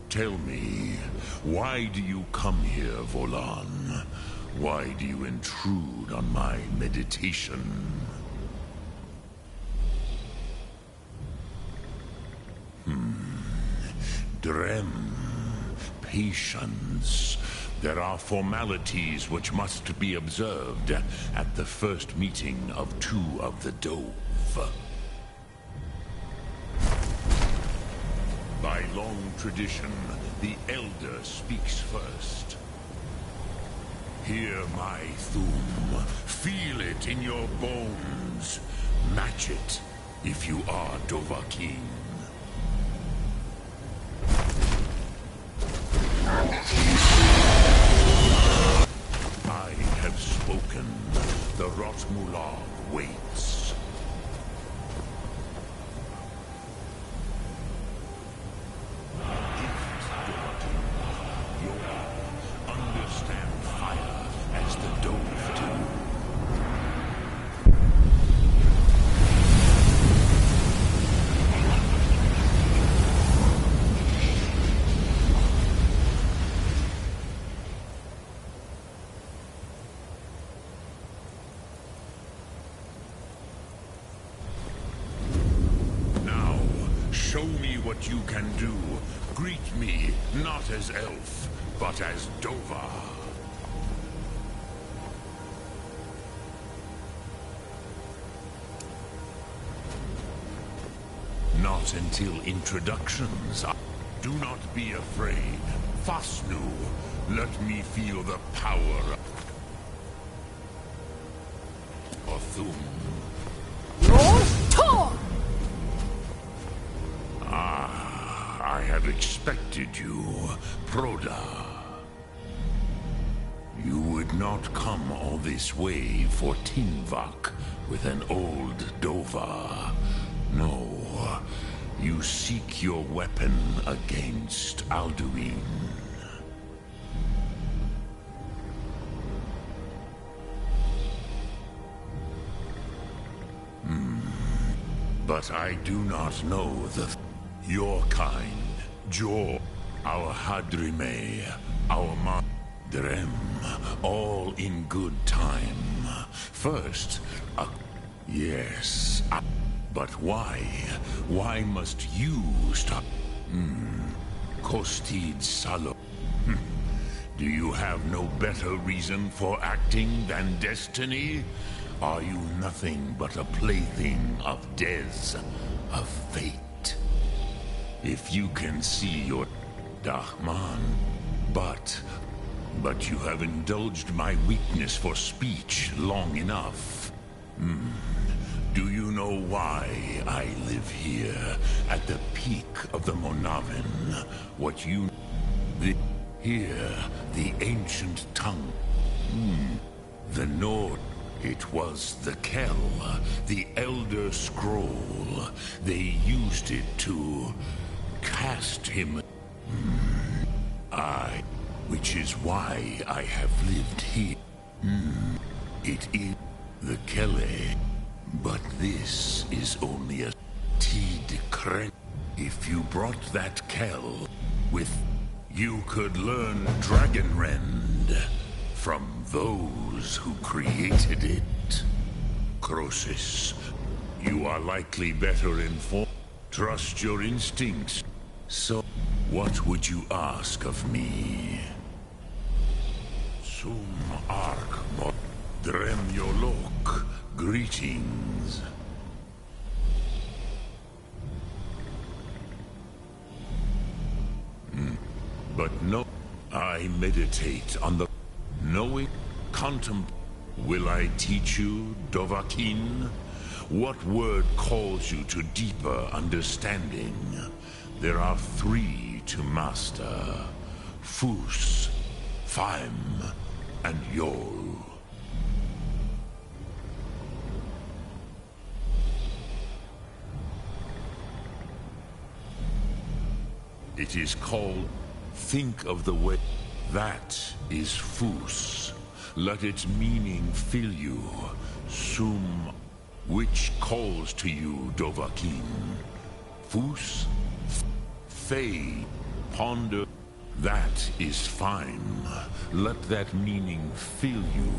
Tell me, why do you come here, Volan? Why do you intrude on my meditation? Drem, patience. There are formalities which must be observed at the first meeting of two of the Dove. By long tradition, the Elder speaks first. Hear my Thum. Feel it in your bones. Match it if you are Dovahkiin. broken. The Rotmulav waits. Understand fire as the Dove do. Now, show me what you can do. Greet me, not as elf, but as Dova. Not until introductions. Do not be afraid. Fasnu, let me feel the power of Thum. I had expected you, Proda. You would not come all this way for Tinvak with an old Dova. No, you seek your weapon against Alduin. But I do not know your kind. Jor, our Hadrime, our Drem, all in good time. First, yes, but why? Why must you stop? Kostid Salo. Do you have no better reason for acting than destiny? Are you nothing but a plaything of Dez, of fate? If you can see your Dahman, but you have indulged my weakness for speech long enough. Do you know why I live here, at the peak of the Monavin? What you... Here, the ancient tongue. The Nord... It was the Kell, the Elder Scroll. They used it to cast him. Which is why I have lived here. It is the Kelle, but this is only a Tid Kren. If you brought that Kell with, you could learn Dragonrend from those who created it. Crosis, you are likely better informed. Trust your instincts. So, what would you ask of me? Sum Ark Mod Drem Yolok. Greetings. But no, I meditate on the knowing, Will I teach you, Dovahkiin? What word calls you to deeper understanding? There are 3 to master. Fus, Faim, and Yol. It is called Think of the Way. That is Fus. Let its meaning fill you. Sum, which calls to you, Dovahkiin? Fus? Fey, ponder. That is fine. Let that meaning fill you.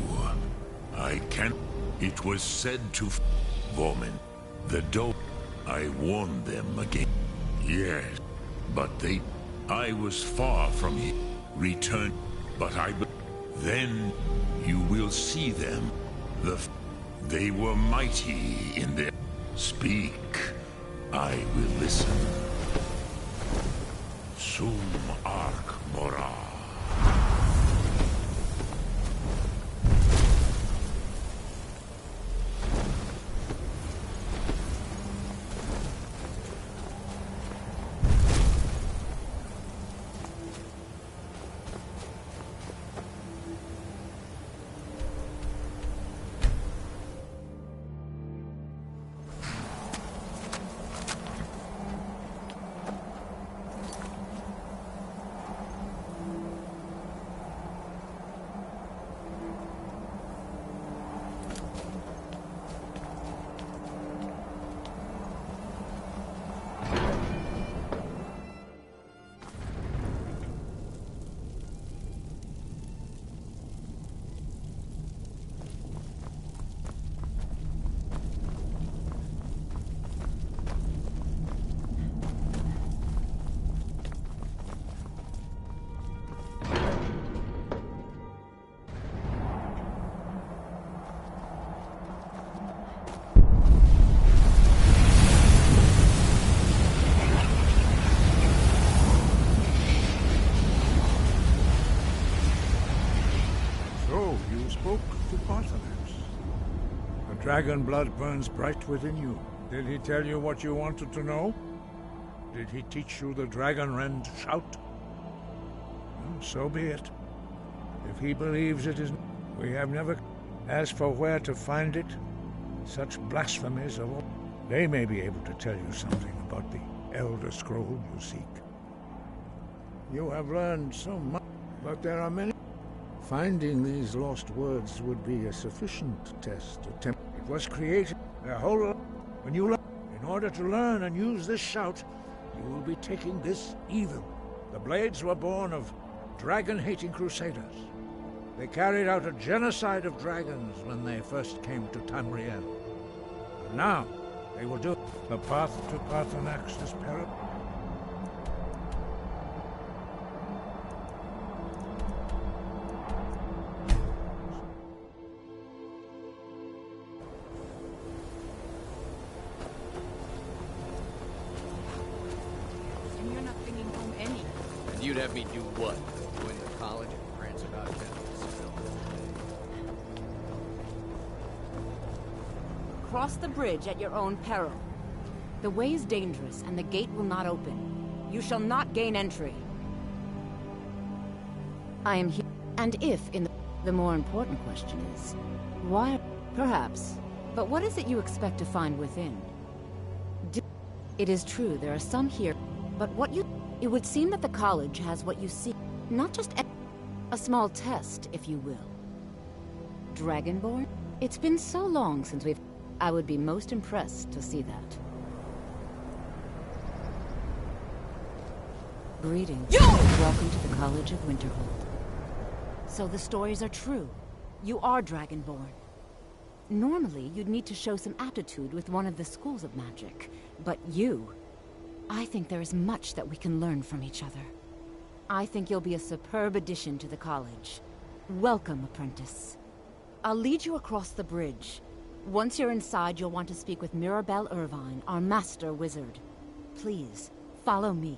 I can. It was said to Vomin, the dope. I warned them again. Yes, but they. I was far from it. Return, but then you will see them. They were mighty in their... Speak. I will listen. Sum Ark Mora. Dragon blood burns bright within you. Did he tell you what you wanted to know? Did he teach you the dragon rend shout? Well, so be it. If he believes it is... We have never... As for where to find it, such blasphemies of all... They may be able to tell you something about the Elder Scroll you seek. You have learned so much, but there are many... Finding these lost words would be a sufficient test to tempt... It was created a whole... When you learn... In order to learn and use this shout, you will be taking this evil. The Blades were born of dragon-hating crusaders. They carried out a genocide of dragons when they first came to Tamriel. And now, they will do the path to Paarthurnax is perilous. And you're not bringing home any. And you'd have me do what? Go into college and prance about town? Cross the bridge at your own peril. The way is dangerous, and the gate will not open. You shall not gain entry. I am here. And if in the more important question is, why? Perhaps. But what is it you expect to find within? It is true, there are some here, but what you... It would seem that the college has what you seek. Not just a small test, if you will. Dragonborn? It's been so long since we've... I would be most impressed to see that. Greetings. Welcome to the College of Winterhold. So the stories are true. You are Dragonborn. Normally, you'd need to show some aptitude with one of the schools of magic. But you... I think there is much that we can learn from each other. I think you'll be a superb addition to the college. Welcome, apprentice. I'll lead you across the bridge. Once you're inside, you'll want to speak with Mirabelle Irvine, our master wizard. Please, follow me.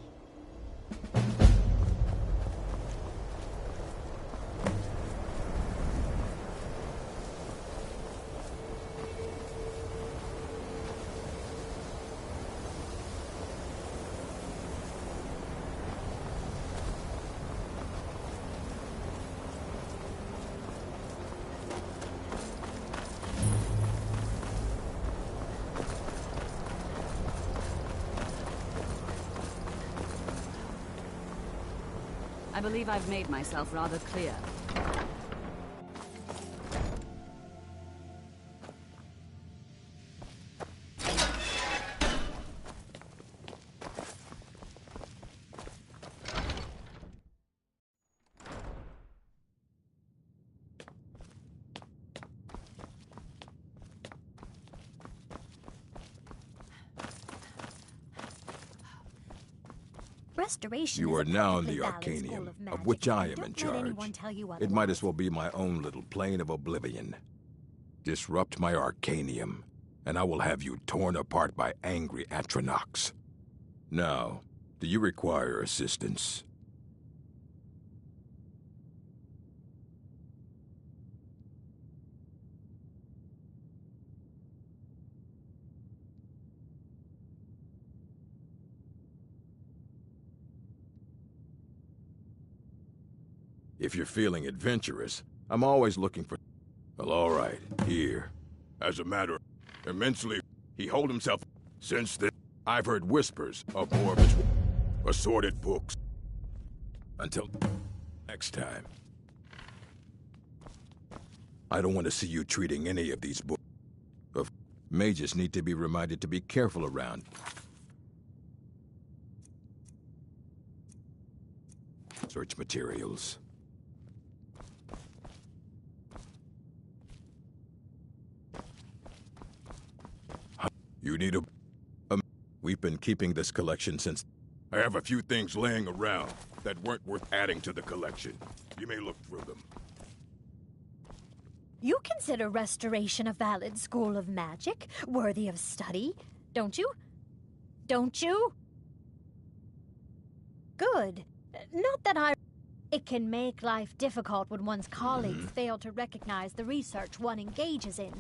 I believe I've made myself rather clear. Restoration You is are a now in perfectly the valid school Arcanium, of magic, of which I and am in don't let anyone charge. tell you It might otherwise. as well be my own little plane of oblivion. Disrupt my Arcanium, and I will have you torn apart by angry Atronachs. Now, do you require assistance? If you're feeling adventurous, I'm always looking for... Well, all right, here. As a matter immensely, he hold himself... Since then, I've heard whispers of more of his assorted books. Until next time. I don't want to see you treating any of these books. Mages need to be reminded to be careful around. Search materials. You need a... We've been keeping this collection since... I have a few things laying around that weren't worth adding to the collection. You may look through them. You consider restoration a valid school of magic, worthy of study, don't you? Don't you? Good. Not that I... It can make life difficult when one's colleagues fail to recognize the research one engages in.